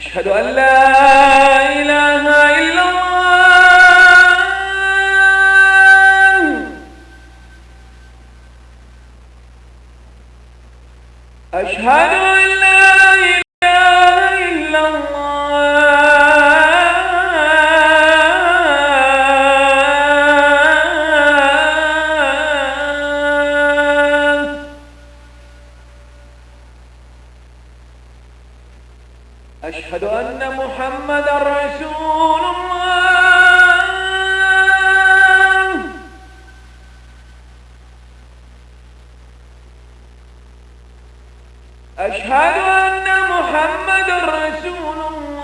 أشهد أن لا إله إلا الله. أشهد أن لا إله إلا الله. أشهد أن محمدا رسول الله. أشهد أن محمدا رسول الله.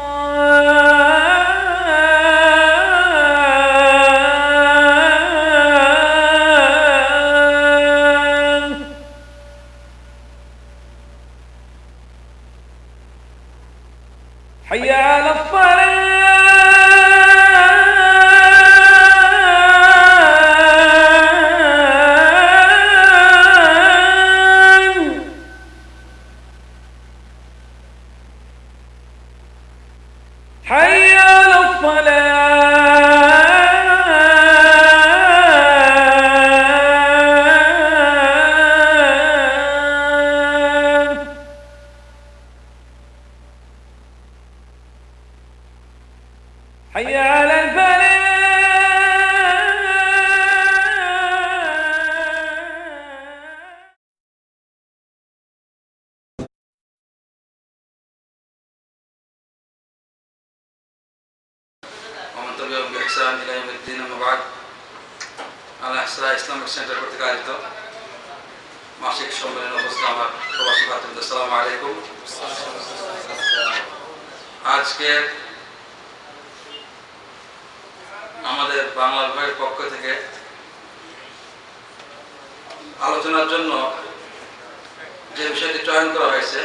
حي على الصلاة. حي على الصلاة. حي على الفلاح. ومن تبعهم بإحسان إلى يوم الدين. أما بعد, Al-Islah Islamic centre কর্তৃক আয়োজিত মাসিক সম্মেলনে উপস্থিত আমার প্রবাসী ভাতৃবৃন্দ, আসসালামু আলাইকুম। আজকে আমাদের বাংলা বিভাগের পক্ষ থেকে আলোচনার জন্য যে বিষয়টি চয়ন করা হয়েছে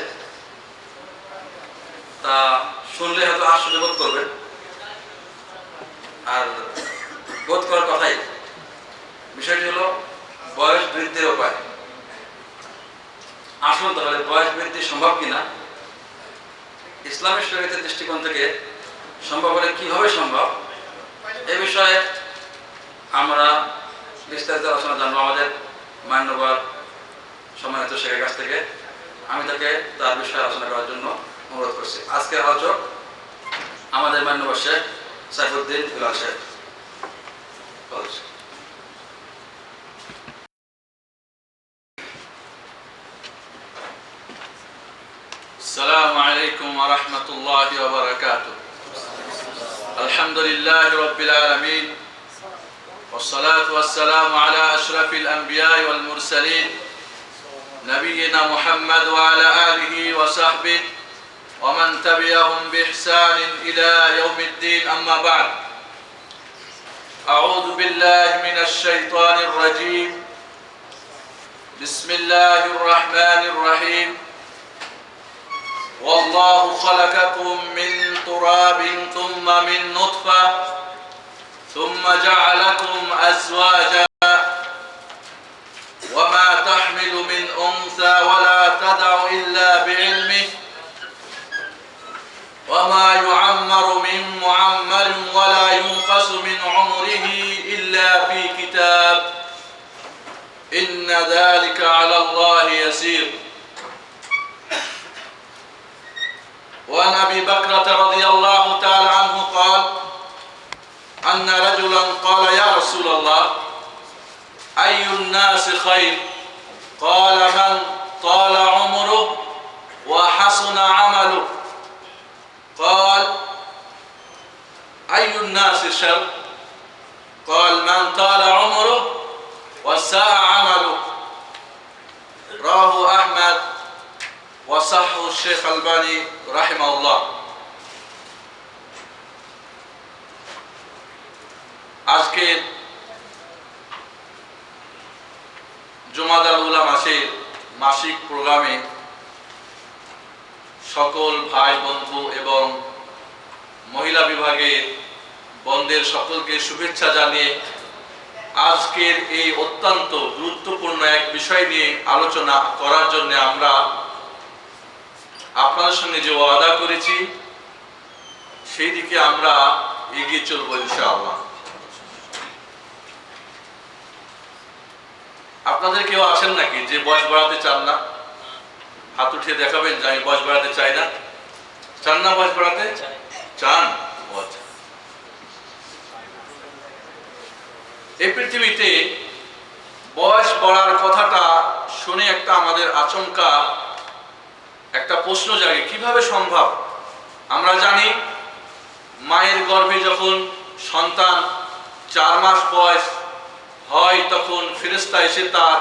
তা শুনলে হয়তো আশ্চর্য বোধ করবেন, আর বোধ করার কথাই। বিষয়টি হলো বয়স বৃদ্ধির উপায়। আসুন তাহলে বয়স বৃদ্ধি সম্ভব কিনা, ইসলামী শরীয়তের দৃষ্টিকোণ থেকে সম্ভব হলে কিভাবে সম্ভব, এ বিষয়ে আমরা বিস্তারিত আলোচনা জানবো আমাদের মান্যবর সম্মানিত শেখের কাছ থেকে। আমি তাকে তার বিষয়ে আলোচনা করার জন্য অনুরোধ করছি। আজকের আলোচক আমাদের মান্যবর শেখ সাইফুদ্দিন বিলাল শেখ। السلام عليكم ورحمة الله وبركاته. الحمد لله رب العالمين، والصلاة والسلام على أشرف الأنبياء والمرسلين نبينا محمد وعلى آله وصحبه ومن تبعهم بإحسان إلى يوم الدين. أما بعد، أعوذ بالله من الشيطان الرجيم. بسم الله الرحمن الرحيم. والله خلقكم من تراب ثم من نطفة ثم جعلكم أزواجا وما تحمل من أنثى ولا تدع إلا بعلمه وما يعمر من معمر ولا ينقص من عمره إلا في كتاب إن ذلك على الله يسير. وعن أبي بكرة رضي الله تعالى عنه قال أن رجلا قال يا رسول الله أي الناس خير؟ قال من طال عمره وحسن عمله. قال أي الناس شر؟ قال من طال عمره وساء عمله. رواه أحمد وصححه শেখ আলবানী রাহিমাহুল্লাহ। আজকে জুমাদাল উলা মাসের মাসিক প্রোগ্রামে সকল ভাই বন্ধু এবং মহিলা বিভাগের বন্ধের সকলকে শুভেচ্ছা জানিয়ে আজকের এই অত্যন্ত গুরুত্বপূর্ণ এক বিষয় নিয়ে আলোচনা করার জন্য আমরা আপনাদের সঙ্গে যে ওয়াদা করেছি সেই দিকে আমরা এগিয়ে চলবো ইনশাআল্লাহ। আপনাদের কেউ আছেন নাকি যে বয়স বাড়াতে চান না? হাত উঠিয়ে দেখাবেন যে আমি বয়স বাড়াতে চাই না। চান না বয়স বাড়াতে? চান। এই পৃথিবীতে বয়স বাড়ার কথাটা শুনে একটা আমাদের আচমকা একটা প্রশ্ন জাগে, কিভাবে সম্ভব? আমরা জানি মায়ের গর্ভে যখন সন্তান 4 মাস বয়স হয় তখন ফেরেশতা এসে তার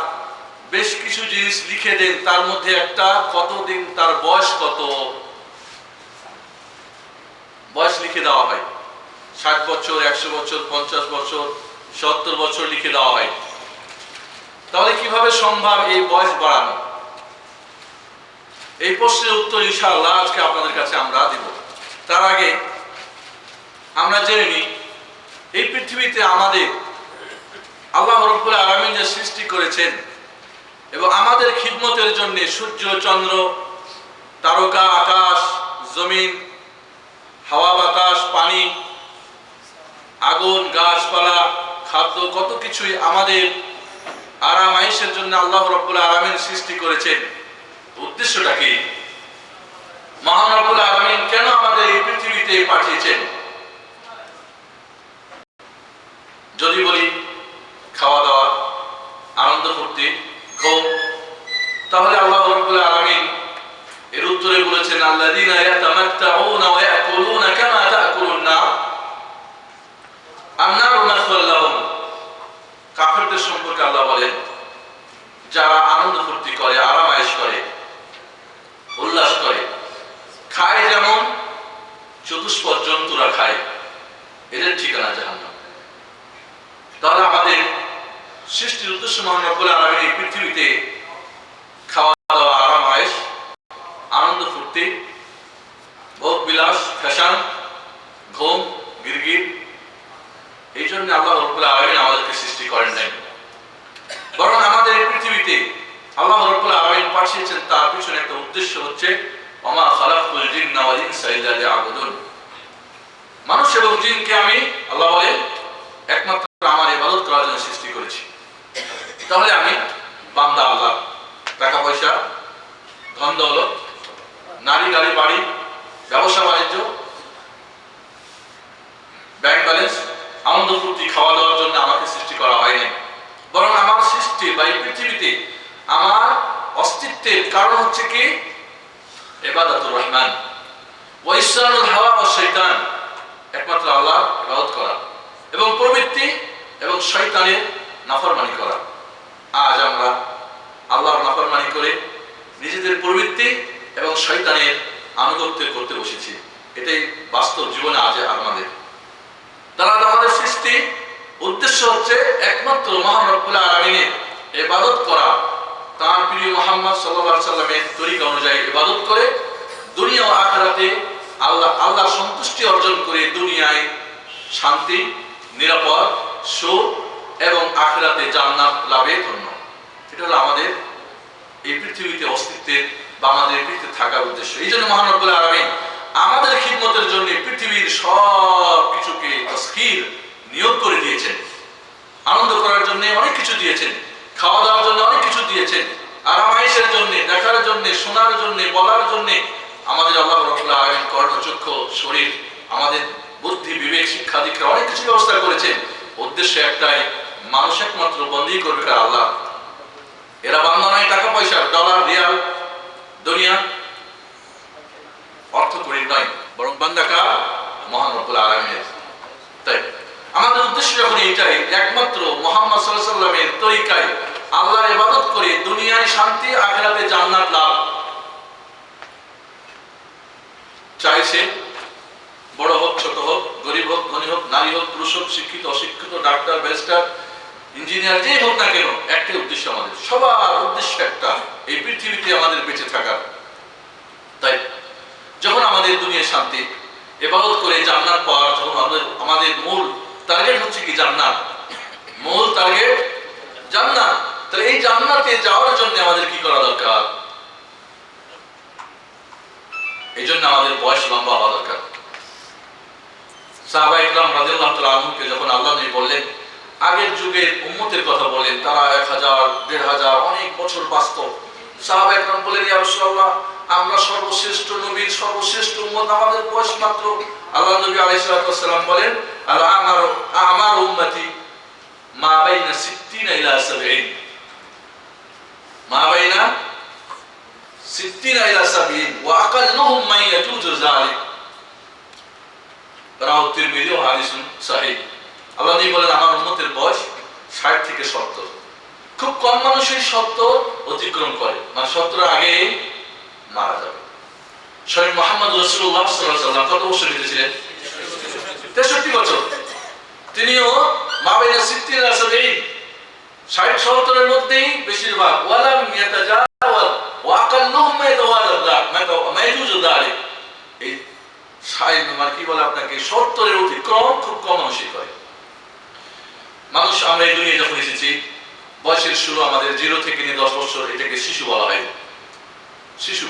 বেশ কিছু জিনিস লিখে দেন, তার মধ্যে একটা কতদিন তার বয়স কত বয়স লিখে দেওয়া হয়। 60 বছর, 100 বছর, 50 বছর, 70 বছর লিখে দেওয়া হয়। তাহলে কিভাবে সম্ভব এই বয়স বাড়ানো? এই প্রশ্নের উত্তর ইনশাআল্লাহ আজকে আপনাদের কাছে আমরা দিব। তার আগে আমরা জেনে নিই এই পৃথিবীতে আমাদের আল্লাহ রাব্বুল আলামিন যে সৃষ্টি করেছেন এবং আমাদের খিদমতের জন্য সূর্য, চন্দ্র, তারকা, আকাশ, জমিন, হাওয়া, বাতাস, পানি, আগুন, গাছপালা, খাদ্য, কত কিছুই আমাদের আরাম আয়েশের জন্য আল্লাহ রাব্বুল আলামিন সৃষ্টি করেছেন। উদ্দেশ্যটা কি? মহান রাব্বুল আলামিন কেন আমাদের এই পৃথিবীতে পাঠিয়েছেন? যদি বলি খাওয়া দাওয়া, আনন্দ ফুর্তি, ঘুম, তাহলে আল্লাহ রাব্বুল আলামিন এর উত্তরে বলেছেন আল্লাযীনা ইয়াতামাত্তাউনা ওয়া ইয়াকুলুনা কামা তাকুলুন নার আন-নারু মাসওয়াল লাহুম। কাফেরদের সম্পর্কে আল্লাহ বলেন যারা আনন্দ ফুর্তি করে, আরাম আয়েশ করে, উল্লাস করে, খায় যেমন চতুষ্পদ জন্তুরা খায়, এদের ঠিকানা জাহান্নাম। তাহলে আমাদের সৃষ্টির উদ্দেশ্য মহান রব্বুল আলামিন এই পৃথিবীতে খাওয়া দাওয়া, আরাম আয়েশ, আনন্দ ফুর্তি, ভোগ বিলাস, ফ্যাশন, ঘুম, গিরগির, এই জন্য আল্লাহ রাব্বুল আলামিন আমাদেরকে সৃষ্টি করেন নাই। বরং আমাদের এই পৃথিবীতে আল্লাহ রাব্বুল আলামিন পাঠিয়েছেন, তার পিছনে একটা উদ্দেশ্য হচ্ছে ওমা খালাকতুল জিন্না ওয়াল ইনসা ইল্লা লিয়াবুদুন। মানুষ এবং জিনকে আমি আল্লাহ বলেন একমাত্র আমার ইবাদত করার জন্য সৃষ্টি করেছি। তাহলে আমি বান্দা আল্লাহ, টাকা পয়সা, ধন দৌলত, নারী গাড়ি বাড়ি, ব্যবসা বাণিজ্য, ব্যাংক ব্যালেন্স, আনন্দ ফুর্তি, খাওয়া দাওয়ার জন্য আমাকে সৃষ্টি করা হয়নি। বরং আমার সৃষ্টি বা এই পৃথিবীতে আমার অস্তিত্বের কারণ হচ্ছে কি? ইবাদাতুর রহমান ওয়া ইসরারুল হাওয়া ওয়া শয়তান, একমাত্র আল্লাহর ইবাদত করা এবং প্রবৃত্তি এবং শয়তানের নাফরমানি করা। আজ আমরা আল্লাহর নাফরমানি করে নিজেদের প্রবৃত্তি এবং শয়তানের আনুগত্য করতে বসেছি। এটাই বাস্তব জীবনে আজ আমাদের। তারা আমাদের সৃষ্টি উদ্দেশ্য হচ্ছে একমাত্র মহান রব্বুল আলামিনের ইবাদত করা, তার প্রিয় মুহাম্মদ সাল্লাল্লাহু আলাইহি সাল্লামের তরিকা অনুযায়ী ইবাদত করে দুনিয়া ও আখিরাতে আল্লাহর সন্তুষ্টি অর্জন করে দুনিয়ায় শান্তি, নিরাপদ, সুখ এবং আখিরাতে জান্নাত লাভে ধন্য। এটা হলো আমাদের এই পৃথিবীতে অস্তিত্বের বা আমাদের পৃথিবীতে থাকার উদ্দেশ্য। এই জন্য মহান রব্বুল আলামিন আমাদের খিদমতের জন্য পৃথিবীর সব কিছুকে তসখির নিয়োগ করে দিয়েছেন। আনন্দ করার জন্য অনেক কিছু দিয়েছেন, খাওয়া দাওয়ার জন্য অনেক কিছু দিয়েছেন, আরাম আয়েশের জন্য, দেখার জন্য, শোনার জন্য, বলার জন্য আমাদের আল্লাহ রাব্বুল আলামিন কর্ণচক্ষু, শরীর, আমাদের বুদ্ধি, বিবেক, শিক্ষা দীক্ষা অনেক কিছু ব্যবস্থা করেছেন। উদ্দেশ্য একটাই, মানুষ একমাত্র বন্দী করবে কার? আল্লাহ। এরা বান্দা নয় টাকা পয়সা, ডলার, রিয়াল, দুনিয়া, অর্থ করি নয়, বরং বান্দা কার? মহান রব্বুল আলামিনের। তাই আমাদের উদ্দেশ্য যখন এইটাই, একমাত্র মুহাম্মদ সাল্লাল্লাহু আলাইহি সাল্লামের তরিকায় আল্লাহর ইবাদত করে দুনিয়ায় শান্তি, আখিরাতে জান্নাত লাভ। চাইছে বড় হোক ছোট হোক, গরিব হোক ধনী হোক, নারী হোক পুরুষ হোক, শিক্ষিত অশিক্ষিত, ডাক্তার ব্যারিস্টার ইঞ্জিনিয়ার যেই হোক না কেন, একটাই উদ্দেশ্য আমাদের, সবার উদ্দেশ্য একটা, এই পৃথিবীতে আমাদের বেঁচে থাকার। তাই যখন আমাদের দুনিয়ার শান্তি ইবাদত করে জান্নাত পাওয়ার, যখন আমাদের মূল টার্গেট হচ্ছে কি জান্নাত, মূল টার্গেট জান্নাত, তাহলে এই জান্নাতে যাওয়ার জন্য আমাদের কি করা দরকার? এই জন্য আমাদের বয়স লম্বা হওয়া দরকার। সাহাবায়ে কেরাম রাদিয়াল্লাহু তাআলা আনহুকে যখন আল্লাহ নবী বললেন, আগের যুগের উম্মতের কথা বলেন, তারা 1000 1500 অনেক বছর বাঁচত। সাহাবায়ে কেরাম বললেন, ইয়া রাসূলুল্লাহ, আমরা সর্বশ্রেষ্ঠ নবীর সর্বশ্রেষ্ঠ উম্মত, আমাদের বয়স মাত্র। আল্লাহ নবী আলাইহিস সালাতু ওয়াস বলেন, আল আমার উম্মতি মা বাইনা 60 ইলা 70, মা বাইনা 60 ইলা 70 ওয়া আকাল্লুহুম মান ইয়াজুজু যালিক, রাওয়াহু তিরমিজি ওয়া হাদিসুন সহিহ। আল্লাহ নবী বলেন, আমার উম্মতের বয়স 60 থেকে 70। খুব কম মানুষই 70 অতিক্রম করে, মানে 70 আগে মারা যাবে। স্বয়ং মুহাম্মদ রাসূলুল্লাহ সাল্লাল্লাহু আলাইহি ওয়াসাল্লাম কত বছর বেঁচেছিলেন? 63 বছর। তিনিও মা বাইনা 60 ইলা 70, 60-70 এর মধ্যেই বেশিরভাগ, ওয়ালাম ইয়াতাজাওয়াজ ওয়া আকাল্লুহুম মায়াজুজু যালিক, এই মানে কি বলে আপনাকে, 70 এর অতিক্রম খুব কম মানুষই করে। মানুষ, আমরা এই দুনিয়ায় যখন এসেছি, বয়সের শুরু আমাদের 0 থেকে নিয়ে 10 বছর, এটাকে শিশু বলা হয়। শিশু,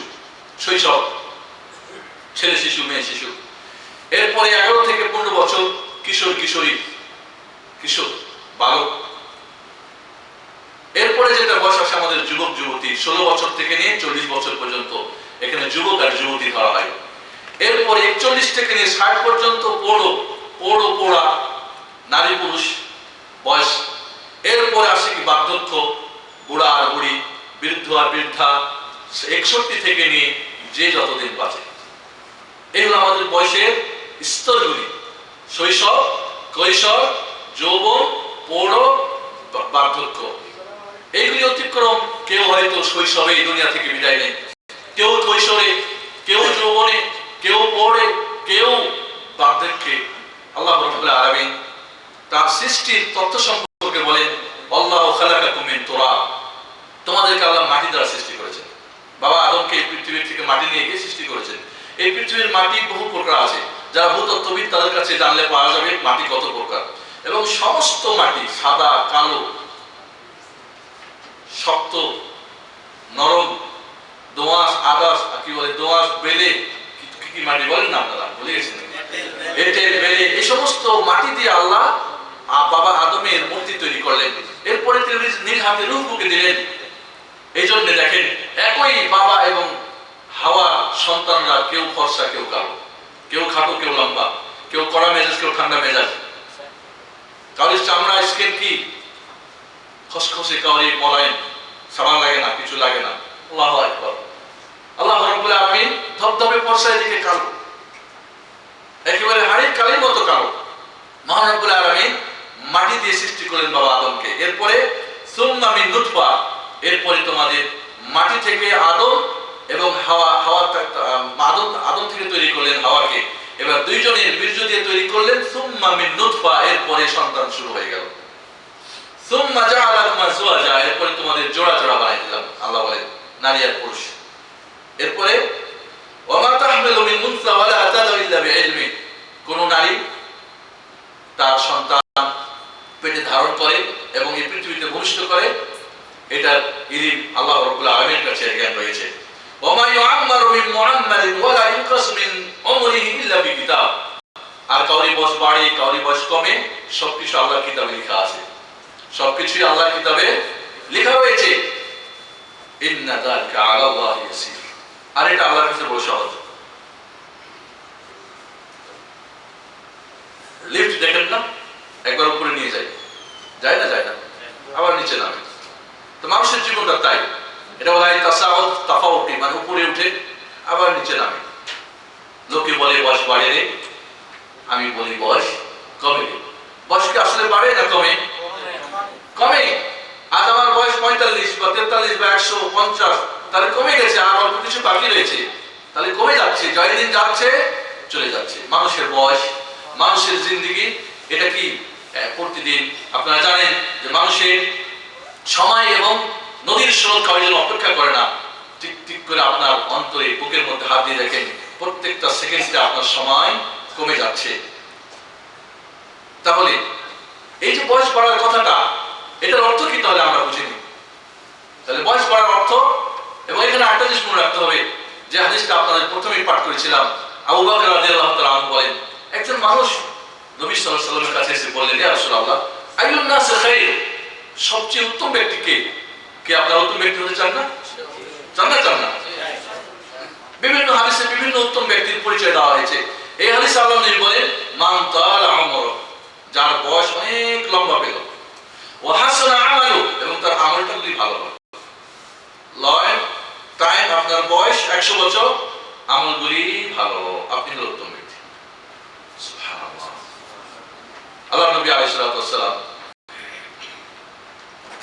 শৈশব, ছেলে শিশু, মেয়ে শিশু। এরপরে 11 থেকে 15 বছর কিশোর কিশোরী, কিশোর বালক। এরপরে যেটা বয়স আসে আমাদের যুবক যুবতী, 16 বছর থেকে নিয়ে 40 বছর পর্যন্ত, এখানে যুবক আর যুবতী ধরা হয়। এরপরে 41 থেকে নিয়ে 60 পর্যন্ত পোড়া নারী পুরুষ বয়স। এরপরে আসে কি বার্ধক্য, বুড়া আর বুড়ি, বৃদ্ধ আর বৃদ্ধা, 61 থেকে নিয়ে যে যতদিন বাঁচে। এগুলো আমাদের বয়সের স্তরগুলি, শৈশব, কৈশোর, যৌবন, পৌঢ়, বার্ধক্য। এইগুলি অতিক্রম কেউ হয়তো শৈশবে এই দুনিয়া থেকে বিদায় নেয়, কেউ কৈশোরে, কেউ যৌবনে, কেউ পৌঢ়ে, কেউ বার্ধক্যে। আল্লাহ রাব্বুল আলামিন তার সৃষ্টির তত্ত্ব সম্পর্কে বলেন, আল্লাহু খালাকাকুম মিন তুরাব, তোমাদেরকে আল্লাহ মাটি দ্বারা সৃষ্টি করেছেন। বাবা আদমকে এই পৃথিবী থেকে মাটি নিয়ে গিয়ে সৃষ্টি করেছেন। এই পৃথিবীর মাটি বহু প্রকার আছে, যারা ভূতত্ত্ববিদ তাদের কাছে জানলে পাওয়া যাবে মাটি কত প্রকার। এবং সমস্ত মাটি সাদা, কালো, শক্ত, নরম, দোআঁশ, আদাস, কি বলে, দোআঁশ, বেলে, কি মাটি বলেন না আপনারা, ভুলে গেছেন, এঁটেল, বেলে, এই সমস্ত মাটি দিয়ে আল্লাহ বাবা আদমের মূর্তি তৈরি করলেন। এরপরে তিনি নিজ হাতে রূহকে দিলেন। এই জন্য দেখেন, একই বাবা এবং হাওয়া সন্তানরা, কেউ ফর্সা, কেউ কালো, কেউ খাটো, কেউ লম্বা, কেউ কড়া মেজাজ, কেউ ঠান্ডা মেজাজ। কাউরির চামড়া, স্কিন কি খসখসে, কাউরির মোলায়েম, সাবান লাগে না, কিছু লাগে না। আল্লাহু আকবার। আল্লাহ রাব্বুল আলামিন ধবধবে ফর্সা, এদিকে কালো, একেবারে হাড়ির কালির মতো কালো। মহান রব্বুল আলামিন মাটি দিয়ে সৃষ্টি করলেন বাবা আদমকে। এরপরে সুম্মা মিন নুতফা, এরপরে তোমাদের মাটি থেকে আদম এবং আদম থেকে তৈরি করলেন হাওয়াকে। এবার দুইজনের বীর্য দিয়ে তৈরি করলেন। সুম্মা মিন নুতফা, এরপরে সন্তান শুরু হয়ে গেল। সুম্মা জাআলাকুম আজওয়াজা, এরপরে তোমাদের জোড়া জোড়া বানিয়ে দিলাম। আল্লাহ বলেন নারী আর পুরুষ। এরপরে ওয়া মা তাহমিলু মিন উনসা ওয়া লা তাদউ ইল্লা বিইলমি, কোন নারী তার সন্তান পেটে ধারণ করে এবং এই পৃথিবীতে ভূমিষ্ঠ করে, এটা ইলম আল্লাহ রাব্বুল আলামিনের কাছে জ্ঞান রয়েছে। ওয়া মা ইউআম্মারু মিন মুআম্মারিন ওয়া লা ইউনকাসু মিন উমরিহি ইল্লা বিকিতাব, আর কাউরি বয়স বাড়ে, কাউরি বয়স কমে, সবকিছু আল্লাহর কিতাবে লেখা আছে, সবকিছুই আল্লাহর কিতাবে লেখা রয়েছে। ইন্না যালিকা আলা আল্লাহি ইয়াসির, আর এটা আল্লাহর কাছে বড় সহজ। লিফট দেখেন না, একবার উপরে নিয়ে যায়, যায় না, যায় না, আবার নিচে নামে। তো মানুষের জীবনটা তাই, এটা বলা হয় তাসাউদ তাফাউতি, মানে উপরে উঠে আবার নিচে নামে। লোকে বলে বয়স বাড়ে রে, আমি বলি বয়স কমে রে। বয়স কি আসলে বাড়ে না কমে? কমে। আজ আমার বয়স 45 বা 43 বা 150, তাহলে কমে গেছে, আর অল্প কিছু বাকি রয়েছে। তাহলে কমে যাচ্ছে, যয় দিন যাচ্ছে চলে যাচ্ছে। মানুষের বয়স, মানুষের জিন্দেগি, এটা কি প্রতিদিন আপনারা জানেন যে মানুষের সময় এবং নদীর স্রোত কারোর জন্য অপেক্ষা করে না। ঠিক ঠিক করে আপনার অন্তরে বুকের মধ্যে হাত দিয়ে দেখেন, প্রত্যেকটা সেকেন্ডে আপনার সময় কমে যাচ্ছে। তাহলে এই যে বয়স বাড়ার কথাটা, এটার অর্থ কি তাহলে আমরা বুঝিনি। তাহলে বয়স বাড়ার অর্থ, এবং এখানে একটা জিনিস মনে রাখতে হবে, যে হাদিসটা আপনাদের প্রথমেই পাঠ করেছিলাম, আবু বকর রাদিয়াল্লাহু তাআলা আনহু বলেন, একজন মানুষ নবী সাল্লাল্লাহু আলাইহি ওয়াসাল্লামের কাছে এসে বললেন, ইয়া রাসূলুল্লাহ, আইয়ুন নাস খায়র, সবচেয়ে উত্তম ব্যক্তি কে? কে আপনারা উত্তম ব্যক্তি হতে চান না? চান না? চান না? বিভিন্ন হাদিসে বিভিন্ন উত্তম ব্যক্তির পরিচয় দেওয়া হয়েছে। এই হাদিসে আল্লাহ নবী বলেন, মান তাআলা আমরু, যার বয়স অনেক লম্বা পেল, ওয়া হাসানা আমালু, এবং তার আমলটা যদি ভালো হয়। লয় টাইম আপনার বয়স 100 বছর, আমলগুলি ভালো, আপনি হলেন উত্তম ব্যক্তি। সুবহানাল্লাহ। আল্লাহ নবী আলাইহিস সালাতু ওয়াস সালাম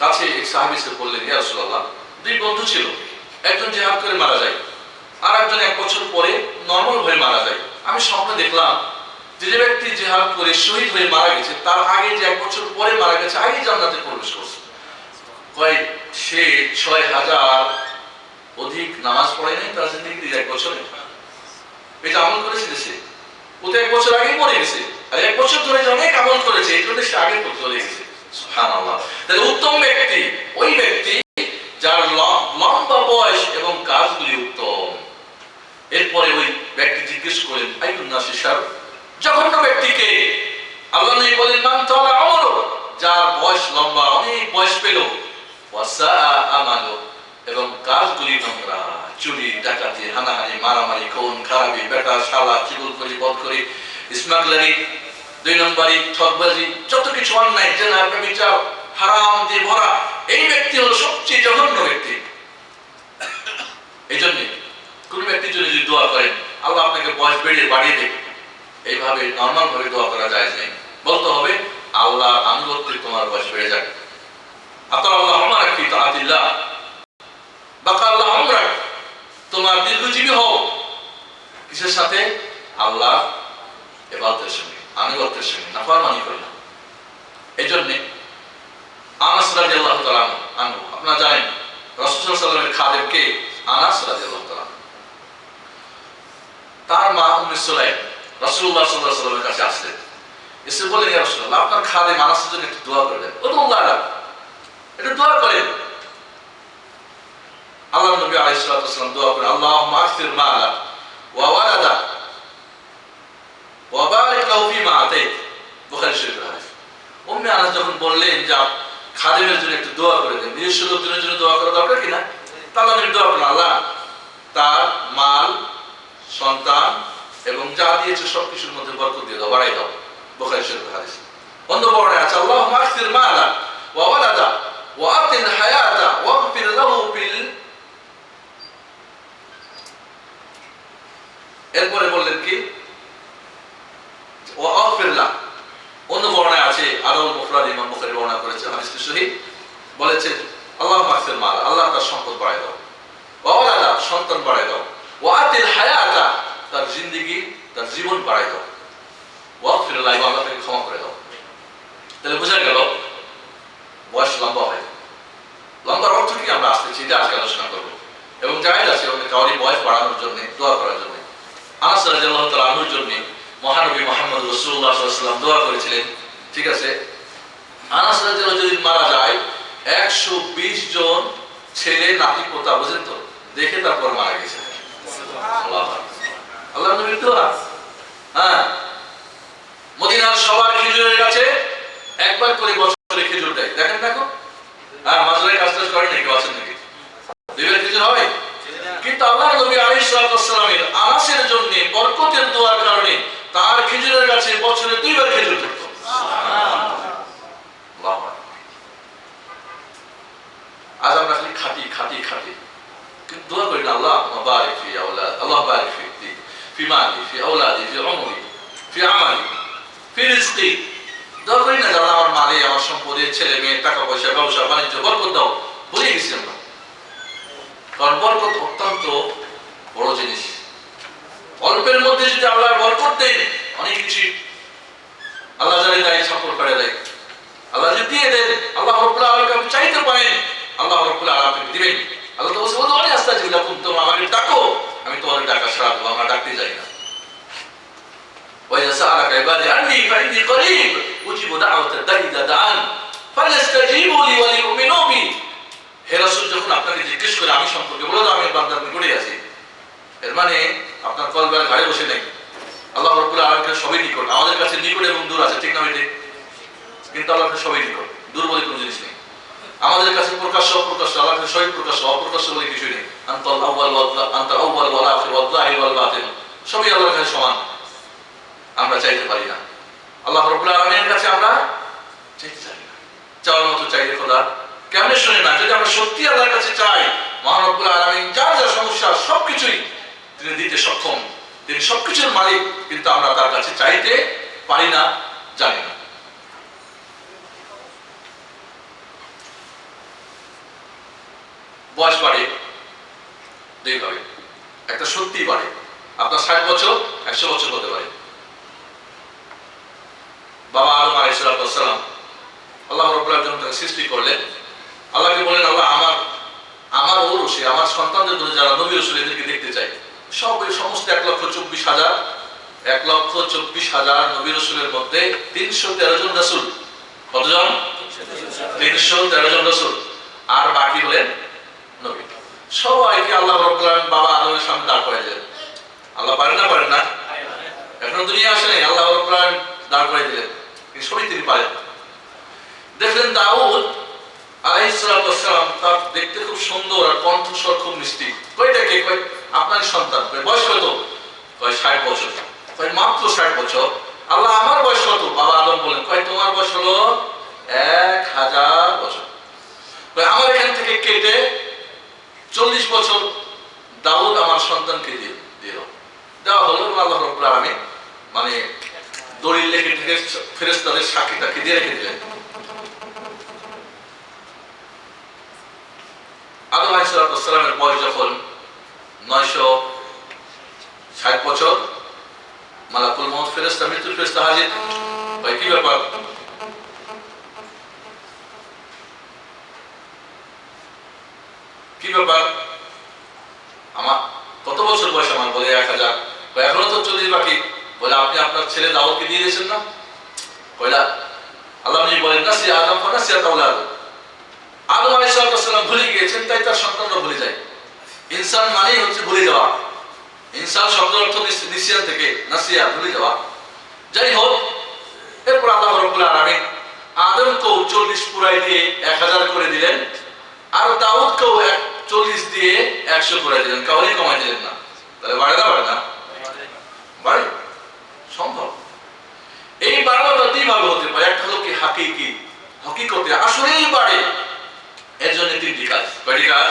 কাছে এক সাহাবী এসে বললেন, ইয়া রাসূলুল্লাহ, দুই বন্ধু ছিল, একজন জিহাদ করে মারা যায়, আর একজন 1 বছর পরে নরমাল হয়ে মারা যায়। আমি স্বপ্নে দেখলাম যে ব্যক্তি জিহাদ করে শহীদ হয়ে মারা গেছে, তার আগে যে 1 বছর পরে মারা গেছে, আগে জান্নাতে প্রবেশ করছে। কয় সে 6000 অধিক নামাজ পড়ে নাই তার জিন্দেগিতে 1 বছরে, এটা আমল করেছে সে, ও তো 1 বছর আগেই মরে গেছে, আর 1 বছর ধরে যে অনেক আমল করেছে, এই জন্য সে আগে চলে গেছে। সুবহানাল্লাহ। তাহলে উত্তম ব্যক্তি ওই ব্যক্তি যার লম্বা বয়স এবং কাজগুলি উত্তম। এরপরে ওই ব্যক্তি জিজ্ঞেস করেন, আইয়ুন নাসি শার, জঘন্য ব্যক্তিকে? আল্লাহ নবী বলেন, মান তাআলা আমরু, যার বয়স লম্বা, অনেক বয়স পেল, ওয়াসা আমালু, এবং কাজগুলি নোংরা, চুরি, ডাকাতি, হানাহানি, মারামারি, খুন খারাপি, বেটা শালা, চুগলখড়ি, বদখড়ি, স্মাগলারি, 2 নম্বরি, ঠকবাজি, যত কিছু অন্যায়, জেনা, ব্যভিচার, হারাম দিয়ে ভরা, এই ব্যক্তি হলো সবচেয়ে জঘন্য ব্যক্তি। এই জন্য কোন ব্যক্তির জন্য যদি দোয়া করেন, আল্লাহ আপনাকে বয়স বাড়িয়ে দেবে, এইভাবে নর্মাল ভাবে দোয়া করা যায় না। বলতে হবে, আল্লাহ আনুগত্যে তোমার বয়স বেড়ে যাক, আল্লাহ আমারা ফি তাআতিল্লাহ, বাকা আল্লাহ আমরা, তোমার দীর্ঘজীবী হও। কিসের সাথে? আল্লাহ ইবাদতের সঙ্গে, আনুগত্যের সঙ্গে, নাফরমানি করে না। এই জন্য আনাস রাদিয়াল্লাহু তাআলা আনহু, আপনারা জানেন রাসূল সাল্লাল্লাহু আলাইহি ওয়াসাল্লামের খাদেম কে? আনাস রাদিয়াল্লাহু তাআলা। তার মা উম্মে সুলাইম রাসূলুল্লাহ সাল্লাল্লাহু আলাইহি ওয়াসাল্লামের কাছে আসলেন, এসে বললেন, ইয়া রাসূলুল্লাহ, আপনার খাদেম আনাসের জন্য একটু দোয়া করে দেন, উদুল্লাহ, একটু দোয়া করেন। আল্লাহ নবী আলাইহিস সালাতু ওয়াস সালাম দোয়া করেন, আল্লাহুম্মা আকসির মালা ওয়া ওয়ালাদা ওয়া বারিক লাহু ফিমা আতাইত, বুখারী শরীফের হাদিস। উম্মে আনাস যখন বললেন যে খাদেমের জন্য একটু দোয়া করে দেন, নিজস্ব লোকজনের জন্য দোয়া করা দরকার কিনা, তাহলে আমি দোয়া করলাম, আল্লাহ তার মাল, সন্তান এবং যা দিয়েছে সবকিছুর মধ্যে বরকত দিয়ে দাও, বাড়াই দাও, বুখারী শরীফের হাদিস। অন্য বর্ণনায় আছে, আল্লাহুম্মা আকসির মালা ওয়া ওয়ালাদা ওয়া আতিল হায়াতা ওয়াগফির লাহু ফিল, এরপরে বললেন কি, ওয়া আগফির লাহ। অন্য বর্ণনায় আছে, আরবুল মুফরাদ ইমাম বুখারী বর্ণনা করেছে, হাদিসটি সহিহ, বলেছে আল্লাহুম্মা আকসির মালা, আল্লাহ তার সম্পদ বাড়ায় দাও, ওয়া ওয়ালাদা, সন্তান বাড়ায় দাও, ওয়া আতিল হায়াতা, তার জিন্দেগি, তার জীবন বাড়ায় দাও, ওয়াগফির লাহু, আল্লাহ তাকে ক্ষমা করে দাও। তাহলে বোঝা গেল বয়স লম্বা হয়। লম্বার অর্থ কি আমরা আসতেছি, এটা আজকে আলোচনা করবো, এবং জায়েজ আছে কাউরি বয়স বাড়ানোর জন্য, দোয়া করার জন্য। আনাস রাদিয়াল্লাহু তাআলা আনহুর জন্য মহানবী মুহাম্মদ রাসূলুল্লাহ সাল্লাল্লাহু আলাইহি ওয়াসাল্লাম দোয়া করেছিলেন। ঠিক আছে, আনাস রাদিয়াল্লাহু যদি মারা যায়, 120 জন ছেলে নাতি পোতা, বুঝেন তো, দেখে তারপর মারা গেছে। আল্লাহ নবীর দোয়া। হ্যাঁ, মদিনার সবার খেজুরের কাছে একবার করে বছরে খেজুর দেয়, দেখেন দেখো। হ্যাঁ, মাজরায় কাজ টাজ করে নাকি, আছেন নাকি? 2 খেজুর হবে। কিন্তু আল্লাহ নবী আলাইহিস সালাতু ওয়াস সালামের আনাসের জন্য বরকতের দোয়ার কারণে তার খেজুরের কাছে বছরে 2 বার খেজুর থাকতো। সুবহানাল্লাহ। আজ আমরা খালি খাটি খাটি খাটি, কিন্তু দোয়া করি না, আল্লাহ বারিক ফি আওলাদ, আল্লাহ বারিক ফি মালি, ফি আওলাদি, ফি উমরি, ফি আমালি, ফি রিজকি। দোয়া করি না, যারা আমার মালে, আমার সম্পদে, ছেলে মেয়ে, টাকা পয়সা, ব্যবসা বাণিজ্য বরকত দাও। ভুলে গেছি আমরা, কারণ বরকত অত্যন্ত বড় জিনিস। অল্পের মধ্যে যদি আল্লাহ বরকত দেন, অনেক কিছু আল্লাহ জানে তাই সাপোর্ট করে দেয়। আল্লাহ যদি দিয়ে দেন, আল্লাহ রাব্বুল আলামিন আপনি চাইতে পারেন, আল্লাহ রাব্বুল আলামিন দিবেন। আল্লাহ তো বলছে ওয়াদউনি আস্তাজিব লাকুম, তোমরা আমাকে ডাকো, আমি তোমাদের ডাকা সাড়া দেবো, আমরা ডাকতে যাই না। وإذا سألك عبادي عني فإني قريب أجيب دعوة الداعي إذا دعان فليستجيبوا لي وليؤمنوا بي। হে রাসূল, যখন আপনাকে জিজ্ঞেস করে আমি সম্পর্কে বলে দাও আমি বান্দার নিকটে আছি, এর মানে আপনার কলবের ঘরে বসে নেই, আল্লাহ রাব্বুল আলামিনের সবই নিকট। আমাদের কাছে নিকট এবং দূর আছে, ঠিক না বেটে? কিন্তু আল্লাহর কাছে সবই নিকট, দূর বলে কোনো জিনিস নেই। আমাদের কাছে প্রকাশ্য অপ্রকাশ্য, আল্লাহর কাছে সবই প্রকাশ্য, অপ্রকাশ্য বলে কিছুই নেই। আনতাল আউয়াল ওয়াল আখির ওয়াল যাহির ওয়াল বাতিন, সবই আল্লাহর কাছে সমান। আমরা চাইতে পারি না, আল্লাহ রাব্বুল আলামিনের কাছে আমরা চাইতে চাই না। চাওয়ার মতো চাইলে খোদা কেমনে শুনে না? যদি আমরা সত্যি আল্লাহর কাছে চাই, মহান রব্বুল আলামিন যার যা সমস্যা সবকিছুই তিনি দিতে সক্ষম, তিনি সবকিছুর মালিক, কিন্তু আমরা তার কাছে চাইতে পারি না, জানি না। বয়স বাড়ে দুইভাবে, একটা সত্যি বাড়ে, আপনার 60 বছর 100 বছর হতে পারে। বাবা আদম আলাইহিস সালাম আল্লাহ রাব্বুল আলামিন যখন তাকে সৃষ্টি করলেন, আল্লাহকে বলেন আল্লাহ আমার ঔরসে আমার সন্তানদের মধ্যে যারা নবী রাসূল এদেরকে দেখতে চাই। সমস্ত 1,24,000 নবী রাসূলের মধ্যে 313 জন রাসূল। কতজন? 313 জন রাসূল, আর বাকি হলেন নবী। সবাইকে আল্লাহ রাব্বুল আলামিন বাবা আদমের সামনে দাঁড় করাই দিলেন। আল্লাহ পারেন না? এখনো দুনিয়া আসে নাই, আল্লাহ রাব্বুল আলামিন দাঁড় করাই দিলেন, কিন্তু সবই তিনি পারেন। দেখলেন দাউদ আলাইহিস সালাম, তার দেখতে খুব সুন্দর আর কণ্ঠস্বর খুব মিষ্টি। কয়টাকে কয় আপনার সন্তান, বয়স কত? কয় 60 বছর। কয় মাত্র 60 বছর? আল্লাহ আমার বয়স কত? বাবা আদম বলেন কয় তোমার বয়স হলো 1000 বছর। কয় আমার এখান থেকে কেটে 40 বছর দাউদ আমার সন্তানকে দিল। দেওয়া হলো, আল্লাহ রাব্বুল আলামিন মানে দলিল লিখে ফেরেশতাদের সাক্ষীটাকে দিয়ে রেখে দিলেন। আদম আলাইহিস সালামের বয়স যখন 960 বছর, মালাকুল মউত ফেরেশতা, মৃত্যুর ফেরেশতা হাজির। ভাই কি ব্যাপার? কি ব্যাপার? আমার কত বছর বয়স? আমার বলে 1000। এখনো তো 40 বাকি। বলে আপনি আপনার ছেলে দাউদকে দিয়ে দিয়েছেন না? কইলা আল্লাহ নবী বলেন নাসিয়া আদম ফানাসিয়া তাওলাদ। আদম আলাইহিস সালাম ভুলে গিয়েছেন, তাই তার সন্তানরা ভুলে যায়। ইনসান মানেই হচ্ছে ভুলে যাওয়া। ইনসান শব্দের অর্থ নিসিয়ান থেকে, নাসিয়া ভুলে যাওয়া। যাই হোক, এরপর আল্লাহ রাব্বুল আলামিন আদমকেও 40 পুরাই দিয়ে 1000 করে দিলেন, আর দাউদকেও 40 দিয়ে 100 করে দিলেন, কাউরি কমাই দিলেন না। তাহলে বাড়ে না? বাড়ে, সম্ভব। এই বাড়ানোটা দুইভাবে হতে পারে। একটা হলো কি হকিকতে আসলেই বাড়ে, এর জন্য 3টি কাজ। কয়টি কাজ?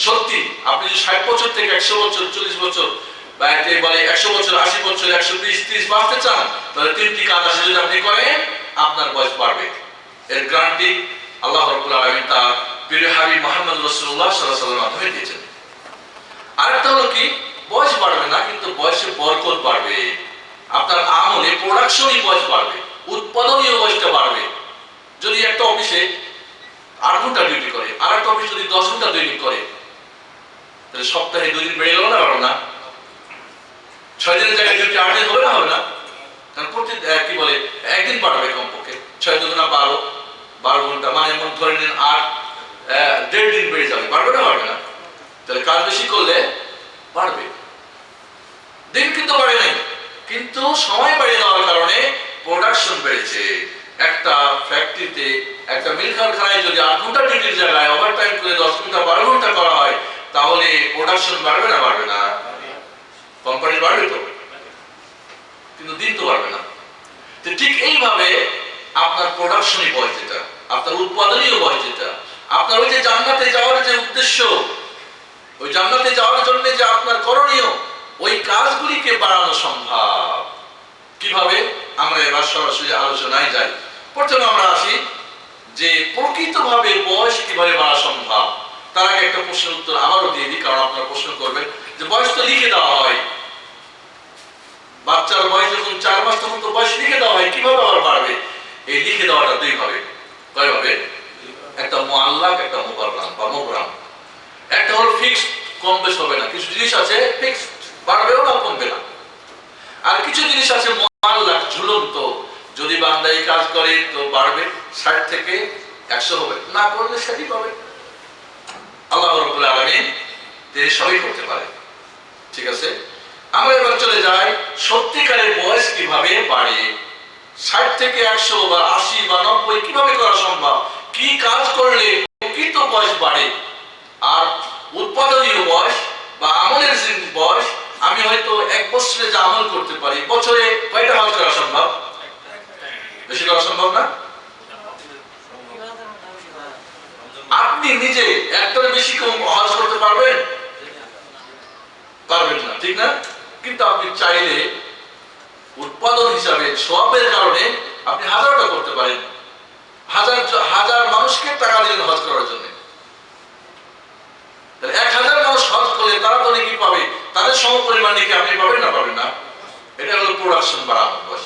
সত্যি আপনি যদি 60 বছর থেকে 100 বছর, 40 বছর, বা বলে 100 বছর, 80 বছর, 120-30 বাড়তে চান, তাহলে 3টি কাজ আছে যদি আপনি করেন, আপনার বয়স বাড়বে। এর গ্যারান্টি আল্লাহ রাব্বুল আলামিন তার প্রিয় হাবিব মুহাম্মদ রাসূলুল্লাহ সাল্লাল্লাহু আলাইহি ওয়াসাল্লামের মাধ্যমে দিয়েছেন। আরেকটা হলো কি, বয়স বাড়বে না, কিন্তু বয়সে বরকত বাড়বে। আপনার আমলে প্রোডাকশনই বয়স বাড়বে, উৎপাদনীয় বয়সটা বাড়বে। যদি একটা অফিসে 8 ঘন্টা ডিউটি করে, আর একটা অফিস যদি 10 ঘন্টা ডিউটি করে, তাহলে সপ্তাহে 2 দিন বেড়ে গেল না? 6 দিনের জায়গায় ডিউটি 8 দিন হবে না? কারণ প্রতি কি বলে একদিন বাড়বে কমপক্ষে। 6 দুগুণা 12 ঘন্টা, মানে এমন ধরে নিন 8 1.5 দিন বেড়ে যাবে। বাড়বে না? তাহলে কাজ বেশি করলে বাড়বে। দিন কিন্তু বাড়ে নাই, কিন্তু সময় বাড়িয়ে দেওয়ার কারণে প্রোডাকশন বেড়েছে। একটা ফ্যাক্টরিতে, একটা মিল কারখানায় যদি 8 ঘন্টা ডিউটির জায়গায় ওভারটাইম করে 10 ঘন্টা 12 ঘন্টা করা হয়, তাহলে প্রোডাকশন বাড়বে না? কোম্পানি বাড়বে তো, কিন্তু দিন তো বাড়বে না। তো ঠিক এইভাবে আপনার প্রোডাকশনই বয়স যেটা, আপনার উৎপাদনীয় বয়স যেটা, আপনার ওই যে জান্নাতে যাওয়ার যে উদ্দেশ্য, ওই জান্নাতে যাওয়ার জন্য যে আপনার করণীয়, ওই কাজগুলিকে বাড়ানো সম্ভব। কিভাবে? আমরা এবার সরাসরি আলোচনায় যাই। প্রথমে আমরা আসি যে প্রকৃতভাবে বয়স কিভাবে বাড়া সম্ভব। তার আগে একটা প্রশ্নের উত্তর আবারও দিয়ে দিই, কারণ আপনারা প্রশ্ন করবেন যে বয়স তো লিখে দেওয়া হয়, বাচ্চার বয়স যখন 4 মাস তখন তো বয়স লিখে দেওয়া হয়, কিভাবে আবার বাড়বে? এই লিখে দেওয়াটা দুই ভাবে, কয় ভাবে? একটা মুআল্লাক, একটা মুবাররাম বা মুবরাম। একটা হলো ফিক্সড, কম বেশ হবে না, কিছু জিনিস আছে ফিক্সড, বাড়বেও না কমবে না। আর কিছু জিনিস আছে মুআল্লাক, ঝুলন্ত, যদি বান্দা এই কাজ করে তো বাড়বে, 60 থেকে 100 হবে, না করলে সেটি পাবে। আল্লাহ রাব্বুল আলামিন তিনি সবই করতে পারে। ঠিক আছে, আমরা এবার চলে যাই সত্যিকারের বয়স কিভাবে বাড়ে। 60 থেকে 100 বা 80 বা 90 কিভাবে করা সম্ভব? কি কাজ করলে প্রকৃত বয়স বাড়ে? আর উৎপাদনীয় বয়স বা আমলের যে বয়স, আমি হয়তো 1 বছরে যে আমল করতে পারি, বছরে কয়টা হজ করা সম্ভব? বেশি করা সম্ভব না? আপনি নিজে একটার বেশি কম হজ করতে পারবেন? পারবেন না, ঠিক না? কিন্তু আপনি চাইলে উৎপাদন হিসাবে সওয়াবের কারণে আপনি 1000টা করতে পারেন। হাজার মানুষকে টাকা দিলেন হজ করার জন্য। 1000 মানুষ হজ করলে তারা তো নাকি পাবে, তাদের সমপরিমাণ নাকি আপনি পাবেন না? পাবেন না। এটা হলো প্রোডাকশন বাড়ানো বয়স।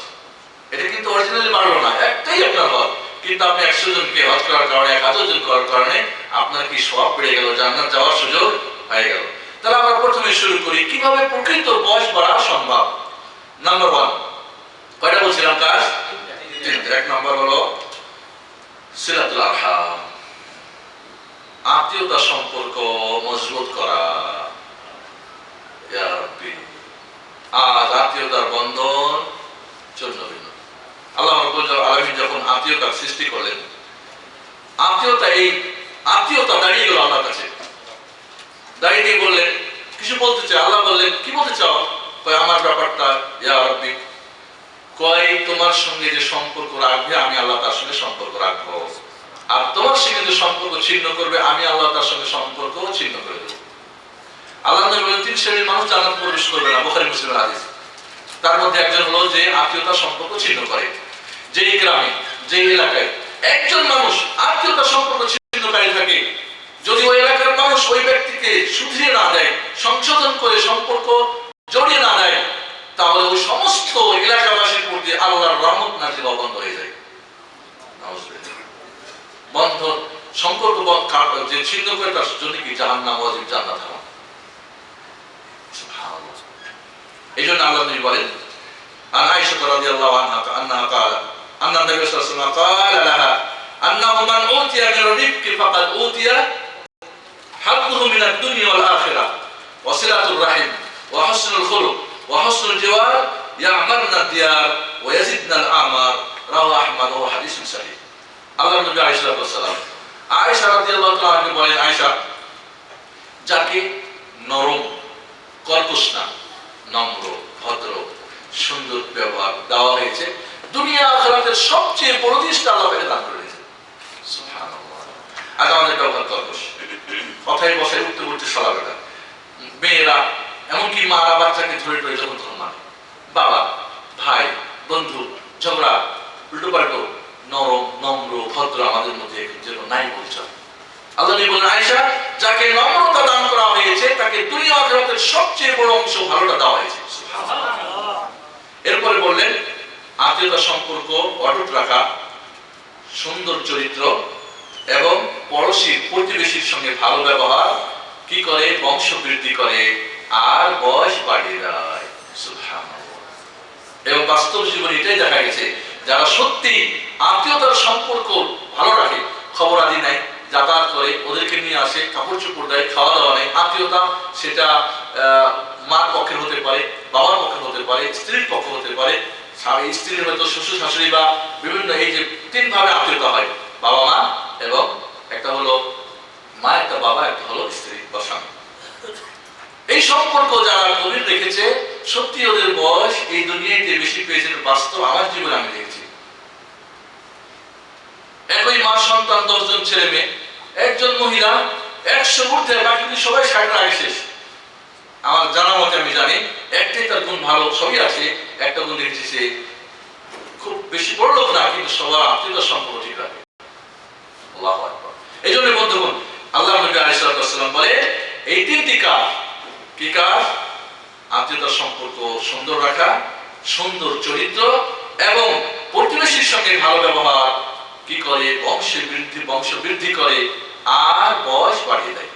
এটা কিন্তু অরিজিনালি বাড়লো না, একটাই আপনার হজ, কিন্তু আপনি 100 জনকে হজ করার কারণে, 1000 জন করার কারণে আপনার কি সওয়াব বেড়ে গেল, জান্নাত যাওয়ার সুযোগ হয়ে গেল। তাহলে আমরা প্রথমে শুরু করি কিভাবে প্রকৃত বয়স বাড়া সম্ভব। নাম্বার 1, কয়টা বলছিলাম কাজ? 3। 1 নাম্বার হলো সিলাতুল আরহাম, আত্মীয়তা সম্পর্ক মজবুত করা। ইয়া রাব্বি, আজ আত্মীয়তার বন্ধন চূর্ণ বিন্ন। আল্লাহ রাব্বুল আলামিন যখন আত্মীয়তার সৃষ্টি করলেন, আত্মীয়তা দাঁড়িয়ে গেল আল্লাহর কাছে। দাঁড়িয়ে দিয়ে বললেন, কিছু বলতে চাই। আল্লাহ বললেন, কি বলতে চাও? কয় আমার ব্যাপারটা, ইয়া রাব্বি, কয় তোমার সঙ্গে যে সম্পর্ক রাখবে আমি আল্লাহ তার সঙ্গে সম্পর্ক রাখবো, আর তোমার সঙ্গে যে সম্পর্ক ছিন্ন করবে আমি আল্লাহ তার সঙ্গে সম্পর্ক ছিন্ন করে দেবো। আল্লাহ নবী বলেন 3 শ্রেণীর মানুষ জান্নাত প্রবেশ করবে না, বুখারী মুসলিমের হাদিস। তার মধ্যে একজন হলো যে আত্মীয়তা সম্পর্ক ছিন্ন করে। যেই গ্রামে, যেই এলাকায় একজন মানুষ আত্মীয়তা সম্পর্ক ছিন্নকারী থাকে, যদি ওই এলাকার মানুষ ওই ব্যক্তিকে শুধরিয়ে না দেয়, সংশোধন করে সম্পর্ক জড়িয়ে না দেয়, তাহলে ওই সমস্ত এলাকাবাসীর প্রতি আল্লাহর রহমত নাযিল বন্ধ হয়ে যায়। বন্ধন সম্পর্ক যে ছিন্ন করে তার জন্য কি জাহান্নাম, ওয়াজিব জান্নাত হারাম। সুবহানাল্লাহ। এইজন্য আল্লাহ নবী বলেন, আন আয়েশা রাদিয়াল্লাহু আনহা আন্নাহা ক্বালা আন্না নবী সাল্লাল্লাহু আলাইহি ওয়াসাল্লাম ক্বালা লাহা আন্নাহু মান উতিয়া মির রিফকি ফাকাদ উতিয়া হাক্কুহু মিনাদ দুনিয়া ওয়াল আখিরাহ ওয়া সিলাতুর রাহিম ওয়া হুসনুল খুলুক ওয়া হুসনুল জিওয়ার ইয়ামারনা দিয়ার ওয়া ইয়াজিদনা আল আমার। রাওয়াহু আহমদ ওয়া হাদিসুন সহিহ। আল্লাহ নবী আলাইহিস সালাম আয়েশা রাদিয়াল্লাহু তাআলা কে বলেন, আয়েশা, যাকে নরম, কর্কশ না, নম্র, ভদ্র, সুন্দর ব্যবহার দেওয়া হয়েছে, দুনিয়া আখিরাতের সবচেয়ে বড় জিনিসটা আল্লাহ তাকে দান করে দিয়েছে। সুবহানাল্লাহ। আজ আমাদের ব্যবহার কর্কশ, কথায় বসায় উঠতে উঠতে সরাবেটা। মেয়েরা, এমনকি মারা বাচ্চাকে ধরে ধরে যখন তখন মানে, বাবা, ভাই, বন্ধু, ঝগড়া, উল্টো পাল্টো, নরম, নম্র, ভদ্র আমাদের মধ্যে যেন নাই পরিচয়। আল্লাহ নবী বলেন, আয়েশা, যাকে নম্রতা দান করা হয়েছে তাকে দুনিয়া আখিরাতের সবচেয়ে বড় অংশ ভালোটা দেওয়া হয়েছে। সুবহানাল্লাহ। এরপরে বললেন, আত্মীয়তা সম্পর্ক অটুট রাখা, সুন্দর চরিত্র এবং পড়োশী প্রতিবেশীর সঙ্গে ভালো ব্যবহার কি করে? বংশ বৃদ্ধি করে আর বয়স বাড়িয়ে দেয়। সুবহানাল্লাহ। এবং বাস্তব জীবনে এটাই দেখা গেছে, যারা সত্যি আত্মীয়তার সম্পর্ক ভালো রাখে, খবর আদি নাই, যাতায়াত করে, ওদেরকে নিয়ে আসে, কাপড় চোপড় দেয়, খাওয়া দাওয়া নেই, আত্মীয়তা সেটা মার পক্ষের হতে পারে, বাবার পক্ষের হতে পারে, স্ত্রীর পক্ষ হতে পারে, স্ত্রীর হয়তো শ্বশুর শাশুড়ি বা বিভিন্ন, এই যে 3 ভাবে আত্মীয়তা হয়, বাবা মা এবং একটা হলো মা, একটা বাবা, একটা হলো স্ত্রী বা স্বামী। এই সম্পর্ক যারা গভীর রেখেছে, সত্যি ওদের বয়স এই দুনিয়াতে বেশি পেয়েছে। বাস্তব আমার জীবনে আমি দেখেছি, একই মার সন্তান 10 জন ছেলে মেয়ে, একজন মহিলা 100 ঊর্ধ্বে, বাকি সবাই 60 আগে শেষ। আমার জানা মতে আমি জানি একটাই তার গুণ ভালো, সবই আছে, একটা গুণ দেখেছি, সে খুব বেশি বড় লোক না, কিন্তু সবার আত্মীয়তার সম্পর্ক ঠিক রাখে। আল্লাহু আকবার। এই জন্য বন্ধুগণ, আল্লাহ নবী আলাইহিস সালাম বলে, এই 3টি কাজ, কি কাজ? আত্মীয়তার সম্পর্ক সুন্দর রাখা, সুন্দর চরিত্র এবং প্রতিবেশীর সঙ্গে ভালো ব্যবহার কি করে বংশ বৃদ্ধি করে আর বয়স বাড়িয়ে দেয়।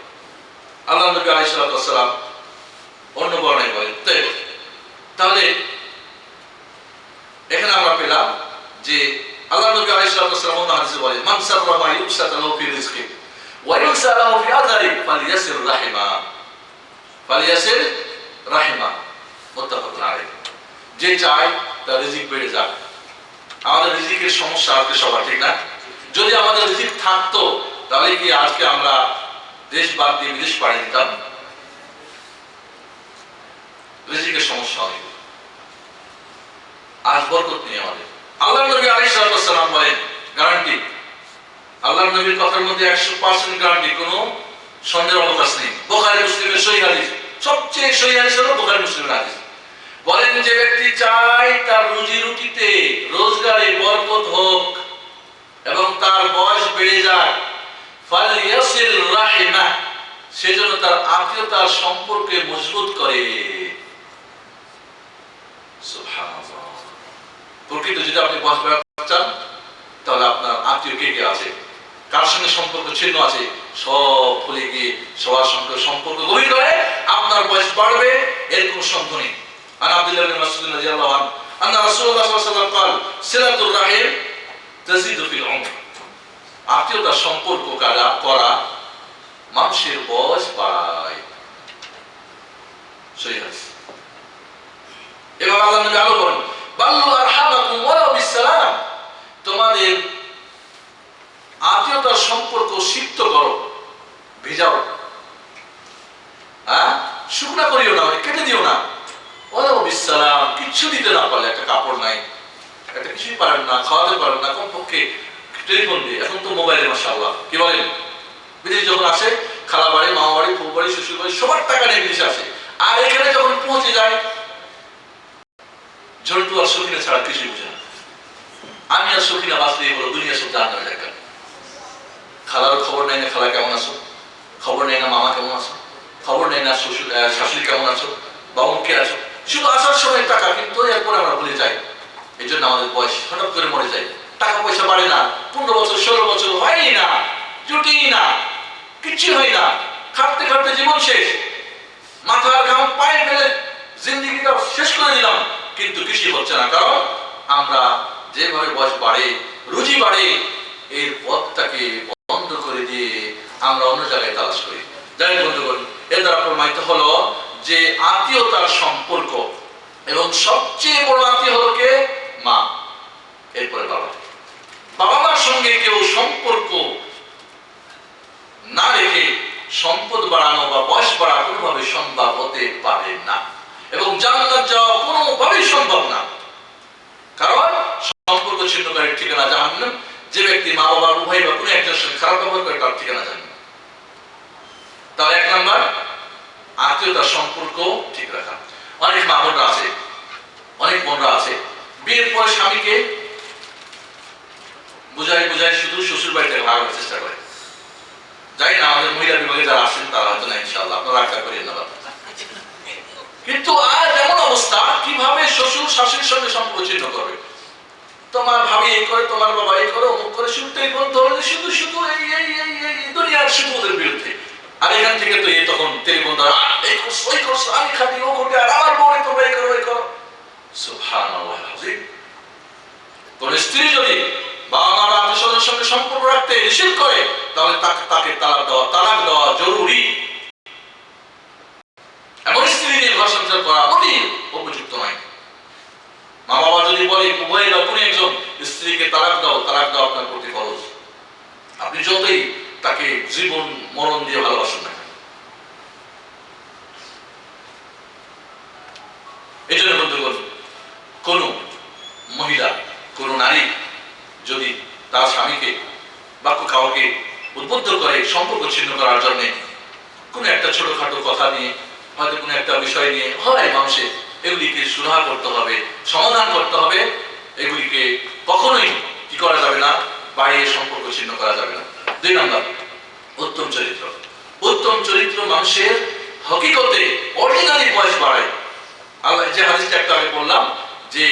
আল্লাহ নবী আলাইহিস সালাম অন্য বর্ণায় বলেন। তাহলে এখানে আমরা পেলাম যে আল্লাহ নবী আলাইহিস সালাম অন্য হাদিসে বলেন, মান সাররা মা ইউসাতা লাহু ফি রিজকি ওয়া ইউসা লাহু ফি আযারি ফালিয়াসির রাহিমা মুত্তাফাকুন আলাইহি। যে চায় তার রিজিক বেড়ে যাক। আমাদের রিজিকের সমস্যা আজকে সবার, ঠিক না? যদি আমাদের রিজিক থাকতো তাহলে কি আজকে আমরা দেশ বাদ দিয়ে বিদেশ পাড়ি দিতাম? রিজিকের সমস্যা অনেক, আজ বরকত নেই আমাদের। আল্লাহ নবী আলাইহিস সালাম বলেন, গ্যারান্টি, আল্লাহ নবীর কথার মধ্যে 100% গ্যারান্টি, কোনো সন্দেহের অবকাশ নেই। বুখারী মুসলিমের সহিহ হাদিস, সবচেয়ে সহিহ হাদিস হলো বুখারী মুসলিমের হাদিস। বলেন, যে ব্যক্তি চায় তার রুজি রুটিতে রোজগারে বরকত হোক এবং তার বয়স বেড়ে যায়, ফালিয়াসিল রাহিমা, সেজন্য তার আত্মীয়তার সম্পর্কে মজবুত করে। সুবহানাল্লাহ। প্রকৃত যদি আপনি বয়স বাড়াতে চান তাহলে আপনার আত্মীয় কে কে আছে, কার সঙ্গে সম্পর্ক ছিন্ন আছে, সব ভুলে গিয়ে সবার সঙ্গে সম্পর্ক গভীর করে আপনার বয়স বাড়বে, এর কোনো সন্দেহ নেই। আন আব্দুল্লাহ ইবনে মাসউদ রাদিয়াল্লাহু আনহু আন্না রাসূলুল্লাহ সাল্লাল্লাহু আলাইহি ওয়াসাল্লাম قال সিলাতুর রাহিম তাজিদু ফিল উমর। আত্মীয়তার সম্পর্ক করা মানুষের বয়স বাড়ায়। সহিহ হাদিস। এবার আল্লাহ নবী আরো বলেন, বাল্লু আরহামাকুম ওয়ালাউ বিসসালাম, তোমাদের আত্মীয়তার সম্পর্ক সিক্ত করো, ভেজাও, শুকনা করিও না, কেটে দিও না। ওয়ালাউ বিসসালাম, কিচ্ছু দিতে না পারলে, একটা কাপড় নাই, একটা কিছুই পারেন না, খাওয়াতে পারেন না, কমপক্ষে টেলিফোন দিয়ে, এখন তো মোবাইলে মাশাআল্লাহ, কি বলেন, বিদেশ যখন আসে খালা বাড়ি, মামা বাড়ি, ফুফু বাড়ি, শ্বশুর বাড়ি, সবার টাকা নিয়ে বিদেশে আসে, আর এখানে যখন পৌঁছে যায় ঝন্টু আর সখিনা ছাড়া কিছুই বুঝে না। আমি আর সখিনা বাঁচলেই হলো, দুনিয়া সব জাহান্নামে যাবে। খালারও খবর নেয় না, খালা কেমন আছো, খবর নেয় না মামা কেমন আছো, খবর নেয় না শ্বশুর শাশুড়ি কেমন আছো, বাবু কে আছো, শুধু আসার সময় টাকা, কিন্তু এরপরে আমরা ভুলে যাই। এই জন্য আমাদের বয়স হঠাৎ করে মরে যায়, টাকা পয়সা বাড়ে না, 15 বছর 16 বছর হয়ই না, জুটেই না, কিচ্ছু হয় না, খাটতে খাটতে জীবন শেষ, মাথার ঘাম পায়ে ফেলে জিন্দিগিটা শেষ করে দিলাম, কিন্তু কিছুই হচ্ছে না। কারণ আমরা যেভাবে বয়স বাড়ে, রুজি বাড়ে, এর পথটাকে বন্ধ করে দিয়ে আমরা অন্য জায়গায় তালাশ করি। যাই বন্ধুগণ, এর দ্বারা প্রমাণিত হলো যে আত্মীয়তার সম্পর্ক, এবং সবচেয়ে বড় আত্মীয় হলো কে? মা, এরপরে বাবা। বাবা মার সঙ্গে কেউ সম্পর্ক না রেখে সম্পদ বাড়ানো বা বয়স বাড়া কোনোভাবে সম্ভব হতে পারে না, এবং জান্নাত যাওয়া কোনোভাবেই সম্ভব না। কারণ সম্পর্ক ছিন্নকারীর ঠিকানা জাহান্নাম। যে ব্যক্তি মা বাবার উভয় বা কোনো একজনের সঙ্গে খারাপ ব্যবহার করে, তার ঠিকানা জাহান্নাম। তাহলে 1 নাম্বার, আত্মীয়তার সম্পর্ক ঠিক রাখা। অনেক মা বোনরা আছে, অনেক বোনরা আছে, বিয়ের পরে স্বামীকে বুঝাই শুধু শ্বশুর বাড়িতে ভাগানোর চেষ্টা করে। যাই না, আমাদের মহিলা বিভাগে যারা আসেন তারা হয়তো না, ইনশাআল্লাহ আপনারা রাখা করিয়ে নেবেন। কিন্তু আজ এমন অবস্থা, কিভাবে শ্বশুর শাশুড়ির সঙ্গে সম্পর্ক ছিন্ন করবে? তোমার ভাবি এই করে, তোমার বাবা এই করে, অমুক করে, শুধু এই ধরনের শুধু শুধু এই দুনিয়ার শুধু ওদের বিরুদ্ধে। আর এখান থেকে তো তখন টেলিফোন দ্বারা এই করছো, ওই করছো, আমি খাবি, ও করবে, আর আমার বউ তোমরা এই করো, ওই করো। সুবহানাল্লাহ। কোন স্ত্রী যদি বাবা মার আত্মীয়স্বজনের সঙ্গে সম্পর্ক রাখতে নিষেধ করে, তাহলে তাকে তালাক দেওয়া জরুরি। এমন স্ত্রী নিয়ে ঘর সংসার করা মোটেই উপযুক্ত নয়। মা বাবা যদি বলে উভয় বা কোনো একজন স্ত্রীকে তালাক দাও আপনার প্রতি ফরজ, আপনি যতই তাকে জীবন মরণ দিয়ে ভালোবাসেন না। এই জন্য বন্ধুগণ, কোন মহিলা, কোন নারী যদি তার স্বামীকে বা কাউকে উদ্বুদ্ধ করে সম্পর্ক ছিন্ন করার জন্য, কোনো একটা ছোটখাটো কথা নিয়ে, হয়তো কোনো একটা বিষয় নিয়ে হয় মানুষের, এগুলিকে সুরাহা করতে হবে, সমাধান করতে হবে। এগুলিকে কখনোই কি করা যাবে না, বাড়িয়ে সম্পর্ক ছিন্ন করা যাবে না। 2 নাম্বার, উত্তম চরিত্র। উত্তম চরিত্র মানুষের হকিকতে অর্ডিনারি বয়স বাড়ায়। আল্লাহ যে হাদিসটা একটু আগে বললাম, যে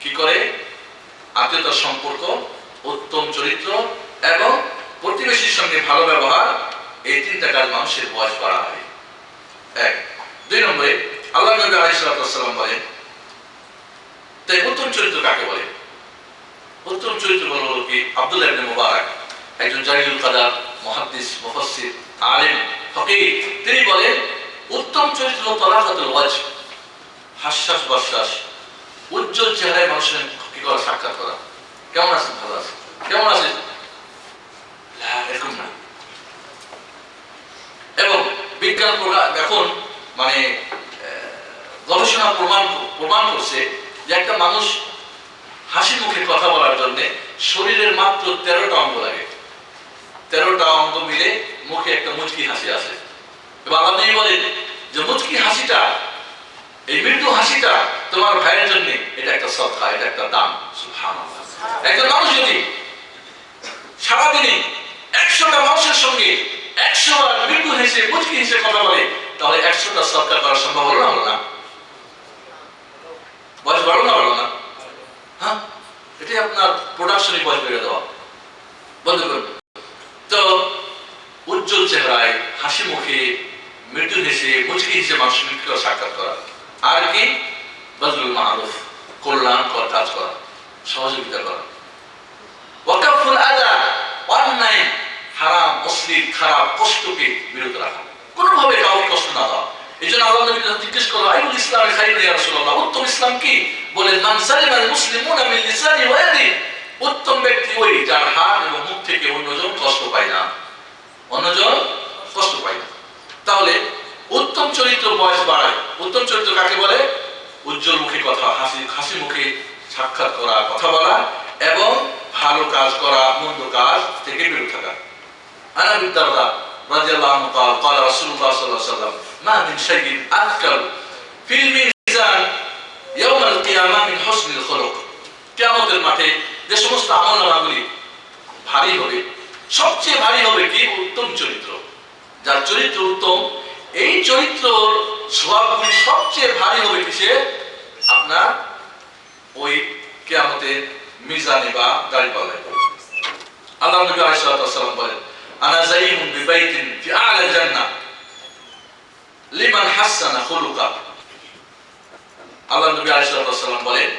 কি করে আত্মীয়তার সম্পর্ক, উত্তম চরিত্র এবং প্রতিবেশীর সঙ্গে ভালো ব্যবহার, এই তিনটা কাজ মানুষের বয়স বাড়ায়। এক। দুই নম্বরে আল্লাহ নবী আলাইহিস সালাম বলেন, তাই উত্তম চরিত্র কাকে বলে? উত্তম চরিত্র হলো কি? আব্দুল্লাহ ইবনে মুবারক, একজন জালিলুল কাদার, মুহাদ্দিস, মুফাসসির, আলেম, ফকিহ, তিনি বলেন উত্তম চরিত্র হলো তালাকাতুল ওয়াজহ, হাস্যাস বাস্যাস, উজ্জ্বল চেহারায় মানুষের কি করা, সাক্ষাৎ করা। কেমন আছেন? ভালো আছেন? কেমন আছেন? এরকম না। এবং বিজ্ঞান এখন মানে গবেষণা প্রমাণ করছে যে একটা মানুষ হাসি মুখে কথা বলার জন্য শরীরের মাত্র 13টা অঙ্গ লাগে। 13টা অঙ্গ মিলে মুখে একটা মুচকি হাসি আসে। এবং আল্লাহ নবী বলেন যে মুচকি হাসিটা, এই মৃদু হাসিটা তোমার ভাইয়ের জন্য এটা একটা সদকা, এটা একটা দান। সুবহানাল্লাহ। একজন মানুষ যদি সারাদিনে 100টা মানুষের সঙ্গে 100 বার মৃদু হেসে মুচকি হেসে কথা বলে, তাহলে 100টা সদকা করা সম্ভব হলো না? হলো না? বয়স বাড়লো না? বাড়লো না? হ্যাঁ, এটাই আপনার প্রোডাকশনে বয়স বেড়ে দেওয়া। বন্ধ করুন। তো উজ্জ্বল চেহারায়, হাসি মুখে, মৃদু হেসে মুচকি হেসে মানুষের সাক্ষাৎ করা। আর কি? বাযলুল মারুফ, কল্যাণকর কাজ করা, সহযোগিতা করা। ওয়াকাফুল আযা, অন্যায়, হারাম, অশ্লীল, খারাপ, কষ্টকে বিরত রাখা, কোনোভাবে কাউকে কষ্ট না দেওয়া। এই জন্য আল্লাহ নবী জিজ্ঞেস করলো, আইয়ুল ইসলামি খায়রুন ইয়া রাসূলুল্লাহ, উত্তম ইসলাম কি? বলেন, মান সালিমাল মুসলিমুনা মিন লিসানি ওয়া ইয়াদি, উত্তম ব্যক্তি ওই যার হাত এবং মুখ থেকে অন্যজন কষ্ট পায় না, অন্যজন কষ্ট পায় না। তাহলে উত্তম চরিত্র বয়স বাড়ায়। উত্তম চরিত্র কাকে বলে? উজ্জ্বল মুখে কথা, হাসি মুখে সাক্ষাৎ করা, কথা বলা এবং ভালো কাজ করা, মন্দ কাজ থেকে বিরত থাকা। আন আবি দারদা রাদিয়াল্লাহু আনহু قال قال رسول الله صلى الله عليه وسلم ما من شيء أثقل في الميزان يوم القيامة من حسن الخلق। কিয়ামতের মাঠে যে সমস্ত আমলনামাগুলি ভারী হবে, সবচেয়ে ভারী হবে কি? উত্তম চরিত্র। যার চরিত্র উত্তম, এই চরিত্রর স্বভাবগুলি সবচেয়ে ভারী হবে কিসে? আপনার ওই কিয়ামতের মিজানে বা দাঁড়িপাল্লায়। আল্লাহ নবী আলাইহিস সালাম বলেন, আনা যাইমুন বিবাইতিন ফি আ'লা জান্নাহ লিমান হাসানা খুলুকা। আল্লাহ নবী আলাইহিস সালাম বলেন,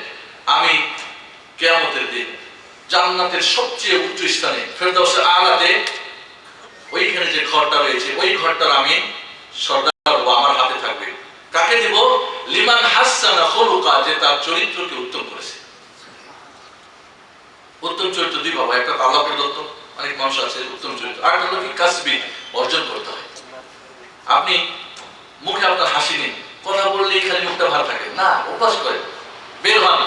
আমি কিয়ামতের দিন জান্নাতের সবচেয়ে উচ্চ স্থানে ফেরদাউসে আলাতে, ওইখানে যে ঘরটা রয়েছে, ওই ঘরটার আমি সর্দার হব, আমার হাতে থাকবে। কাকে দিব? লিমান হাসানা খুলুকা, যে তার চরিত্রকে উত্তম করেছে। উত্তম চরিত্র দুই ভাবে, একটা আল্লাহ প্রদত্ত, অনেক মানুষ আছে উত্তম চরিত্র, আর একটা হলো কি কাসবি, অর্জন করতে হয়। আপনি মুখে আপনার হাসি নেই, কথা বললেই খালি মুখটা ভালো থাকে না, অভ্যাস করে বের হন।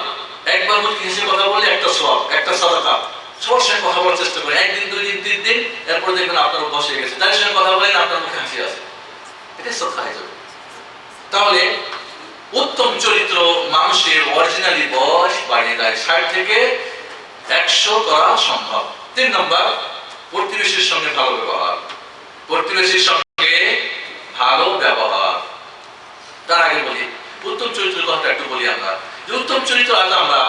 একবার মুখে হেসে কথা বললে একটা সওয়াব, একটা সাদাকা। সবার সঙ্গে কথা বলার চেষ্টা করেন, একদিন, দুই দিন, 3 দিন, এরপর দেখবেন আপনার অভ্যাস হয়ে গেছে। যার সঙ্গে কথা বলেন আপনার মুখে হাসি আছে, এটাই সদকা হয়ে যাবে। তাহলে উত্তম চরিত্র মানুষের অরিজিনালি বয়স বাড়িয়ে দেয়, 60 থেকে 100 করা সম্ভব। 3 নম্বর, প্রতিবেশীর সঙ্গে ভালো ব্যবহার। প্রতিবেশীর সঙ্গে ভালো ব্যবহার। তার আগে বলি উত্তম চরিত্রের কথা একটু বলি আমরা। যে উত্তম চরিত্র আজ আমরা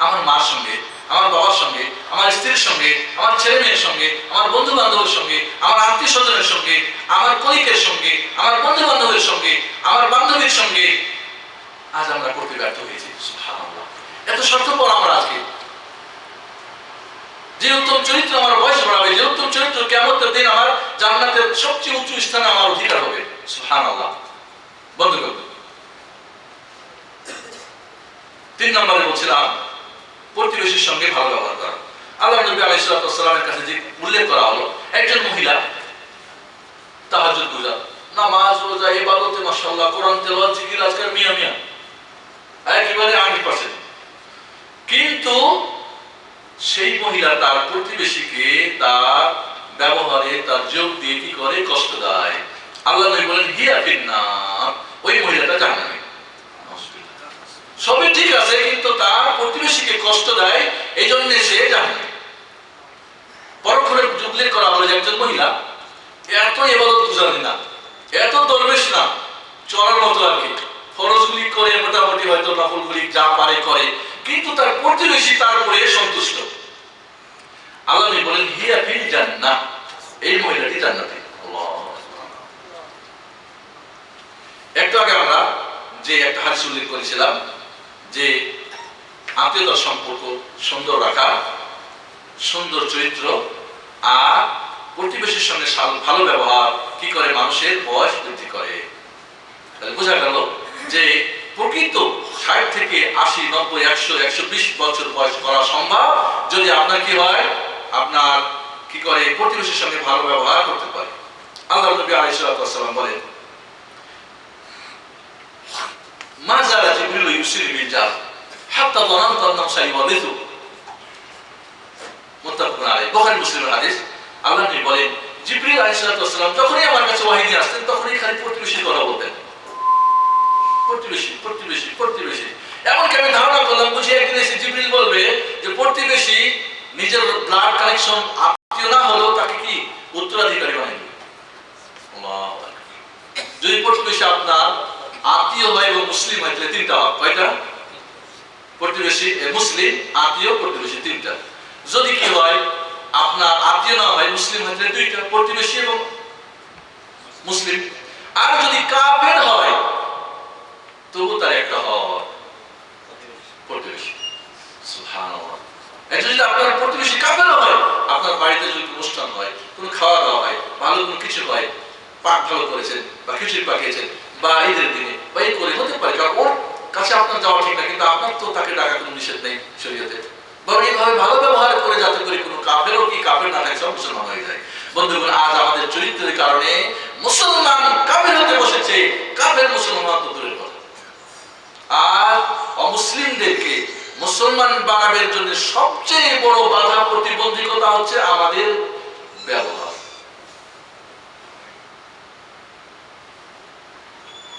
আমার মার সঙ্গে, আমার বাবার সঙ্গে, আমার স্ত্রীর সঙ্গে, আমার ছেলে মেয়ের সঙ্গে, আমার বন্ধু বান্ধবের সঙ্গে, আমার আত্মীয় স্বজনের সঙ্গে, আমার কলিগের সঙ্গে, আমার বন্ধু বান্ধবের সঙ্গে, আমার বান্ধবীর সঙ্গে আজ আমরা করতে ব্যর্থ হয়েছি। সুবহানাল্লাহ, এত স্বার্থপর আমরা আজকে। যে উত্তম চরিত্র আমার বয়স বাড়াবে, যে উত্তম চরিত্র কিয়ামতের দিন আমার জান্নাতের সবচেয়ে উঁচু স্থানে আমার অধিকার হবে। সুবহানাল্লাহ। বন্ধুগণ, 3 নম্বরে বলছিলাম প্রতিবেশীর সঙ্গে ভালো ব্যবহার করা। আল্লাহ নবী আলাইহিস সালামের কাছে যে উল্লেখ করা হলো, একজন মহিলা তাহাজ্জুদ গুজার, নামাজ, রোজা, ইবাদতে মাশাআল্লাহ, কোরআন তেলাওয়াত, জিকির আজকার মিয়া মিয়া একেবারে 100%, কিন্তু সেই মহিলা তার প্রতিবেশীকে তার ব্যবহারে, তার যোগ দিয়ে কি করে? কষ্ট দেয়। আল্লাহ নবী বলেন, হিয়া ফিন্নার, ওই মহিলাটা জাহান্নামে। সবই ঠিক আছে, কিন্তু তার প্রতিবেশীকে কষ্ট দেয়, এই জন্য সে জাহান্নামে। পরক্ষণে উল্লেখ করা হলো যে একজন মহিলা এত ইবাদত গুজারি না, এত দরবেশ না, চলার মতো আর কি, ফরজগুলি করে মোটামুটি হয়তো নফলগুলি যা পারে করে, কিন্তু তার প্রতিবেশী তারপরে সন্তুষ্ট। আল্লাহ নবী বলেন হিয়া ফিল জান্নাহ, এই মহিলাটি জান্নাতে। একটু আগে আমরা যে একটা হাদিস উল্লেখ করেছিলাম যে আত্মীয়তার সম্পর্ক সুন্দর রাখা, সুন্দর চরিত্র আর প্রতিবেশীর সঙ্গে ভালো ব্যবহার কি করে মানুষের বয়স বৃদ্ধি করে। তাহলে বোঝা গেল যে প্রকৃত 60 থেকে 80, 90, 100, 120 বছর বয়স করা সম্ভব যদি আপনার কি হয়, আপনার কি করে প্রতিবেশীর সঙ্গে ভালো ব্যবহার করতে পারে। আল্লাহ নবী আলাইহিস সালাম বলেন মা যারা জিবরিল ইউসিল বিল জার হাত্তা যানানতু আন্নাহু সাইওয়ারিসু, মুত্তাফাকুন আলাইহি, বুখারী মুসলিমের হাদিস। আল্লাহ নবী বলেন জিবরিল আলাইহিস সালাম যখনই আমার কাছে ওহী নিয়ে আসতেন তখনই খালি প্রতিবেশীর কথা বলতেন, প্রতিবেশী প্রতিবেশী প্রতিবেশী। এমনকি আমি ধারণা করলাম বুঝি একদিন এসে জিবরিল বলবে যে প্রতিবেশী নিজের ব্লাড কানেকশন আত্মীয় না হলেও তাকে কি উত্তরাধিকারী বানাবে। যদি প্রতিবেশী আপনার আত্মীয় হয় এবং মুসলিম হয় তাহলে 3টা হয়। কয়টা? প্রতিবেশী মুসলিম, আত্মীয়, প্রতিবেশী 3টা। যদি কি হয় আপনার আত্মীয় না হয় মুসলিম হয় তাহলে 2টা, প্রতিবেশী এবং মুসলিম। আর যদি কাফের হয় তবু তার একটা হয় প্রতিবেশী। সুবহানাল্লাহ। যদি আপনার প্রতিবেশী কাফের হয়, আপনার বাড়িতে যদি অনুষ্ঠান হয়, কোনো খাওয়া দাওয়া হয়, ভালো কোনো কিছু হয়, পাক ভালো করেছেন বা খিচুড়ি পাকিয়েছেন বা ঈদের দিনে বা এই করে হতে পারে, কারণ ওর কাছে আপনার যাওয়া ঠিক না, কিন্তু আপনার তো তাকে ডাকা কোনো নিষেধ নেই শরীয়তে। বা এইভাবে ভালো ব্যবহার করে যাতে করে কোনো কাফেরও কি কাফের না থাকে, সব মুসলমান হয়ে যায়। বন্ধুগণ, আজ আমাদের চরিত্রের কারণে মুসলমান কাফের হতে বসেছে, কাফের মুসলমান তো দূরের কথা। আর অমুসলিমদেরকে মুসলমান বানাবার জন্য সবচেয়ে বড় বাধা প্রতিবন্ধকতা হচ্ছে আমাদের ব্যবহার।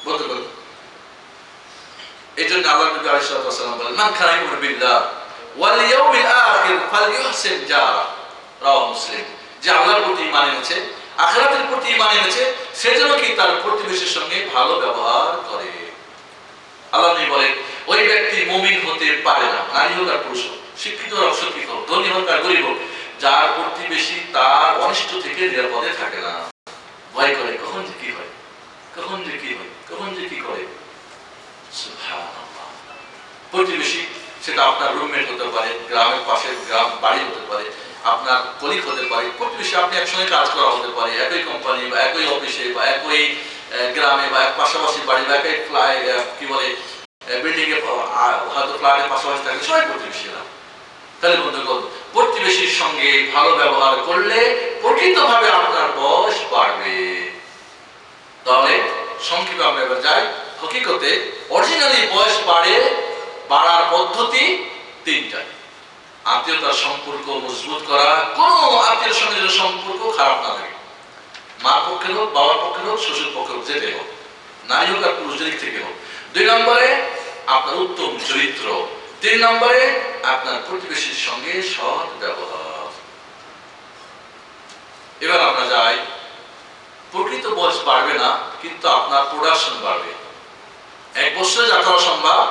বন্ধুগণ, এই জন্য আল্লাহ নবী আলাইহিস সালাম বলেন মান কানা ইউমিনু বিল্লাহ ওয়াল ইয়াউমিল আখির ফালইউহসিন জারা, রাওয়াহু মুসলিম। যে আল্লাহর প্রতি ঈমান এনেছে, আখিরাতের প্রতি ঈমান এনেছে, সেজন্য কি তার প্রতিবেশীর সঙ্গে ভালো ব্যবহার করে। আল্লাহ নবী বলেন ওই ব্যক্তি মুমিন হতে পারে না, নারী হোক আর পুরুষ হোক, শিক্ষিত হোক অশিক্ষিত হোক, ধনী হোক আর গরিব হোক, যার প্রতিবেশী তার অনিষ্ট থেকে নিরাপদে থাকে না, ভয় করে কখন যে কি হয়, কখন যে কি হয়, কখন যে কি করে। সুবহানাল্লাহ। প্রতিবেশী সেটা আপনার রুমমেট হতে পারে, গ্রামের পাশের গ্রাম বাড়ি হতে পারে, আপনার কলিগ হতে পারে, প্রতিবেশী আপনি একসঙ্গে কাজ করা হতে পারে, একই কোম্পানি বা একই অফিসে বা একই গ্রামে বা পাশাপাশি বাড়ি বা একই কি বলে বিল্ডিং এ হয়তো ফ্ল্যাটের পাশাপাশি থাকলে সবাই প্রতিবেশী না। তাহলে বন্ধুগণ, প্রতিবেশীর সঙ্গে ভালো ব্যবহার করলে প্রকৃতভাবে আপনার বয়স বাড়বে। তাহলে সংক্ষেপে আমরা এবার যাই হকিকতে অরিজিনালি বয়স বাড়ার পদ্ধতি 3টা। আত্মীয়তার সম্পর্ক মজবুত করা, কোন আত্মীয়ের সঙ্গে যেন সম্পর্ক খারাপ না থাকে, মার পক্ষের হোক, বাবার পক্ষের হোক, শ্বশুর পক্ষের হোক, যেতে হোক, নারী হোক আর পুরুষ দিক থেকে হোক। 2 নম্বরে আপনার উত্তম চরিত্র। 3 নম্বরে আপনার প্রতিবেশীর সঙ্গে সৎ ব্যবহার। এবার আমরা যাই, প্রকৃত বয়স বাড়বে না কিন্তু আপনার প্রোডাকশন বাড়বে। 1 বছরে যা করা সম্ভব,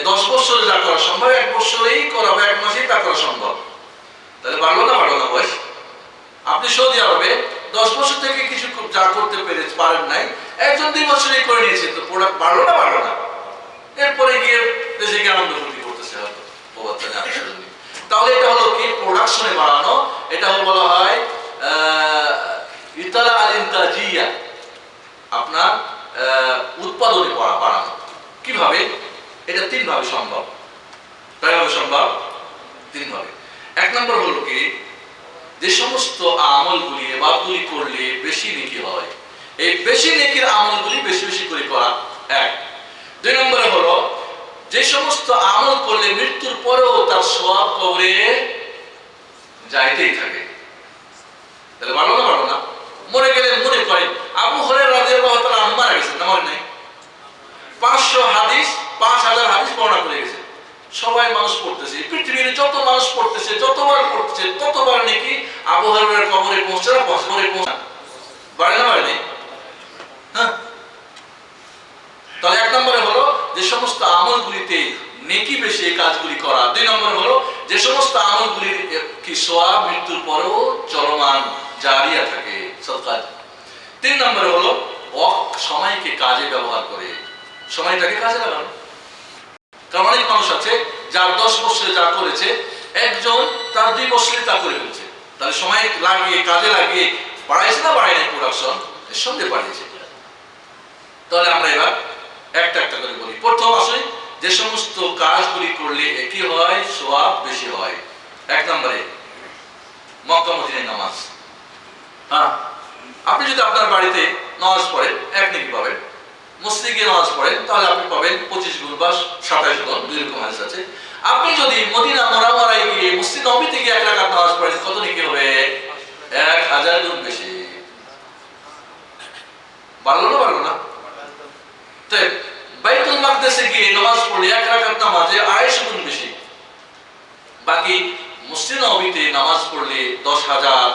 10 বছরে যা করা সম্ভব 1 বছরেই করা, 1 মাসেই তা করা সম্ভব। তাহলে বাড়লো না বয়স? আপনি সৌদি আরবে 10 বছর থেকে কিছু যা করতে পারেন নাই, 1-2 বছরেই করে নিয়েছে, তো প্রোডাক্ট বাড়লো না? এরপরে গিয়ে দেশে গিয়ে আনন্দ ফুর্তি করতেছে হয়তো। তাহলে এটা হলো কি প্রোডাকশনে বাড়ানো, এটা হলো বলা হয় ইতালা আল ইনতাজিয়া, আপনার উৎপাদনে বাড়ানো। কিভাবে? এটা 3 ভাবে সম্ভব। কয়ভাবে সম্ভব? 3 ভাবে। 1 নম্বর হলো কি, যে সমস্ত আমলগুলি এবাদতগুলি করলে বেশি নেকি হয়, এই বেশি নেকির আমলগুলি বেশি বেশি করে করা 1। 2 নম্বরে হলো যে সমস্ত আমল করলে মৃত্যুর পরেও তার সওয়াব কবরে যাইতেই থাকে। তাহলে ভালো না? মরে গেলে মনে করেন আবু হুরায়রা রাদিয়াল্লাহু তাআলা আনহু মারা গেছেন, না মরে নাই? 500 হাদিস, 5000 হাদিস বর্ণনা করে গেছেন। সবাই মানুষ পড়তেছে, পৃথিবীর যত মানুষ পড়তেছে, যতবার পড়তেছে ততবার নাকি আবু হুরায়রার কবরে পৌঁছা বাড়ে না? হ্যাঁ। তাহলে 1 নম্বরে হলো সওয়াব মৃত্যুর পরেও চলমান জারিয়া থাকে সদকা। 3 নম্বরে হলো সময়কে কাজে ব্যবহার করে, সময়টাকে কাজে লাগানো। কারণ অনেক মানুষ আছে যার 10 বছরে যা করেছে একজন তার 2 বছরে তা করে ফেলছে। তাহলে সময় লাগিয়ে কাজে লাগিয়ে বাড়াইছে না বাড়ায় নাই প্রোডাকশন? এর সঙ্গে বাড়িয়েছে। তাহলে আমরা এবার একটা একটা করে বলি। প্রথম আসলে যে সমস্ত কাজগুলি করলে একই হয়, সওয়াব বেশি হয়। 1 নম্বরে মক্কা মদিনায় নামাজ। হ্যাঁ, আপনি যদি আপনার বাড়িতে নামাজ পড়েন 1 নেকি পাবেন, মসজিদে গিয়ে নামাজ পড়েন তাহলে আপনি পাবেন 25 গুণ বা 27 গুণ, 2 রকম হাদিস আছে। আপনি যদি মদিনা মুনাওয়ারায় গিয়ে মসজিদ নববীতে গিয়ে 1 রাকাত নামাজ পড়েন কত নেকি হবে? 1000 গুণ বেশি। বাড়লো না? তাই বাইতুল মাকদিসে গিয়ে নামাজ পড়লে 1 রাকাত নামাজে 250 গুণ বেশি। বাকি মসজিদ নববীতে নামাজ পড়লে 10,000,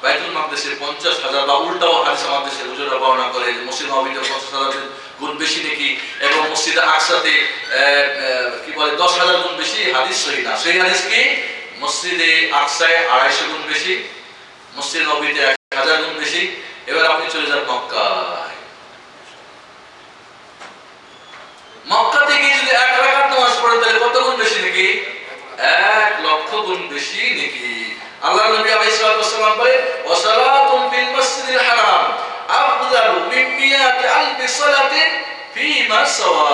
বাইতুল মাকদিসে 50,000 বা উল্টাও হাদিস আমাদের হুজুররা বর্ণনা করে যে মসজিদ নববীতে 50,000 গুণ বেশি নাকি, এবং মসজিদে আকসাতে কি বলে 10,000 গুণ বেশি। হাদিস সহিহ না। সেই হাদিস কি? মসজিদে আকসায় 250 গুণ বেশি, মসজিদ নববীতে 1000 গুণ বেশি। এবার আপনি চলে যান মক্কায়। মক্কা থেকে যদি 1 রাকাত নামাজ পড়েন তাহলে কত গুণ বেশি নাকি? 1 লক্ষ গুণ বেশি নাকি। আল্লাহ নবী আলাইহিস সালাতু ওয়াসসালাম বলে ওয়াসালাতুন ফিল মাসজিদিল হারাম আফদালু মিন মিয়াতি আলফি সালাতিন ফীমা সাওয়া।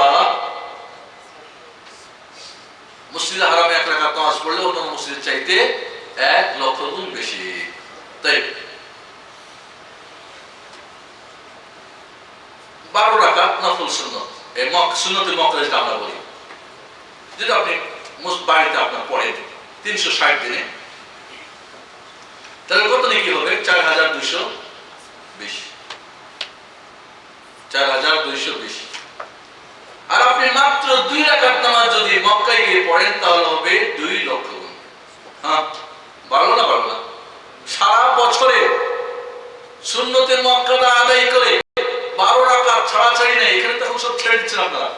মসজিদে হারামে 1 রাকাত নামাজ পড়লে অন্য মসজিদের চাইতে 1 লক্ষ গুণ বেশি। তাই 12 রাকাত নফল সুন্নাত, এই সুন্নতুল মক্কা যেটা আমরা বলি, যেটা আপনি বাড়িতে আপনার পড়েন 360 দিনে, তাহলে কত নাকি হবে? 4220। 4220। আর আপনি মাত্র 2 রাকাত নামাজ যদি মক্কায় গিয়ে পড়েন তাহলে হবে 2 লক্ষ গুণ। হ্যাঁ, বাড়লো না? সারা বছরে সুন্নতের মক্কাটা আদায় করে 12 রাকাত ছাড়াছাড়ি নেই। এখানে তখন সব ছেড়ে দিচ্ছেন আপনারা।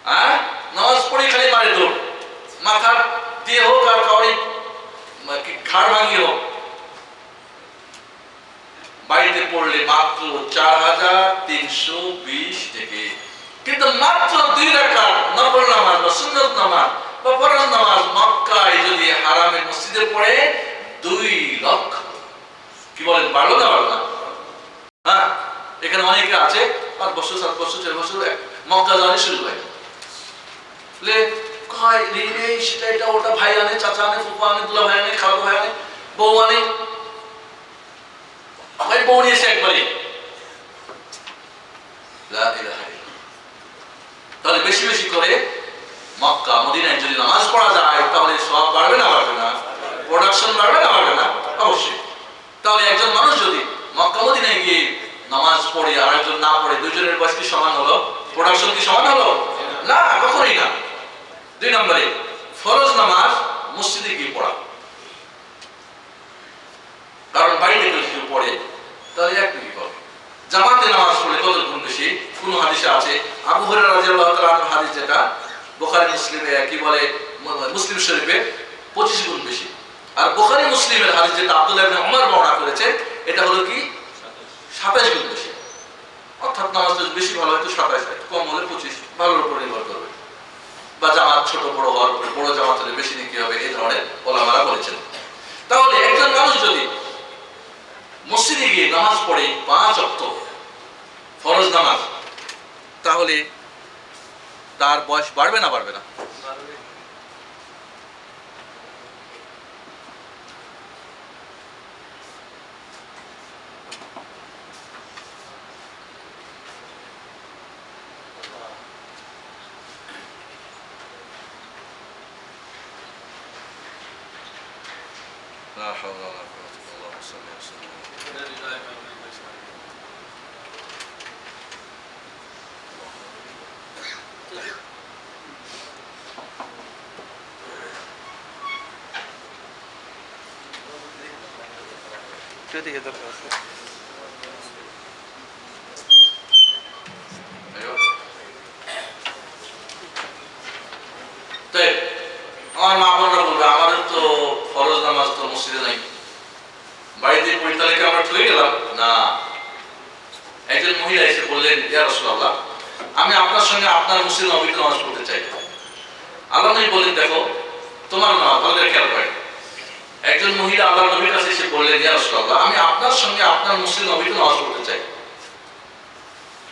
হ্যাঁ, নামাজ পড়ে খালি মারে দৌড়, মাথা দিয়ে হোক আর কাউরি ঘাড় ভাঙিয়ে হোক। বাড়িতে পড়লে মাত্র 4320 থেকে। কিন্তু মাত্র 2 রাকাত নফল নামাজ বা সুন্নত নামাজ বা ফরজ নামাজ মক্কায় যদি হারামের মসজিদে পড়ে 2 লক্ষ। কি বলেন, বাড়লো না? হ্যাঁ, এখানে অনেকে আছে 5 বছর 7 বছর 4 বছর মক্কা যাওয়া শুরু হয়, সেটা এটা ওটা ভাই আনে, চাচা আনে, ফুফা আনে, দুলা ভাই আনে, খালাতো ভাই আনে, বউ আনে, ভাই বউ নিয়েছে একবারে। তাহলে বেশি বেশি করে মক্কা মদিনায় যদি নামাজ পড়া যায় তাহলে সওয়াব বাড়বে না? প্রোডাকশন বাড়বে না? অবশ্যই। তাহলে একজন মানুষ যদি মক্কা মদিনায় গিয়ে নামাজ পড়ে আর একজন না পড়ে, দুজনের বয়স কি সমান হলো? প্রোডাকশন কি সমান হলো? না, কখনোই না। 2 নম্বরে ফরজ নামাজ মসজিদে গিয়ে পড়া। কারণ বাড়িতে কেউ পড়ে তাহলে 1 নাকি পাবে। জামাতে নামাজ পড়লে কত গুণ বেশি? কোন হাদিসে আছে আবু হুরায়রা রাদিয়াল্লাহু তাআলা আনহু হাদিস, যেটা বুখারী মুসলিমে কি বলে মুসলিম শরীফে 25 গুণ বেশি। আর বুখারী মুসলিমের হাদিস যেটা আব্দুল্লাহ ইবনে ওমর বর্ণনা করেছেন এটা হলো কি 27 গুণ বেশি। অর্থাৎ নামাজ বেশি ভালো হয়তো 27, কম হলে 25, ভালোর উপর নির্ভর করবে। বা জামাত ছোট বড় হওয়ার উপরে, বড় জামাত হলে বেশি নাকি হবে, এই ধরনের ওলামারা বলেছেন। তাহলে একজন মানুষ যদি মসজিদে গিয়ে নামাজ পড়ে 5 ওয়াক্ত ফরজ নামাজ, তাহলে তার বয়স বাড়বে না? لا حول ولا قوة إلا بالله. اللهم صل وسلم. كده كده ايوه. طيب আমার মা বোনরা বলবে আমাদের তো ফরজ নামাজ তো মসজিদে মহিলা এসে বললেন, ইয়া রাসূলুল্লাহ, আমি আপনার সঙ্গে আপনার মুসলিম নবীর নামাজ পড়তে চাই। আল্লাহ নবী বললেন, দেখো তোমার নামাজ, ভালো করে খেয়াল করেন। একজন মহিলা আল্লাহ নবীর কাছে এসে বললেন, ইয়া রাসূলুল্লাহ, আমি আপনার সঙ্গে আপনার মুসলিম নবীর নামাজ পড়তে চাই।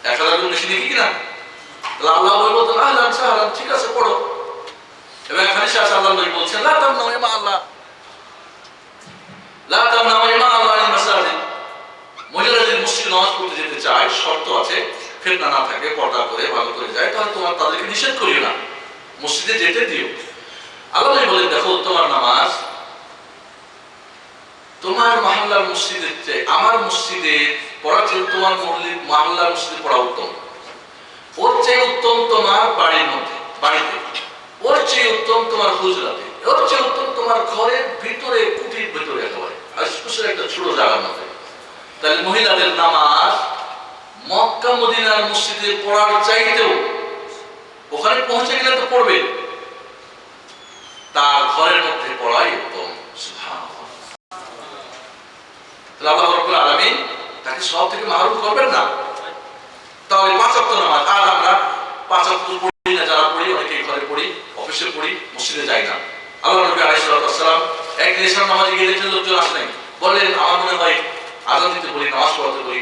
1000 গুণ বেশি দেখি কিনা? আল্লাহ বলবো, আহলান সাহলান, ঠিক আছে পড়ো। এবং এখানে শেষ আল্লাহ নবী বলছেন, লা তামনাউ ইমা আল্লাহ, লা তামনাউ ইমা আল্লাহিল মাসাজিদ। মহিলারা যদি মসজিদে নামাজ পড়তে যেতে চায়, শর্ত আছে, ফিতনা না থাকে, পর্দা করে ভালো করে যায়, তাহলে তোমার তাদেরকে নিষেধ করিও না, মসজিদে যেতে দিও। আল্লাহ নবী বলেন, দেখো তোমার নামাজ তোমার মহল্লার মসজিদের চেয়ে আমার মসজিদে পড়া চেয়ে তোমার মহল্লার মসজিদে পড়া উত্তম। ওর চেয়ে উত্তম তোমার বাড়ির মধ্যে, বাড়িতে। ওর চেয়ে উত্তম তোমার হুজরাতে। ওর চেয়ে উত্তম তোমার ঘরের ভিতরে, কুটির ভিতরে, একেবারে আশপাশের একটা ছোট জায়গার মধ্যে। তাহলে মহিলাদের নামাজ মক্কা মদিনার মসজিদে পড়ার চাইতেও, ওখানে পৌঁছে গেলে তো পড়বে, তার ঘরের মধ্যে পড়াই উত্তম। সুবহানাল্লাহ। তাহলে আল্লাহ রাব্বুল আলামিন তাকে সব থেকে মাহরুম করবেন না। তাহলে 5 ওয়াক্ত নামাজ, আর আমরা 5 ওয়াক্ত পড়ি না, যারা পড়ি অনেকে ঘরে পড়ি, অফিসে পড়ি, মসজিদে যাই না। আল্লাহ নবী আলাইহিস সালাতু ওয়াস সালাম একদিন এশার নামাজে গিয়ে দেখলেন লোকজন আসে নাই। বললেন, আমার মনে হয় আযান দিতে বলি, নামাজ পড়াতে বলি,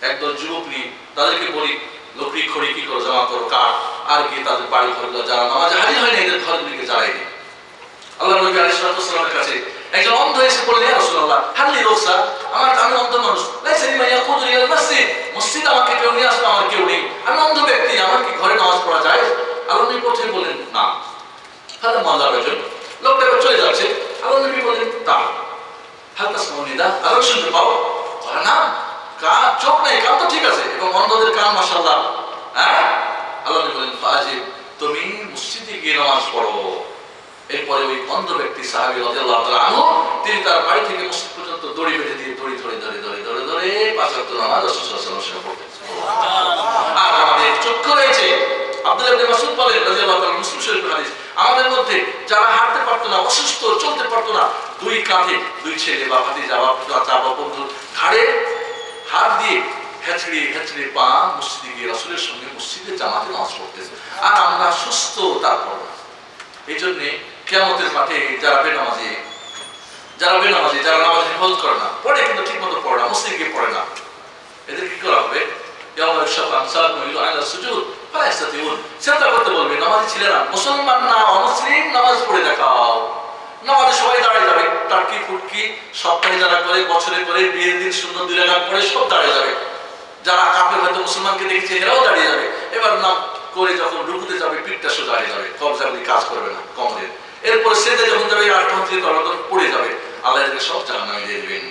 একদল যুবক নিয়ে তাদেরকে বলি, লকড়ি খড়ি কি করে জমা করো, কাঠ, আর কি তাদের বাড়ি ঘরগুলো যারা নামাজে হাজির হয় না, এদের ঘরগুলিকে জ্বালাই দিই। আল্লাহ নবী আলাইহিস সালাতু ওয়াস সালামের কাছে একজন অন্ধ এসে বললেন, ইয়া রাসূলুল্লাহ, হাল্লি রুখসা, আমি অন্ধ মানুষ, লাইসা লিমা ইয়াকুদু ইলাল মসজিদ, মসজিদ আমাকে কেউ নিয়ে আসলো, আমার কেউ নেই, আমি অন্ধ ব্যক্তি, আমার কি ঘরে নামাজ পড়া যায়? আল্লাহ নবী প্রথমে বললেন, না। হাদা মাল্লা রাজুল, লোকটা চলে যাচ্ছে। আল্লাহ নবী বললেন, তা হালকা সামনিদা, আল্লাহ শুনতে পাও? না, কান, চোখ নেই, কান তো ঠিক আছে, এবং অন্ধদের কান মাশাআল্লাহ। হ্যাঁ, আল্লাহ নবী বললেন, ফাজিব, তুমি মসজিদে গিয়ে নামাজ পড়ো। এরপরে ওই অন্ধ ব্যক্তি সাহাবী রাদিয়াল্লাহু তাআলা আনহু, তিনি তার বাড়ি থেকে মসজিদ পর্যন্ত দড়ি বেঁধে দিয়ে দড়ি ধরে 5 ওয়াক্ত নামাজ রাসূল সাল্লাল্লাহু আলাইহি ওয়াসাল্লাম পড়তেন। আর আমাদের চক্ষু রয়েছে। আব্দুল্লাহ ইবনে মাসউদ বলেন রাদিয়াল্লাহু তাআলা, মুসলিম শরীফের হাদিস, আমাদের মধ্যে যারা হাঁটতে পারতো না, অসুস্থ, চলতে পারতো না, 2 কাঁধে 2 ছেলে বা ভাতিজা বা চাচা বা বন্ধুর ঘাড়ে হাত দিয়ে হেঁচড়িয়ে হেঁচড়িয়ে পা মসজিদে গিয়ে রাসূলের সঙ্গে মসজিদে জামাতে নামাজ পড়তেন। আর আমরা সুস্থ তারপর। এই জন্যে কিয়ামতের মাঠে যারা বেনামাজি, যারা নামাজ হেফাজত করে না, পড়ে কিন্তু ঠিক মতো পড়ে না, মসজিদে গিয়ে পড়ে না, এদের কি করা হবে? চিন্তা করতে বলবে, নামাজি ছিল না, মুসলমান না, অমুসলিম, নামাজ পড়ে দেখাও। নামাজে সবাই দাঁড়িয়ে যাবে, টাটকি ফুটকি সপ্তাহে যারা করে, বছরে করে, বিয়ের দিন সুন্দর 2 রাকাত পড়ে সব দাঁড়িয়ে যাবে। যারা কাফের হয়তো মুসলমানকে দেখেছে, এরাও দাঁড়িয়ে যাবে। এবার নাম করে যখন রুকুতে যাবে, পিঠটা সোজা হয়ে যাবে, কবজাগুলি কাজ করবে না কোমরের। এরপর সেদে যখন যাবে, আটটি তখন পড়ে যাবে। আল্লাহ এদেরকে সব জাহান্নামে দিয়ে দিবেন।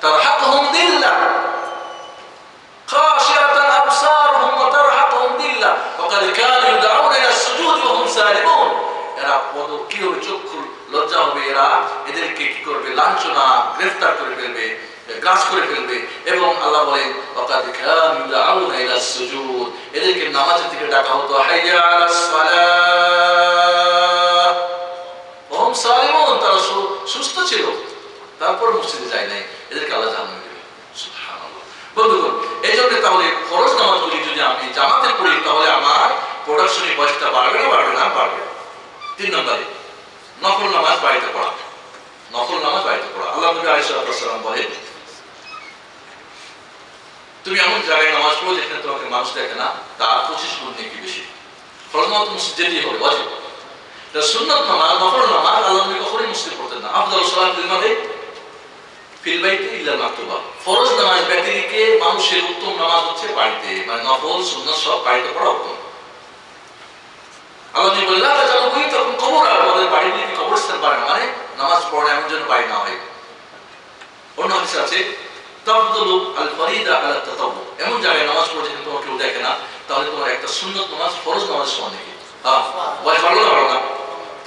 তারহাকুহুম দিল্লাহ, খাশিয়াতান আবসারুহুম ওয়া তারহাকুহুম দিল্লাহ ওয়া কাদ কানু ইউদআউনা ইলা সুজুদ ওয়া হুম সালিমুন। এরা পদ কি হবে, চক্ষু লজ্জা হবে, এরা এদেরকে কি করবে, লাঞ্ছনা, গ্রেফতার করে ফেলবে, গ্রাস করে ফেলবে। এবং আল্লাহ বলেন, ওয়া কাদ কানু ইউদআউনা ইলা সুজুদ, এদেরকে নামাজের দিকে ডাকা হতো, হাইয়া আলাস সালাহ ওয়া হুম সালিমুন, তারা সুস্থ ছিল, তারপর মসজিদে যায় নাই, এদেরকে আল্লাহ জাহান্নামে দিবেন। সুবহানাল্লাহ। বন্ধুগণ, এই জন্য তাহলে ফরজ নামাজগুলি যদি আমি জামাতে পড়ি, তাহলে আমার প্রোডাকশনের বয়সটা বাড়বে না? বাড়বে না? বাড়বে। 3 নম্বরে নফল নামাজ বাড়িতে পড়া। নফল নামাজ বাড়িতে পড়া। আল্লাহ নবী আলাইহিস সালাম বলেন, তুমি এমন জায়গায় নামাজ পড়ো যেখানে তোমাকে মানুষ দেখে না, তার 25 গুণ নেকি বেশি। ফরজ নামাজ মসজিদ যেতেই হবে, ওয়াজিব। সুন্নাত নামাজ, নফল নামাজ আল্লাহ নবী কখনোই মসজিদে পড়তেন না। আফদালুস সালাতিল মাগরিব ফিল বাইতি ইল্লা মাকতুবা। ফরজ নামাজ ব্যতিরেকে মানুষের উত্তম নামাজ হচ্ছে বাড়িতে, মানে নফল সুন্নাত সব বাড়িতে পড়া উত্তম। আল্লাহ নবী বললেন, লা তাজালু বুয়ুতাকুম কুবুরা, আমাদের বাড়িগুলিকে কবরস্থান বানায়, মানে নামাজ পড়া এমন যেন বাড়ি না হয়। অন্য হাদিস আছে, তাফদুলু আল ফরিদা আলা তাতাব্বু, এমন জায়গায় নামাজ পড়ে যেখানে তোমাকে কেউ দেখে না, তাহলে তোমার একটা সুন্নাত নামাজ ফরজ নামাজের সমান নাকি? বয়স ভালো না? ভালো না?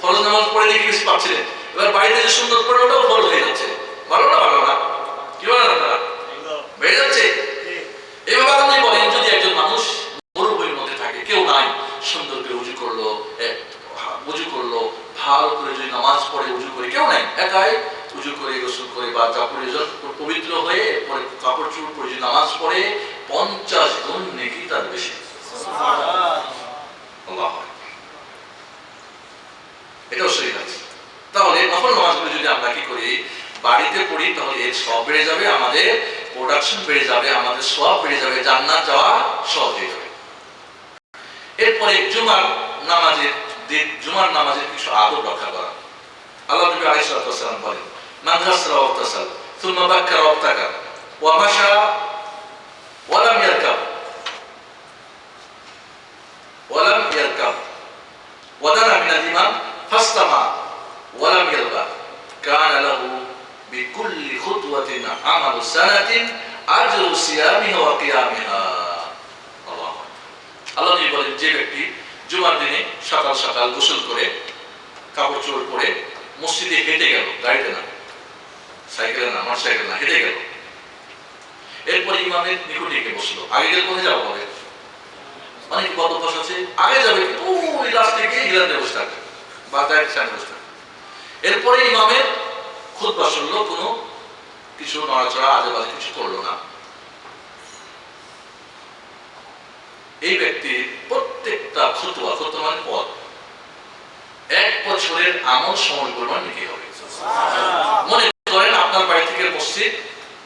ফরজ নামাজ পড়ে দেখি বেশি পাচ্ছিলেন, এবার বাড়িতে যে সুন্নাত পড়ে ওটাও ফরজ হয়ে যাচ্ছে। ভালো না? ভালো না? কি বলেন আপনারা? বেড়ে যাচ্ছে। এভাবে আপনি বলেন, যদি একজন মানুষ মরুভূমির মধ্যে থাকে, কেউ নাই, সুন্দর করে উজু করলো, ভালো করে যদি নামাজ পড়ে, উজু করে, কেউ নাই, একাই উজু করে, গোসল করে বা যা প্রয়োজন পবিত্র হয়ে পরে কাপড় চোপড় পরে নামাজ পড়ে 50 গুণ নেকি তার বেশি। আল্লাহ, এটাও সহি আছে। তাহলে নফল নামাজগুলো যদি আমরা কি করি, বাড়িতে পড়ি, তাহলে এর সওয়াব বেড়ে যাবে, আমাদের প্রোডাকশন বেড়ে যাবে, আমাদের সওয়াব বেড়ে যাবে, জান্নাত যাওয়া সহজ হয়ে যাবে। এরপরে জুমার নামাজের কিছু আদব রক্ষা করা। আল্লাহ নবী আলাইহিস সালাম বলেন, মান গাসরা ওয়া তাসাল সুম্মা বাক্কারা ওয়া তাকা ওয়া মাশা ওয়া লাম ইয়ারকাব ওয়া দানা মিনাল ইমাম ফাস্তামা ওয়া লাম ইয়ালবা কানা লাহু বিকুল্লি খুতওয়াতিন আমালু সানাতিন আজরু সিয়ামিহা ওয়া কিয়ামিহা। আল্লাহ নবী বলেন, যে ব্যক্তি জুমার দিনে সকাল সকাল গোসল করে কাপড় চোপড় পরে মসজিদে হেঁটে গেল, গাড়িতে না, সাইকেলে না, মোটরসাইকেল না, হেঁটে গেল, এরপর ইমামের নিকটে গিয়ে বসলো। আগে গেলে কোথায় যাবো বলে, অনেক কত বসে আছে, আগে যাবে কিন্তু ওই লাস্টে গিয়ে ইরানে বসে থাকে বা তার সামনে বসে থাকে। এরপরে ইমামের খুতবা শুনলো, কোনো কিছু নড়াচড়া আজেবাজে কিছু করলো না। এই ব্যক্তির প্রত্যেকটা খুতবা মানে পদ 1 বছরের আমল সময় পরিমাণ নেকি হবে। মনে করেন আপনার বাড়ি থেকে মসজিদ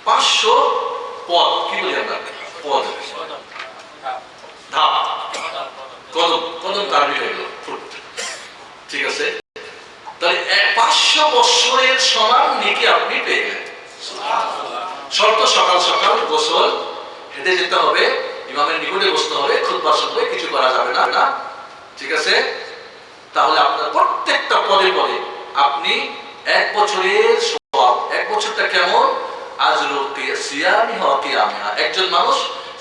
500 পদ, কি বলি আমরা, পদ, ধাপ, কদম তারবি হয়ে গেল, ঠিক আছে। তাহলে 500 বছরের সমান নেকি আপনি পেয়ে গেলেন। শর্ত সকাল সকাল গোসল, হেঁটে যেতে হবে, ইমামের নিকটে বসতে হবে, খুতবা শুনবে, কিছু করা যাবে না, ঠিক আছে। তাহলে আপনার প্রত্যেকটা পদে পদে আপনি 1 বছরের সওয়াব। 1 বছরটা কেমন, আজরু সিয়ামিহা ওয়া কিয়ামিহা। একজন মানুষ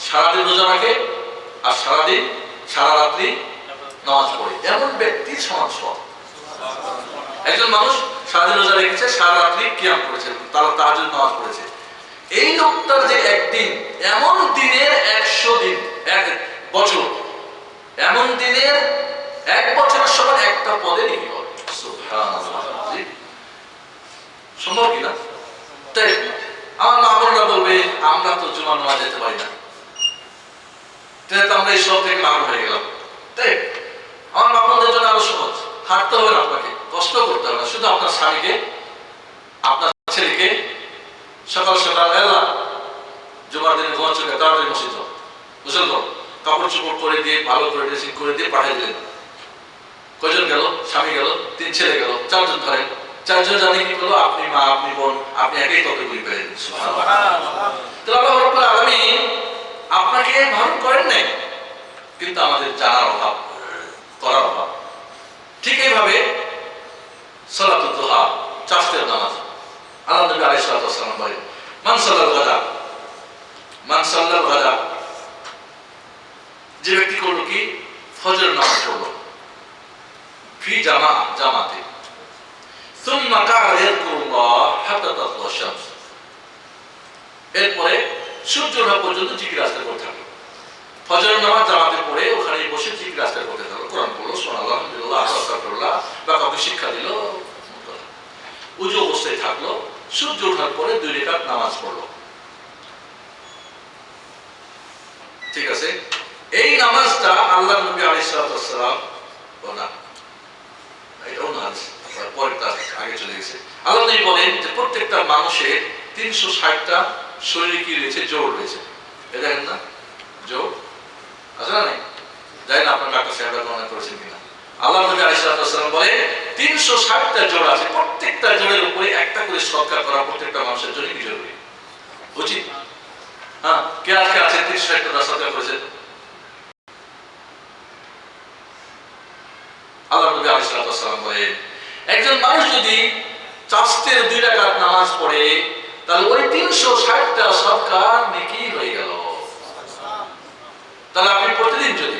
সারাদিন রোজা রাখে আর সারা রাত্রি নামাজ পড়ে, এমন ব্যক্তির সমান সওয়াব। একজন মানুষ সারাদিন রোজা রেখেছে, সারা রাত্রি কিয়াম করেছে, তারা তাহাজ্জুদ নামাজ পড়েছে, এই লোকটার যে একদিন, এমন দিনের 100 দিন, 1 বছর, এমন দিনের 1 বছরের সমান একটা পদে নেকি হবে। সুবহানাল্লাহ, সম্ভব কিনা? তাই আমার মা বোনরা বলবে, আমরা তো জুমার নামাজ যেতে পারি না, তাহলে আমরা এই সব থেকে মার হয়ে গেলাম। তাই আমার মা বোনদের জন্য আরো সহজ, হাঁটতে হবে না, আপনাকে কষ্ট করতে হবে না, শুধু আপনার স্বামীকে, আপনার ছেলেকে সকাল সকাল এলা জুমার দিনে ঘুমাচ্ছে, তাড়াতাড়ি মসজিদ যাও, গোসল করো, কাপড় চোপড় করে দিয়ে, ভালো করে ড্রেসিং করে দিয়ে পাঠিয়ে দিলেন। কয়জন গেল? স্বামী গেল, 3 ছেলে গেল, 4 জন ধরেন, 4 জন জানে কি করলো, আপনি মা, আপনি বোন, আপনি একাই ততগুলি পেলেন। তো আল্লাহ রাব্বুল আলামিন আপনাকে বারণ করেন নাই, কিন্তু আমাদের জানার অভাব, করার অভাব। ঠিক এইভাবে সালাতুদ দুহা, চাষতের নামাজ, আল্লাহ নবী আলাইহিস সালাম বলেন, মান সাল্লাল গাদা, যে ব্যক্তি করলো কি, ফজর নামাজ পড়লো, ফি জামাতে, সুম্মা কা'আদা ইয়াযকুরুল্লাহ হাত্তা তাতলুআ আশ-শামস, এরপরে সূর্য ওঠা পর্যন্ত জিকির আজকার করতে থাকলো। ফজরের নামাজ জামাতে পড়ে ওখানে বসে জিকির আজকার করতে থাকলো, কোরআন পড়লো, সুবহানাল্লাহ, আলহামদুলিল্লাহ, আস্তাগফিরুল্লাহ, বা কাউকে শিক্ষা দিল, উজু অবস্থায় থাকলো, সূর্য ওঠার পরে 2 রাকাত নামাজ পড়লো, ঠিক আছে। এই নামাজটা আল্লাহ নবী আলাইহিস সালাম বলা, এটাও না পরেরটা আগে চলে গেছে। আল্লাহ নবী বলেন যে প্রত্যেকটা মানুষের 360টা শরীরে কি রয়েছে, জোড় রয়েছে, এটা দেখেন না, জোড় আছে না, নেই? জানি না আপনার ডাক্তার সাহেবরা গণনা করেছেন কিনা। আল্লাহ নবী আলাইহিস সালাম বলে 360টা জোড় আছে, প্রত্যেকটা জোড়ের উপরে একটা করে সদকা করা প্রত্যেকটা মানুষের জন্য কি জরুরি, উচিত। হ্যাঁ, কে আছে 360টা সদকা করেছেন? আল্লাহ নবী আলাইহিস সালাম বলেন, একজন মানুষ যদি চাষতের 2 রাকাত নামাজ পড়ে, তাহলে ওই 360টা সদকা নেকি হয়ে গেল। তাহলে আপনি প্রতিদিন যদি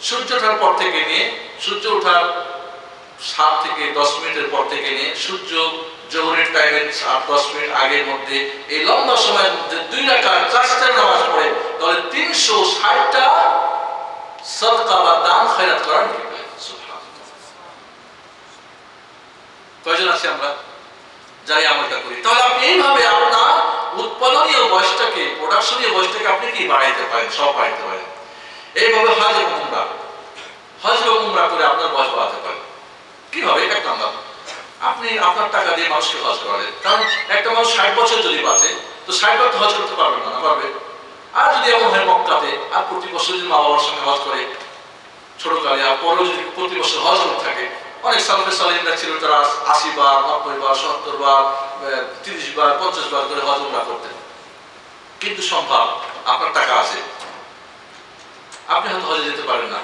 সূর্য ওঠার পর থেকে নিয়ে, সূর্য ওঠার 7 থেকে 10 মিনিটের পর থেকে নিয়ে, সূর্য জোহরের টাইমের 7-10 মিনিট আগের মধ্যে, এই লম্বা সময়ের মধ্যে 2 রাকাত চাষতের নামাজ পড়ে, তাহলে 360টা সদকা বা দান খয়রাত করার নেকি পেলেন। কয়জন আছে আমরা যাই আমলটা করি? তাহলে আপনি এইভাবে আপনার উৎপাদনীয় বয়সটাকে দর্শনীয় বয়সটাকে আপনি কি বাড়াইতে পারেন, সব বাড়াইতে পারেন। এইভাবে হজ এবং উমরা করে আপনার বয়স বাড়াতে পারেন। কিভাবে? এক নাম্বার, আপনি আপনার টাকা দিয়ে মানুষকে হজ করালেন। কারণ একটা মানুষ 60 বছর যদি বাঁচে তো 60 বার তো হজ করতে পারবেন না, পারবে? আর যদি এমন হয় মক্কাতে আর প্রতি বছর যদি মা বাবার সঙ্গে হজ করে ছোটকালে, আর পরেও যদি প্রতি বছর হজ করতে থাকে, অনেক সালফে সালিহিনরা ছিল তারা 80 বার, 90 বার, 70 বার, 30 বার, 50 বার করে হজ উমরা করতেন। কিন্তু সম্ভব, আপনার টাকা আছে, আপনি হয়তো হজে যেতে পারেন না,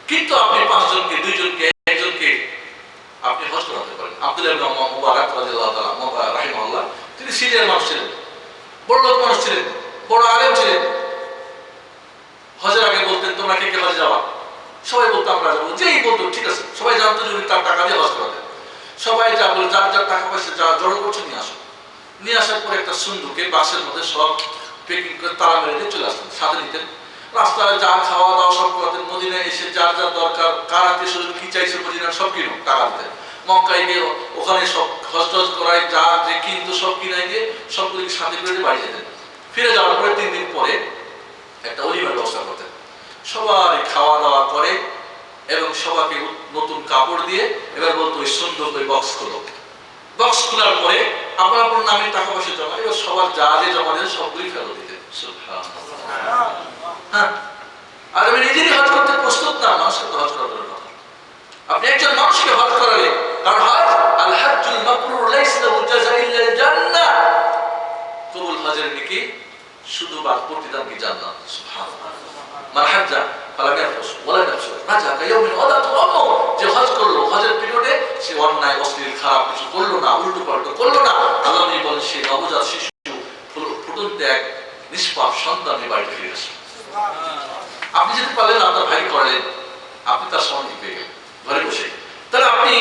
কিন্তু আপনি 5 জনকে, 2 জনকে, 1 জনকে আপনি হজ করাতে পারেন। আব্দুল্লাহ ইবনে মুবারাক রাদিয়াল্লাহু তাআলা রাহিমাহুল্লাহ, তিনি সিরিয়ার মানুষ ছিলেন, বড় লোক মানুষ ছিলেন, বড় আলেম ছিলেন। হজের আগে বলতেন তোমরা কে কে হজে যাওয়া? সবাই বলতো আমরা যাবো, যেই বলতো ঠিক আছে, সবাই জানতো যে তার টাকা দিয়ে হজ করাতেন। সবাই যা বলে যার যার টাকা পয়সা যা জড়ো করছে নিয়ে আসো। নিয়ে আসার পরে একটা সুন্দুকে বাক্সের মধ্যে সব প্যাকিং করে তালা মেরে দিয়ে চলে আসতেন, সাথে নিতেন। রাস্তায় যা খাওয়া দাওয়া সব করাতেন। মদিনায় এসে যার যার দরকার, কার আত্মীয় স্বজন কি চাইছে মদিনার সব কিনো টাকা দিতেন। মক্কায় গিয়ে ওখানে সব হজ টজ করায় যা যে কিন্তু সব কিনাই দিয়ে সবগুলিকে সাথে করে দিয়ে বাড়ি যেতেন। ফিরে যাওয়ার পরে 3 দিন পরে একটা অলিমার ব্যবস্থা করতেন। সবাই খাওয়া দাওয়া করে এবং সবাইকে নতুন কাপড় দিয়ে এবার বলতো ওই সুন্দর ওই বক্স খোলো। বক্স খোলার পরে আপনার আপনার নামে টাকা পয়সা জমা, এবার সবার যা যে জমা দেন সবগুলি ফেরত দিতেন। হ্যাঁ, আর আমি নিজেরই হজ করতে প্রস্তুত না, মানুষকে তো হজ করার কথা। আপনি একজন মানুষকে হজ করালে, কারণ হজ আল হাজ্জুল মাবরুর লাইসা লাহু জাযা ইল্লা জান্নাহ, কবুল হজের নেকি শুধু বা প্রতিদান কি জান্নাত। সুবহানাল্লাহ। মান হাজ্জা ফালাম ইয়ারফুস ওয়ালা ইয়াফসুক রাজা কায়াউমিন ওয়াদাতুল উম্মু, যে হজ করলো হজের পিরিয়ডে সে অন্যায় অশ্লীল খারাপ কিছু করলো না, উল্টো পাল্টো করলো না, আল্লাহ নবী বলেন সে নবজাত শিশু ফুটন্ত এক নিষ্পাপ সন্তানের বাড়িতে ফিরে আসে। আপনি যদি পারলেন আপনার ভাই করলেন, আপনি তার সমাধি পেয়ে গেলেন ঘরে বসে। তাহলে আপনি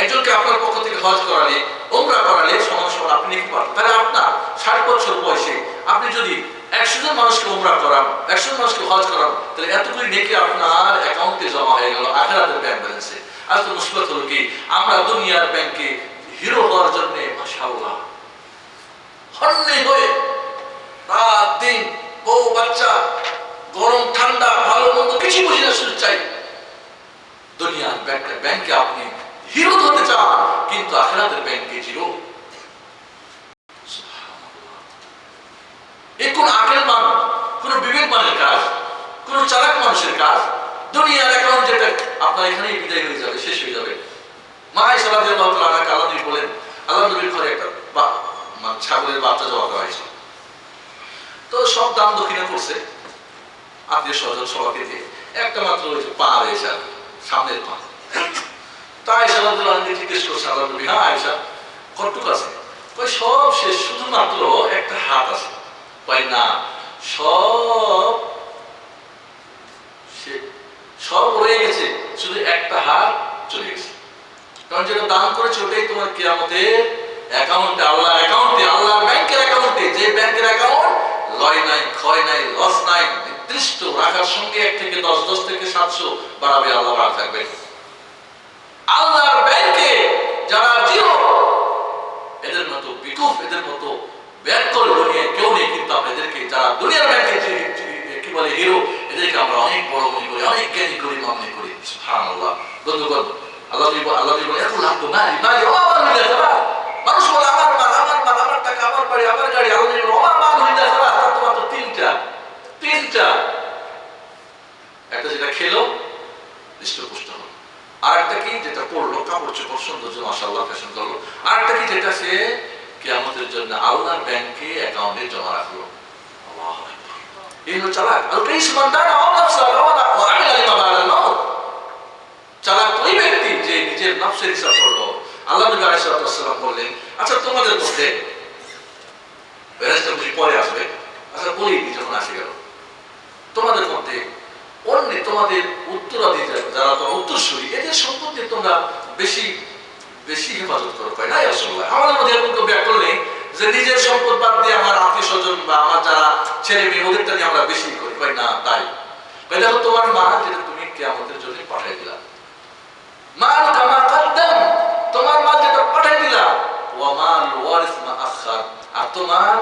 একজনকে আপনার পক্ষ থেকে হজ করালে, উমরা করালে সমান সমান আপনি নিতে পারেন। তাহলে আপনার 60 বছর বয়সে আপনি যদি 100 জন মানুষকে উমরা করান, 100 জন মানুষকে হজ করান, তাহলে এতগুলি নেকি আপনার অ্যাকাউন্টে জমা হয়ে গেল আখিরাতের ব্যাংক ব্যালেন্সে। আজ তো মুশকিল হলো কি, আমরা দুনিয়ার ব্যাংকে হিরো হওয়ার জন্য মাশাআল্লাহ হন্যে হয়ে রাত দিন বউ বাচ্চা গরম ঠান্ডা ভালো মন্দ কিছু বুঝি না, শুধু চাই দুনিয়ার ব্যাংকে আপনি হিরো হতে চান, কিন্তু আখিরাতের ব্যাংকে জিরো। এই কোন আকলমান, কোন বিবেকমানের কাজ, কোন চালাক মানুষের কাজ। দুনিয়ার অ্যাকাউন্ট যেটা আপনার এখানেই বিদায় হয়ে যাবে, শেষ হয়ে যাবে। মা আয়েশা রাদিয়াল্লাহু তাআলা আনহা আল্লাহ নবী বলেন, আল্লাহ নবীর ঘরে একটা ছাগলের বাচ্চা জমা করা হয়েছে। তো সব দাম দক্ষিণা করছে আত্মীয় স্বজন সবাইকে দিয়ে, একটা মাত্র ওই পা রয়েছে সামনের পা। তা আয়েশা রাদিয়াল্লাহু আনহা জিজ্ঞেস করছে আল্লাহ নবী, হ্যাঁ আয়েশা কতটুকু আছে? কই সব শেষ, শুধুমাত্র একটা হাত আছে। কই না, সব রয়ে গেছে, শুধু একটা হাত চলে গেছে। কারণ যেটা দান করেছে ওটাই তোমার কিয়ামতের অ্যাকাউন্টে, আল্লাহর অ্যাকাউন্টে, আল্লাহর ব্যাংকের অ্যাকাউন্টে, যে ব্যাংকের অ্যাকাউন্ট লয় নাই, ক্ষয় নাই, লস নাই, নির্দিষ্ট রাখার সঙ্গে 1 থেকে 10, 10 থেকে 700 বাড়াবে, আল্লাহ বাড়া থাকবে। আল্লাহর ব্যাংকে যারা জিরো, এদের মতো বিকুফ, এদের মতো ব্যাকল দুনিয়ায় কেউ নেই। কিন্তু আপনাদেরকে যারা দুনিয়ার ব্যাংকে কি বলে হিরো, এদেরকে আমরা অনেক বড় মনে করি, অনেক জ্ঞানী করি, মনে করি। সুবহানাল্লাহ। বন্ধুগণ, আল্লাহ বলে এত লাভ তো নাই, মানুষ বলে আমার মাল, আমার মাল, আমার টাকা, আমার বাড়ি, আমার গাড়ি। আল্লাহ আমার মাল হইলে তার তো মাত্র তিনটা। একটা যেটা খেলো হৃষ্টপুষ্ট হলো, আর একটা কি যেটা পড়লো, কাপড় চোপড় সৌন্দর্য মাশাআল্লাহ ফ্যাশন করলো, আর একটা কি যেটা সে কিয়ামতের জন্য আল্লাহর ব্যাংকে অ্যাকাউন্টে জমা রাখলো। আল্লাহু আকবার। এই হলো চালাক। চালাক ওই ব্যক্তি যে নিজের নফসের হিসাব করলো। আল্লাহ নবী আলাইহিস সালাম বললেন, আচ্ছা তোমাদের মধ্যে বেরেস্তা বুঝি পরে আসবে, আচ্ছা বলি যখন আসে গেল, তোমাদের মধ্যে অন্য তোমাদের উত্তরাধিকার যারা তোমার উত্তরসূরি, এদের সম্পত্তি তোমরা বেশি হেফাজত করো। কয় না রাসূলুল্লাহ, আমাদের মধ্যে এরকম কেউ ব্যাকল নেই যে নিজের সম্পদ বাদ দিয়ে আমার আত্মীয় স্বজন বা আমার যারা ছেলে মেয়ে ওদেরটা নিয়ে আমরা বেশি করি। কয় না তাই। দেখো তোমার মা যেটা তুমি কিয়ামতের জন্য পাঠিয়ে দিলা, মাল কামা কদ্দাম, তোমার মা যেটা পাঠিয়ে দিলা, ওয়া মাল ওয়ারিস মা আখার, আর তোমার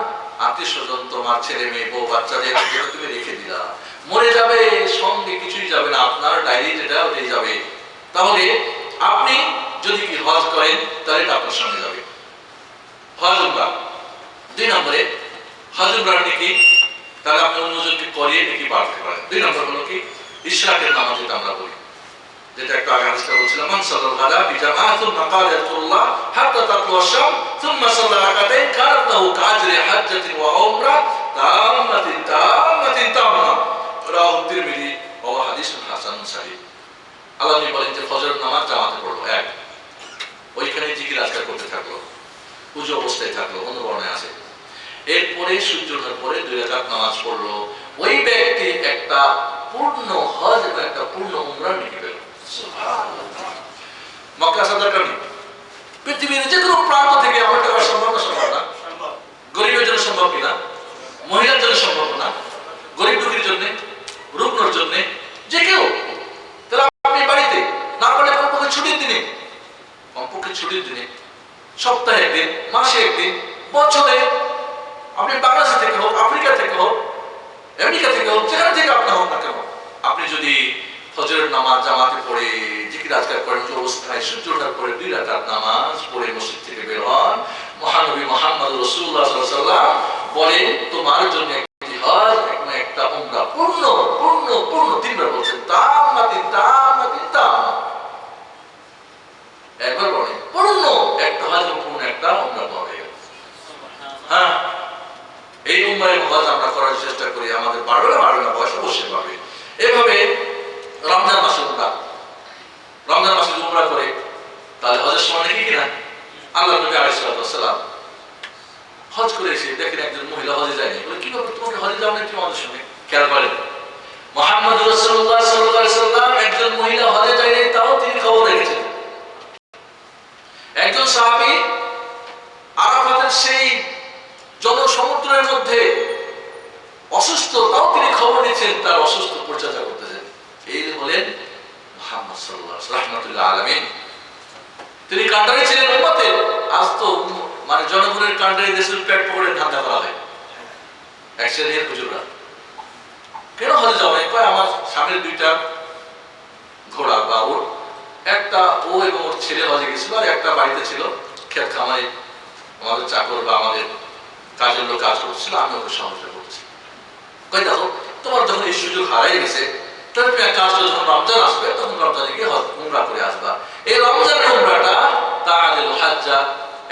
আত্মীয় স্বজন, তোমার ছেলে মেয়ে বউ বাচ্চাদের তুমি রেখে দিলা, মরে যাবে, সঙ্গে কিছুই যাবে না, আপনার ডায়েরি যেটা ওটাই যাবে। তাহলে আপনি যদি কি হজ করেন তাহলে এটা আপনার সঙ্গে যাবে। হজ উমরা 2 নম্বরে, হজ উমরার নেকি তাহলে আপনি অন্যজনকে করিয়ে নেকি বাড়তে পারেন। 2 নম্বর হলো কি ইশরাকের নামাজ, যেটা আমরা বলি, যেটা একটু আগে হাদিসটা বলছিলাম, মান সাল্লাল গাদা ফি জামাআহ সুম্মা ক্বালা ইয়াকুল্লাহ হাত্তা তাতলুআ আশ-শামস সুম্মা সাল্লা রাকাতাইন কানাত লাহু কাআজরি হাজ্জাতিন ওয়া উমরা তাম্মাতিন তাম্মা। রাওয়াহু তিরমিজি ওয়া হাদিসুন হাসানুন সহিহ। আল্লাহ নবী বলেন যে ফজরের নামাজ জামাতে পড়লো, এক ওইখানে জিকির আজকার করতে থাকলো, পুজো অবস্থায় থাকলো, অন্য বর্ণায় আছে। এরপরে সূর্য ওঠার পরে 2 রাকাত নামাজ পড়লো, ওই ব্যক্তি একটা পূর্ণ হজ এবং একটা পূর্ণ উমরা নেকি পেল। মক্কা আসা দরকার নেই, পৃথিবীর যে কোনো প্রান্ত থেকে আমার টাকা সম্ভব না? সম্ভব না। গরিবের জন্য সম্ভব কিনা? মহিলার জন্য সম্ভব না, গরিব দুঃখীর জন্য, রুগ্নর জন্য, যে কেউ। তাহলে আপনি বাড়িতে না পারলে কমপক্ষে ছুটির দিনে, কমপক্ষে ছুটির দিনে, সপ্তাহে একদিন, মাসে একদিন, বছরে, আপনি বাংলাদেশ থেকে হোক, আফ্রিকা থেকে হোক, আমেরিকা থেকে হোক, যেখান থেকে আপনার হোক না কেন, আপনি যদি ফজরের নামাজ জামাতে পড়ে জিকির আজকার করেন অবস্থায় সূর্য ওঠার পরে 2 রাকাত নামাজ পড়ে মসজিদ থেকে বের হন, মহানবী মুহাম্মদ রাসূলুল্লাহ সাল্লাল্লাহু আলাইহি ওয়াসাল্লাম বলেন তোমার জন্য একটি হজ এবং একটা উমরা পূর্ণ পূর্ণ পূর্ণ, 3 বার বলছেন, তাম্মাতিন তাম্মাতিন তাম্মা। একবার বলেন পূর্ণ একটা হজ এবং পূর্ণ একটা উমরা পাবে। হ্যাঁ, এই উমরা এবং হজ আমরা করার চেষ্টা করি, আমাদের বাড়বে না বয়স অবশ্যই পাবে। এভাবে রমজান মাসে উমরা, রমজান মাসে উমরা করে তাহলে হজের সময় নাকি কিনা আল্লাহ নবী আলাইহিস সালাম হজ করে এসে দেখেন একজন মহিলা হজে যায়নি, বলে কি ব্যাপার তোমাকে হজে যাও না তুমি আমাদের সঙ্গে? খেয়াল করেন মুহাম্মদ রাসূলুল্লাহ সাল্লাল্লাহু আলাইহি সাল্লাম একজন মহিলা হজে যায়নি, তাও তিনি খবর রেখেছেন। একজন সাহাবী আরাফাতের সেই জনসমুদ্রের মধ্যে অসুস্থ, তাও তিনি খবর নিচ্ছেন, তার অসুস্থ পরিচর্যা করতেছেন। এই হলেন মুহাম্মদ সাল্লাল্লাহু আলাইহি ওয়াসাল্লাম রাহমাতুল্লাহ আলামিন। তিনি কান্ডারি ছিলেন উম্মতের। আজ তো মানে জনগণের কান্ডারি দেশের পেট পড়ে ধান্দা করা হয়। এক শ্রেণীর হুজুররা কেন হজে যাবে? কয় আমার স্বামীর 2টা ঘোড়া বা ওর একটা, ও এবং ওর ছেলে হজে গেছিল, আর একটা বাড়িতে ছিল, ক্ষেত খামারে আমাদের চাকর বা আমাদের কাজের লোক কাজ করছিল, আমি ওকে সহযোগিতা করছি। কই দেখো তোমার যখন এই সুযোগ হারাই গেছে, তাহলে তুমি এক কাজ করো, যখন রমজান আসবে তখন রমজানে গিয়ে উমরা করে আসবা। এই রমজানের উমরাটা তাআদিলু হাজ্জা,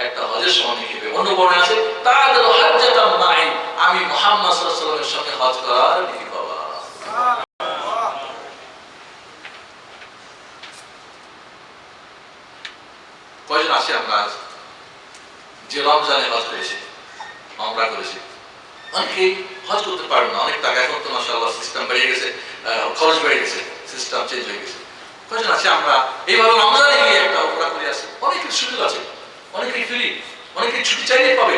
একটা হজের সমান হিসেবে। অন্য বর্ণনা আছে তাআদিলু হাজ্জাতাম মাই, আমি মুহাম্মদ সাল্লাল্লাহু আলাইহি ওয়াসাল্লামের সঙ্গে হজ করার নেকি পাবা। কয়জন আসে আমরা যে রমজানে হজ করেছি, উমরা করেছি? অনেকেই হজ করতে পারেন না, অনেক টাকা, এখন তো মাশাআল্লাহ সিস্টেম বেড়ে গেছে, খরচ বেড়ে গেছে, সিস্টেম চেঞ্জ হয়ে গেছে। কয়জন আছে আমরা এইভাবে রমজানে গিয়ে একটা উমরা করে আসি? অনেকের সুযোগ আছে, অনেকেই ফ্রি, অনেকেই ছুটি চাইলেই পাবে,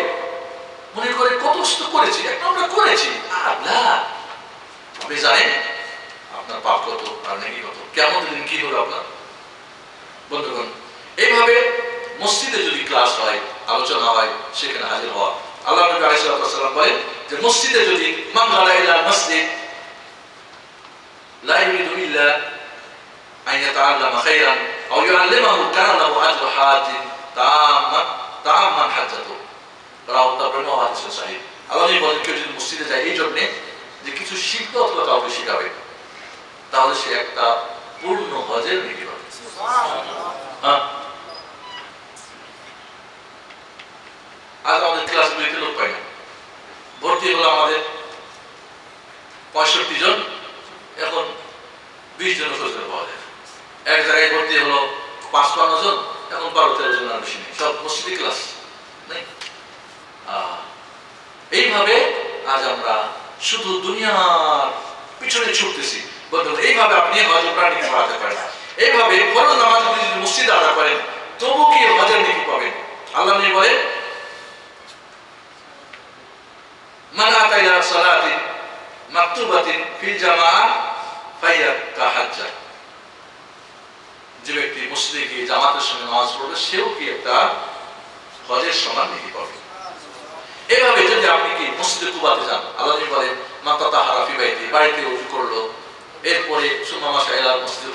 মনে করে কত কষ্ট করেছি, একটা আমরা করেছি। আল্লাহ আপনি জানেন আপনার পাপ কত আর নেকি কত, কেমন দিন কি হলো আপনার। বন্ধুগণ, এইভাবে মসজিদে যদি ক্লাস হয়, আলোচনা হয়, সেখানে হাজির হওয়া। আল্লাহ নবী আলাইহিস সালাম বলেন যে মসজিদে যদি মান গালা ইলা মসজিদ লা ইউরিদু ইল্লা আন ইয়াতাআল্লামা খায়রান আও ইউআল্লিমাহু কানা লাহু আজরু হাজ্জিন তাম্মান হাজ্জাতু। রাওয়াহু তাবরানী ওয়া হাদিসুন সহিহ। আল্লাহ নবী বলেন কেউ যদি মসজিদে যায় এই জন্য যে কিছু শিখবে অথবা কাউকে শিখাবে, তাহলে সে একটা পূর্ণ হজের নেকি পাবে। সুবহানাল্লাহ। আজ আমাদের ক্লাসগুলিতে লোক পাই না, ভর্তি হলো আমাদের 65 জন, এখন 20 জন খোঁজে পাওয়া যায়। এক জায়গায় ভর্তি হলো 55 জন, এখন 12-13 জন আর বেশি নেই, সব মসজিদে ক্লাস নেই। এইভাবে আজ আমরা শুধু দুনিয়ার পিছনে ছুটতেছি। বলতে এইভাবে আপনি হজ উমরা নিতে পারতে পারেন, এইভাবে ফরজ নামাজগুলি যদি মসজিদে আদা করেন তবু কি হজের নেকি পাবেন। আল্লাহ নবী বলেন মান আতা ইলা সালাতিন মাকতুবাতিন ফিল জামাআহ ফাহিয়া কাহাজ্জা, যে ব্যক্তি মসজিদে গিয়ে জামাতের সঙ্গে নামাজ পড়বে সেও কি একটা হজের সমান নেকি পাবে। এভাবে যদি আপনি কি মসজিদে কুবাতে যান, আল্লাহ বলেন মাতা তাহারা ফি বাইতি, বাড়িতে ওযু করলো, এরপরে সুম্মা মাশা ইলা মসজিদে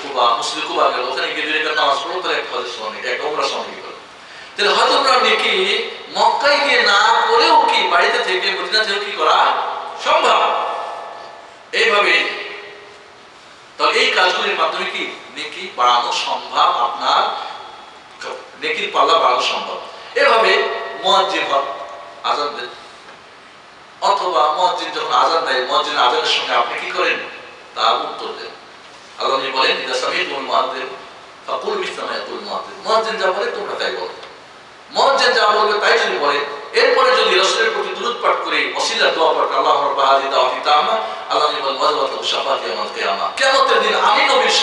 কুবা গেল, ওখানে গিয়ে 2 রাকাত নামাজ পড়লো, তাহলে একটা হজের সওয়াব, একটা উমরার সওয়াব হলো। তাহলে হজ উমরা নেকি মক্কায় গিয়ে না করেও কি বাড়িতে থেকে মদিনা থেকেও কি করা সম্ভব। এইভাবে তাহলে এই কাজগুলির মাধ্যমে কি নেকি বাড়ানো সম্ভব, আপনার নেকির পাল্লা বাড়ানো সম্ভব। এভাবে মুয়াজ্জিন আযান দেন, অথবা মুয়াজ্জিন যখন আযান দেয়, মুয়াজ্জিন আযানের সঙ্গে আপনি কি করেন তার উত্তর দেন। আল্লাহ বলেন ইদা সামিতুল মুয়াজ্জিন ফাকুল মিসলা মা ইয়াকুল মুয়াজ্জিন, মুয়াজ্জিন যা বলে তোমরা তাই বলো। মুয়াজ্জিন যা বলবে তাই যদি বলে, এরপরে যদি রাসূলের প্রতি দুরূদ পাঠ করে ওসিলা দোয়া পাঠ আল্লাহ রাব্বা হাযিহি দাওয়াতি তাআমা, আল্লাহ বলেন ওয়াজবাতু শাফাআতি ইয়াউমাল কিয়ামা, কিয়ামতের দিন আমি নবীর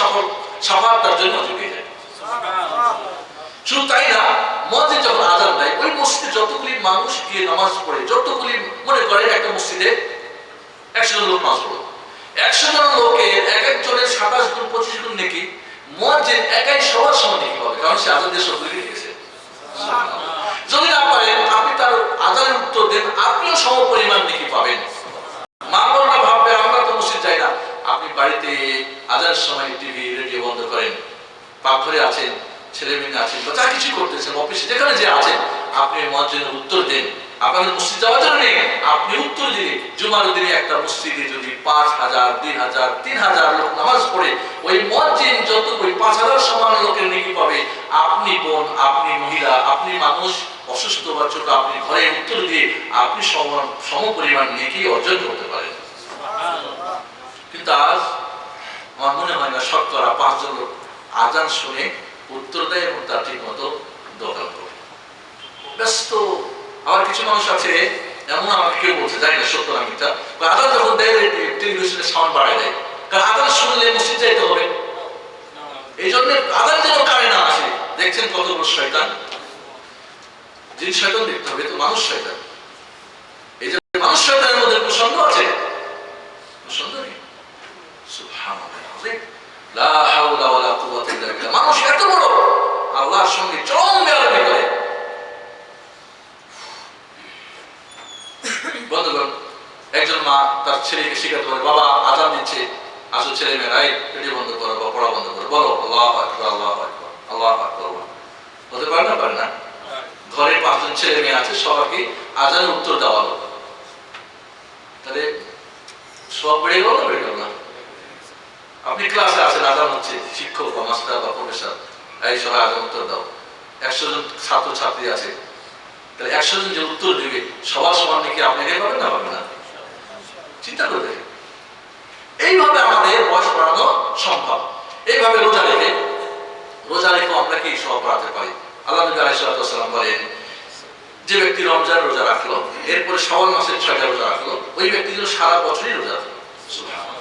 শাফাআত তার জন্য ঝুঁকে যায়। শুধু তাই না, মুয়াজ্জিন যখন আযান দেয়, ওই মসজিদে যতগুলি মানুষ গিয়ে নামাজ পড়ে, যতগুলি মনে করেন একটা মসজিদে 100 জন লোক নামাজ পড়ে, 100 জন লোকের এক একজনের 27 গুণ 25 গুণ নেকি মুয়াজ্জিন একাই সবার সমান নেকি পাবে, কারণ সে আযান দিয়ে সবগুলি লিখেছে। যদি না পারেন আপনি তার আযানের উত্তর দেন, আপনিও সম পরিমাণ নেকি পাবেন। মা বোনরা ভাববে আমরা তো মসজিদ যাই না, আপনি বাড়িতে আযানের সময় টিভি রেডিও বন্ধ করেন, পাকঘরে আছেন, ছেলে মেয়ে আছেন, বা যা কিছু করতেছেন, অফিসে যেখানে যে আছেন, আপনি মুয়াজ্জিনের উত্তর দেন। আপনাদের মসজিদ যাওয়ার জন্য নেই, আপনি উত্তর দিলে জুমার দিনে একটা মসজিদে যদি 5000, 2000, 3000 লোক নামাজ পড়ে, ওই মুয়াজ্জিন যত ওই 5000 সমান লোকের নেকি পাবে। আপনি বোন, আপনি মহিলা, আপনি মানুষ অসুস্থ বা ছোট, আপনি ঘরে উত্তর দিয়ে আপনি সম পরিমাণ নেকি অর্জন করতে পারেন। কিন্তু আজ আমার মনে হয় না শতকরা 5 জন লোক আযান শুনে উত্তর দেয় এবং তার ঠিক মতো দোকান করে ব্যস্ত। আবার কিছু মানুষ আছে এমন, আমাকে কেউ বলছে, জানি না সত্য না মিথ্যা, আযান যখন দেয় টেলিভিশনের সাউন্ড বাড়ায় দেয়, কারণ আযান শুনলে মসজিদ যাইতে হবে, এই জন্য আযান যেন কানে না আসে। দেখছেন কত বড় শয়তান, জিন শয়তান দেখতে হবে, তো মানুষ শয়তান। এই যে মানুষ শয়তানের মধ্যে কোনো সন্দেহ আছে? সন্দেহ নেই। সুবহানাল্লাহ, লা হাওলা ওয়ালা কুওয়াতা ইল্লা বিল্লাহ। মানুষ এত বড়, আল্লাহর সঙ্গে চরম বেয়াদবি করে। বন্ধুগণ, একজন মা তার ছেলেকে শিখাতে পারে, বাবা আযান দিচ্ছে, আসো ছেলে মেয়েরা রেডিও বন্ধ করো বা পড়া বন্ধ করো, বলো আল্লাহু আকবার, আল্লাহু আকবার, আল্লাহু আকবার। হতে পারে না? পারে না? ঘরে 5 জন ছেলে মেয়ে আছে, সবাইকে আযানের উত্তর দেওয়া হলো, তাহলে সব বেড়ে গেল না? বেড়ে গেল না? আপনি ক্লাসে আছেন, আযান হচ্ছে, শিক্ষক বা মাস্টার বা প্রফেসর, এই সবাই আযান উত্তর দাও, 100 জন ছাত্র ছাত্রী আছে, তাহলে 100 জন যে উত্তর দেবে সবার সমান নাকি আপনি এগিয়ে পাবেন না? পাবেন না? চিন্তা করে দেখেন। এইভাবে আমাদের বয়স বাড়ানো সম্ভব। এইভাবে রোজা রেখে আমরা কি সব বাড়াতে পারি। আল্লাহ নবী আলাইহিস সালাম বলেন, যে ব্যক্তি রমজান রোজা রাখলো, এরপরে শাওয়াল মাসের 6টা রোজা রাখলো, ওই ব্যক্তি যেন সারা বছরই রোজা রাখলো। সুবহানাল্লাহ।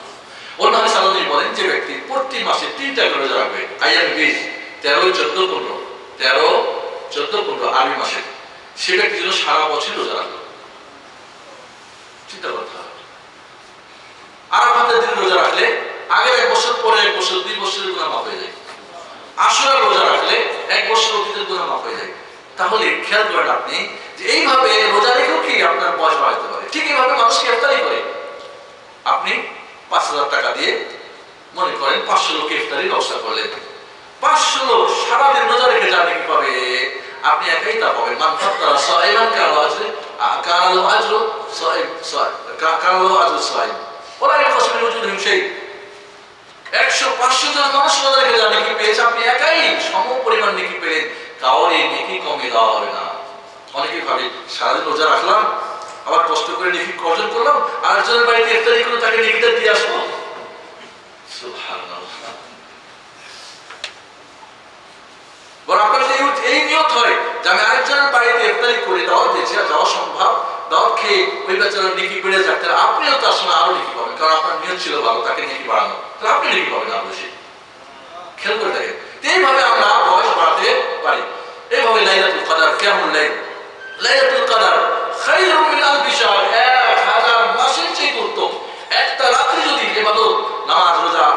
অন্য হাদিসে আল্লাহ নবী বলেন, যে ব্যক্তি প্রতি মাসে 3টা করে রোজা রাখবে, আইয়াম বীজ 13, 14, 15, 13, 14, 15 আরবি মাসে, সে ব্যক্তি যেন সারা বছর রোজা রাখলো। চিন্তা করতে হবে। আরাফাতের দিন রোজা রাখলে আগের 1 বছর, পরে 1 বছর, 2 বছরের গুনাহ মাফ হয়ে যায়। আশুরা রোজা রাখলে 1 বছর অতীতের গুনাহ মাফ হয়ে যায়। তাহলে খেয়াল করেন আপনি যে এইভাবে রোজা রেখেও কি আপনার বয়স বাড়াতে পারে। ঠিক এইভাবে মানুষকে ইফতারি করে, আপনি 5000 টাকা দিয়ে মনে করেন 500 লোক ইফতারির ব্যবস্থা করলেন, 500 লোক সারাদিন রোজা রেখে যাবে কি পাবে? আপনি একাই তা পাবেন। মান ফাত্তারা সাইমান কানা লাহু আজরু সাইম ওলা ইয়াকসিমু ওজুরহুম শাই। 100-500 জন মানুষ রোজা রেখে যাবে কি পেয়েছে, আপনি একাই সম পরিমাণ নেকি পেলেন, কাউরে নেকি কমে দেওয়া হবে না। অনেকেই ভাবে সারাদিন রোজা রাখলাম, আবার কষ্ট করে নেকি অর্জন করলাম, আর একজনের বাড়িতে ইফতারি করে তাকে নেকিটা দিয়ে আসবো। সুবহানাল্লাহ। বরং আপনার এই নিয়ত হয় যে আমি আরেকজনের বাড়িতে ইফতারি করে দাওয়াত দিয়েছি, যাওয়া সম্ভব, দাওয়াত খেয়ে ওই বেচারার নেকি বেড়ে যাক, তাহলে আপনিও তার সময় আরো নেকি পাবেন, কারণ আপনার নিয়ত ছিল ভালো, তাকে নেকি বাড়ানো, তাহলে আপনি নেকি পাবেন আরো বেশি। খেয়াল করে দেখেন, এইভাবে আমরা বয়স বাড়াতে পারি। এইভাবে লাইলাতুল কদর, কিয়ামুল লাইল, লাইলাতুল কদর খায়রুম মিন আলফি শাহর, 1000 মাসের চেয়ে উত্তম। একটা রাত্রি যদি ইবাদত, নামাজ, রোজা,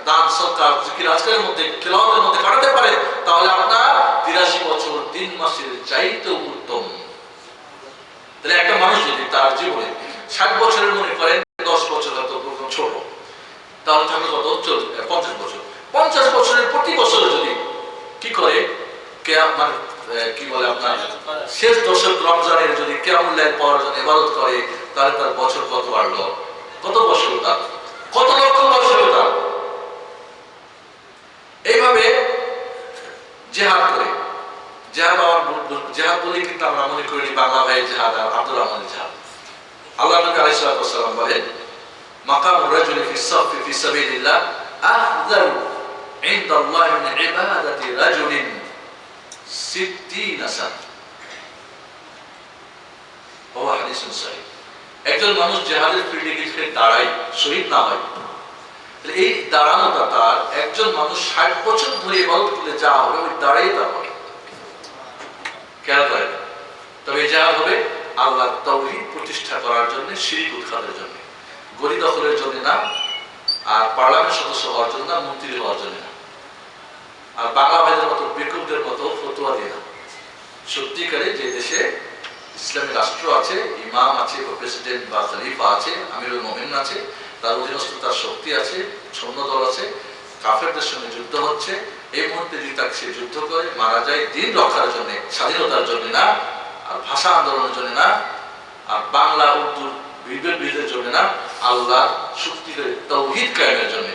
দান, সদকা, জিকির, আজকারের মধ্যে, তেলাওয়াতের মধ্যে কাটাতে পারে, তাহলে আপনার 83 বছর 3 মাসের চাইতে উত্তম। তাহলে একটা মানুষ যদি তার জীবনে 60 বছরের মনে করেন 10 বছর হয়তো প্রথম ছোট, তাহলে থাকলে কত 50 বছর। 50 বছরের প্রতি বছর যদি কি করে মানে কি বলে আপনার শেষ দশক রমজানের যদি কিয়ামুল লাইল পাওয়ার জন্য ইবাদত করে, তাহলে তার বছর কত বাড়লো, কত বছর তার, কত লক্ষ বছর তার। এইভাবে জেহাদ করে, জেহাদ বলে কিন্তু আমরা মনে করি বাংলা ভাইয়ের জেহাদ আর আব্দুর রহমানের জেহাদ। আল্লাহ নবী আলাইহিস সালাম বলেন মাকামুর রাজুলি ফিস সাফি ফি সাবিলিল্লাহ আফদালু ইনদাল্লাহি মিন ইবাদাতি রাজুলিন 60 সানা। ও হাদিসুন সহিহ। একজন মানুষ জেহাদের ফিল্ডে গিয়ে দাঁড়ায়, শহীদ না হয়, এই দাঁড়ানোটা তার একজন মানুষ 60 বছর ধরে ইবাদত করলে যা হবে ওই দাঁড়াই তা হবে। খেয়াল করেন, তবে জেহাদ হবে আল্লাহর তাওহীদ প্রতিষ্ঠা করার জন্য, শিরক উৎখাতের জন্য, গদি দখলের জন্য না, আর পার্লামেন্ট সদস্য হওয়ার জন্য না, মন্ত্রী হওয়ার জন্য না, আর বাংলা ভাইদের মতো বেকুবদের মতো ফতোয়া দিয়ে না। সত্যিকারে যে দেশে ইসলামী রাষ্ট্র আছে, ইমাম আছে, প্রেসিডেন্ট বা খলিফা আছে, আমিরুল মুমিনিন আছে, তার অধীনস্থ তার শক্তি আছে, সৈন্যদল আছে, কাফেরদের সঙ্গে যুদ্ধ হচ্ছে, এই মুহূর্তে যদি তাকে সে যুদ্ধ করে মারা যায় দিন রক্ষার জন্য, স্বাধীনতার জন্য না, আর ভাষা আন্দোলনের জন্য না, আর বাংলা উর্দুর বিভেদের জন্য না, আল্লাহ শক্তি করে তাওহীদ কায়েমের জন্য,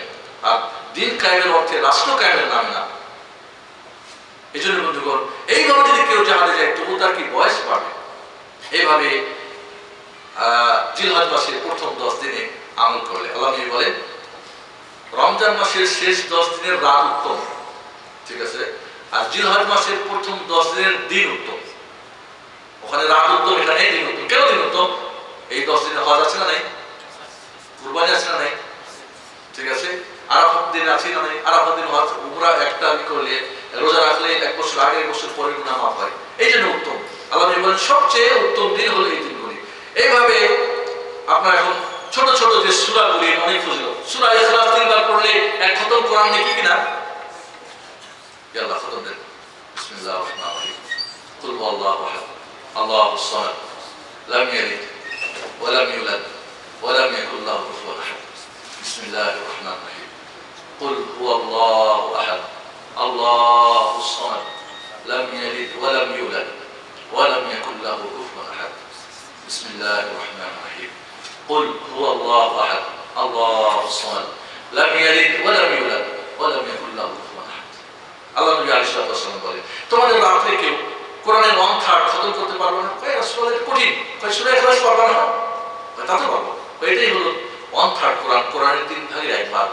আর দিন কায়েমের অর্থে রাষ্ট্র কায়েমের নামে না। এই জন্য বন্ধুগণ, এইভাবে যদি কেউ জাহাজে যায় তবু তার কি বয়স পাবে। এইভাবে জিলহজ মাসের প্রথম 10 দিনে আমল করলে, আল্লাহ নবী বলেন রমজান মাসের শেষ 10 দিনের রাত উত্তম, ঠিক আছে, আর জিলহজ মাসের প্রথম 10 দিনের দিন উত্তম। ওখানে রাত উত্তম, এখানে দিন উত্তম। কেন দিন উত্তম? এই 10 দিনে হজ আছে না নাই, কুরবানি আছে না নাই, ঠিক আছে, আরাফাত দিন আছে না নাই, আরাফাত দিন হজ উমরা একটা করলে, রোজা রাখলে 1 বছর আগে 1 বছর পরে গুনাহ মাফ হয়, এই জন্য উত্তম। আল্লাহ নবী বলেন সবচেয়ে উত্তম দিন হলো এই দিনগুলি। এইভাবে আপনার এখন ছোট ছোট যে সূরাগুলি অনেক ফজিলত, সূরা ইখলাস 3 বার পড়লে এক খতম কোরআন নাকি কিনা, আল্লাহ খতম দেন। বিসমিল্লাহির রহমানির রহিম, কুল হুয়াল্লাহু আহাদ আল্লাহুস সামাদ লাম ইয়ালিদ ওয়া লাম ইউলাদ ওয়া লাম ইয়াকুল লাহু কুফুওয়ান আহাদ। বিসমিল্লাহির রহমানির রহিম, কুল হুয়াল্লাহু আহাদ আল্লাহুস সামাদ লাম ইয়ালিদ ওয়া লাম ইউলাদ ওয়া লাম ইয়াকুল লাহু কুফুওয়ান আহাদ। বিসমিল্লাহির রহমানির রহিম, কুল হুয়াল্লাহু আহাদ আল্লাহুস সামাদ লাম ইয়ালিদ ওয়া লাম ইউলাদ ওয়া লাম ইয়াকুল লাহু কুফুওয়ান আহাদ। আল্লাহ নবী আলাইহিস সালাম বলেন তোমাদের রাতে কেউ কোরআনের 1/3 খতম করতে পারবে না? কয় রাসূল এটা কঠিন, কয় সূরা ইখলাস পারবে না? কয় তা তো পারবো। এটাই হলো 1/3 কোরআন, কোরআনের 3 ভাগের 1 ভাগ।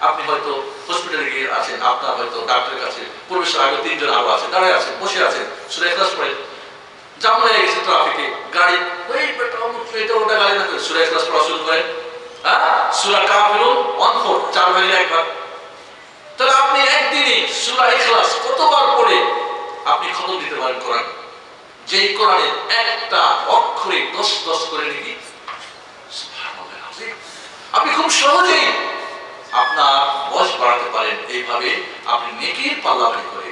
আপনি হয়তো হসপিটালে গিয়ে আছেন, আপনার হয়তো ডাক্তারের কাছে প্রবেশের আগে 3 জন আরো আছেন, দাঁড়ায় আছেন, বসে আছেন, সূরা ইখলাস পড়েন, জাম হয়ে গেছে ট্রাফিকে, গাড়ি ওই এটা ওটা গাড়ি না করে সূরা ইখলাস পড়া শুরু করেন। সূরা কাফিরুন 1/4, 4 ভাগের 1 ভাগ। তাহলে আপনি একদিনে সূরা ইখলাস কতবার পড়ে আপনি খতম দিতে পারেন কোরআন? যেই কোরআনের একটা অক্ষরে 10 করে নাকি আপনি খুব সহজেই আপনার বয়স বাড়াতে পারেন। এইভাবে আপনি নেকির পাল্লা ভারী করে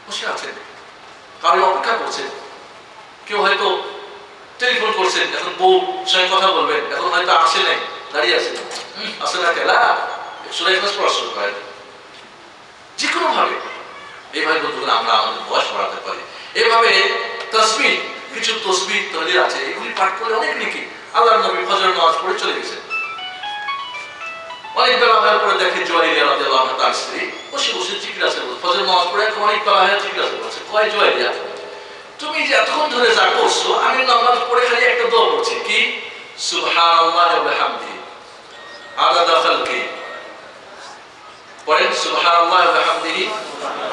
বসে আছেন, কারো অপেক্ষা করছেন, কেউ হয়তো টেলিফোন করছেন, এখন বউ সঙ্গে কথা বলবেন, এখন হয়তো আসে নাই, দাঁড়িয়ে আছেন, আসে না খেলা সূরা ইখলাস পড়া শুরু করেন। যে কোনো ভাবে এইভাবে বন্ধুরা আমরা আমাদের বয়স বাড়াতে পারি। এভাবে তাসবিহ, কিছু তাসবিহ তাহলিল আছে, এগুলি পাঠ করলে অনেক নেকি। আল্লাহর নবী ফজরের নামাজ পড়ে চলে গেছেন, অনেক বেলা হওয়ার পরে দেখে জুয়ারিয়া রাদিয়াল্লাহু আনহা তার স্ত্রী বসে বসে জিকির আছে, ফজরের নামাজ পড়ে এখন অনেক বেলা হয়ে জিকির আছে বলছে, কয় জুয়ারিয়া তুমি যে এতক্ষণ ধরে যা করছো, আমি নামাজ পড়ে খালি একটা দোয়া পড়ছি, কি সুবহানাল্লাহি ওয়া বিহামদিহি আদাদা খালকি, পড়েন সুবহানাল্লাহি ওয়া বিহামদিহি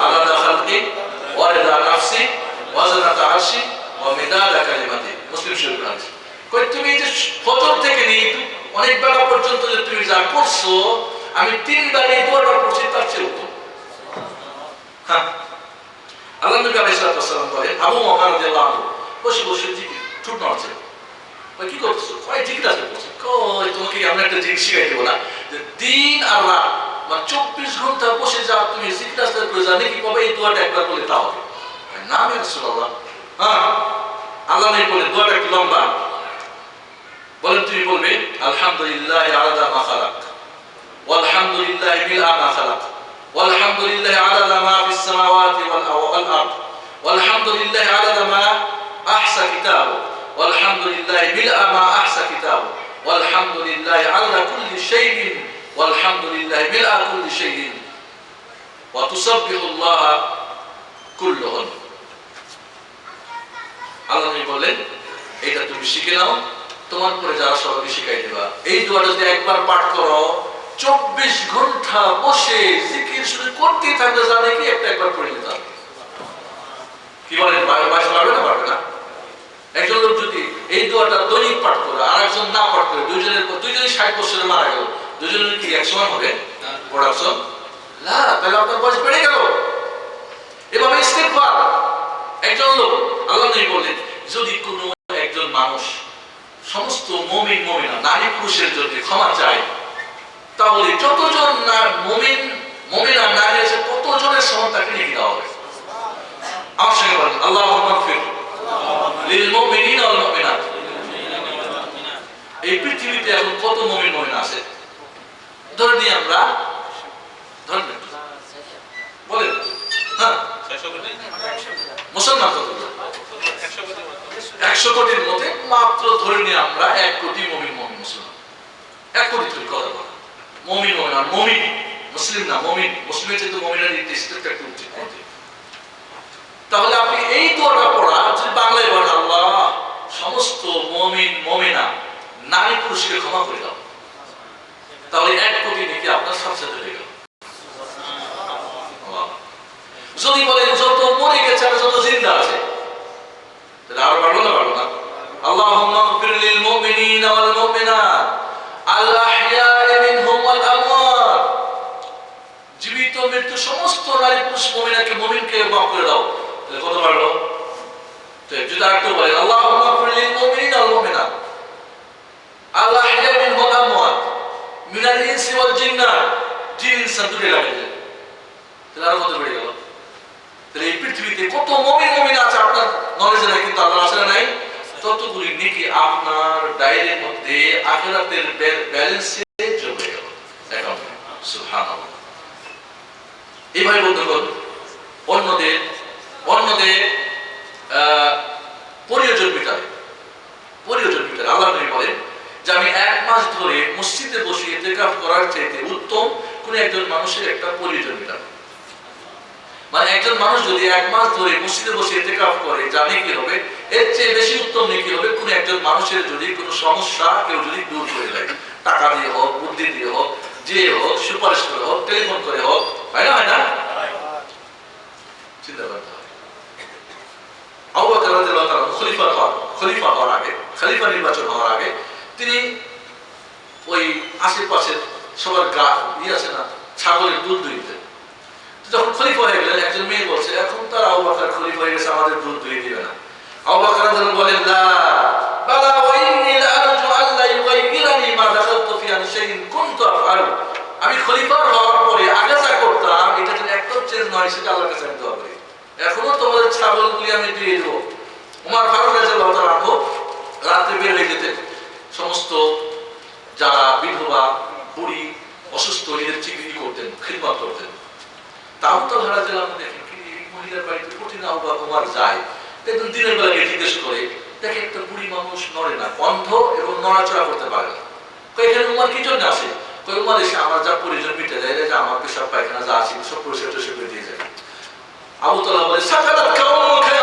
আদাদা খালকি ওয়া রিদা নাফসি ওয়া zinata আরশি ওয়া মিদাদা কালিমাতি। মুসলিম শরীফ আছে। কই তুমি যে ফজর থেকে নিয়ে অনেক বেলা পর্যন্ত যে তুমি যা করছো, আমি 3 বার এই দোয়াটা পড়ছি, তার চেয়ে উত্তম। হ্যাঁ, আল্লাহ নবী আলাইহিস সালাম বলেন আবু বকর রাদিয়াল্লাহু আনহু বসে বসে জিকির ঠোঁট নাড়ছে, কই কি করছো? কই জিকির আছে বলছে, কই তোমাকে আমরা একটা জিনিস শিখাই দেব না, যে দিন আর রাত মানে 24 ঘন্টা বসে যা তুমি জিকির আসতে করে জানে কি পাবে, এই দোয়াটা একবার বলে তা হবে না। আমি রাসূলুল্লাহ, হ্যাঁ আল্লাহ নবী বলেন, দোয়াটা একটু লম্বা, বলেন তুমি বলবে আলহামদুলিল্লাহ আলাদা মা খালাক ওয়ালহামদুলিল্লাহ বিলআ মা খালাক ওয়ালহামদুলিল্লাহ আলাদা মা ফিস সামাওয়াতি ওয়াল আরদ ওয়ালহামদুলিল্লাহ আলাদা মা আহসা কিতাবু ওয়ালহামদুলিল্লাহ বিলআ মা আহসা কিতাবু ওয়ালহামদুলিল্লাহ আলাদা কুল্লি শাইইন ওয়ালহামদুলিল্লাহ বিলআ কুল্লি শাইইন ওয়া তুসাব্বিহুল্লাহ কুল্লুহুন। আল্লাহ নবী বলেন এটা তুমি শিখে নাও, তোমার পরে যারা সবাইকে শিখাই দেবা। এই দোয়াটা যদি একবার পাঠ করো 24 ঘন্টা বসে জিকির শুরু করতেই থাকবে, জানে কি একটা একবার পড়ে নিতে হবে। কি বলেন বয়স বাড়বে না বাড়বে না? একজন লোক যদি এই দোয়াটা দৈনিক পাঠ করে আর একজন না পাঠ করে, দুইজনই 60 বছরে মারা গেল, দুইজনের কি এক সমান হবে প্রোডাকশন? না, তাহলে আপনার বয়স বেড়ে গেল। এভাবে ইস্তেগফার একজন লোক, আল্লাহ নবী বলেন যদি কোনো একজন মানুষ সমস্ত মুমিন মুমিনা নারী পুরুষের জন্য ক্ষমা চায়, তাহলে যতজন মুমিন মুমিনা নারী আছে ততজনের সমান তাকে লিখে দেওয়া হবে। আমার সঙ্গে বলেন আল্লাহুম্মা মাগফির লিল মুমিনিনা ওয়াল মুমিনাত। এই পৃথিবীতে এখন কত মুমিন মুমিনা আছে? ধরে নিই আমরা, ধরেন বলেন, হ্যাঁ মুসলমান কত? 100 কোটির মধ্যে মাত্র ধরে নিয়ে আমরা 1 কোটি মুমিন মুসলমান। 1 কোটি তৈরি কথা বলা মুমিন মুমিন আর মুমিন মুসলিম না, মুমিন মুসলিমের চেয়ে তো মুমিনের স্টেপটা একটু উঠে। তাহলে আপনি এই দোয়াটা পড়া যদি বাংলায় বলেন আল্লাহ সমস্ত মুমিন মুমিনা নারী পুরুষকে ক্ষমা করে দাও, তাহলে 1 কোটি নাকি আপনার সাথে হয়ে গেল। যদি বলেন যত মরে গেছে আর যত জিন্দা আছে, তাহলে আরো বাড়লো না বাড়লো না? আল্লাহুম্মা গফির লিল মুমিনিনা ওয়াল মুমিনাত আল আহইয়া'i মিনহুম ওয়াল আমওয়াত। জীবিত মৃত্যু সমস্ত নারী পুরুষ মুমিনাকে মুমিনকে মাফ করে দাও, তাহলে কত বাড়লো? তো যদি আরেকটু বলেন আল্লাহুম্মা গফির লিল মুমিনিনা ওয়াল মুমিনাত আল আহইয়া'i মিনহুম ওয়াল আমওয়াত মিনাল ইনসি ওয়াল জিন্নাত, জিন ইনসান দূরে লাগে, তাহলে আরো কত বেড়ে গেল? তাহলে এই পৃথিবীতে কত মুমিন মুমিন আছে আপনার নলেজে নাই, কিন্তু আল্লাহর আসলে নাই। ততগুলি নেকি আপনার ডায়েরির মধ্যে আখিরাতের ব্যালেন্সে জমে গেল অ্যাকাউন্টে। সুবহানাল্লাহ। এইভাবে বন্ধুগণ অন্যদের প্রয়োজন মেটাবে আল্লাহ নবী বলেন যে আমি 1 মাস ধরে মসজিদে বসে ইতিকাফ করার চাইতে উত্তম কোন একজন মানুষের একটা প্রয়োজন মেটাবে। মানে একজন মানুষ যদি 1 মাস ধরে মসজিদে বসে ইতিকাফ করে, জানে কি হবে? এর চেয়ে বেশি উত্তম নেকি হবে কোন একজন মানুষের যদি কোনো সমস্যা কেউ যদি দূর করে দেয়, টাকা দিয়ে হোক, বুদ্ধি দিয়ে হোক, যে হোক, সুপারিশ করে হোক, টেলিফোন করে হোক, হয় না? হয় না? চিন্তা করতে হবে। আবু বকর রাদিয়াল্লাহু তাআলা খলিফা হওয়ার আগে, খলিফা নির্বাচন হওয়ার আগে তিনি ওই আশেপাশের সবার আছে না, ছাগলের দুধ দুইতেন। যখন খলিফা হয়ে গেলেন, একজন মেয়ে বলছে এখন তার আবু বকর খলিফা হয়ে গেছে, আমাদের দুধ দুইয়ে দিবে না। আবু বকর রাদিয়াল্লাহু বলেন লা বালা ওয়া ইন্নী লা আরজু আল্লা ইউগাইরানি মা দাখালতু ফি শাইইন কুনতু আফআলু। আমি খলিফা হওয়ার পরে আগে যা করতাম এটা যদি একটু চেঞ্জ নয়, সেটা আল্লাহর কাছে আমি দোয়া করি। এখনো তোমাদের ছাগলগুলি আমি দিয়ে দেবো। ওমর ফারুক রাদিয়াল্লাহু তাআলা আনহু রাতে বের হয়ে যেতেন, সমস্ত যারা বিধবা বুড়ি অসুস্থ এদের চিকিৎসা করতেন, খিদমত করতেন। তাও তো ধরা দিলাম দেখেন কি মহিলার বাড়িতে কঠিন ওমর যায়, দেখুন দিনের বেলা গিয়ে জিজ্ঞেস করে, দেখে একটা বুড়ি মানুষ নড়ে না, অন্ধ এবং নড়াচড়া করতে পারে না। এখানে উমার কি জন্য আসে? উমার এসে আমার যা প্রয়োজন মিটে যায়, যে আমার পেশাব পায়খানা যা আছে সব পরিষ্কার টরিষ্কার করে দিয়ে যায়। আবু তালহা বলে সাকারাত কাউম মুখে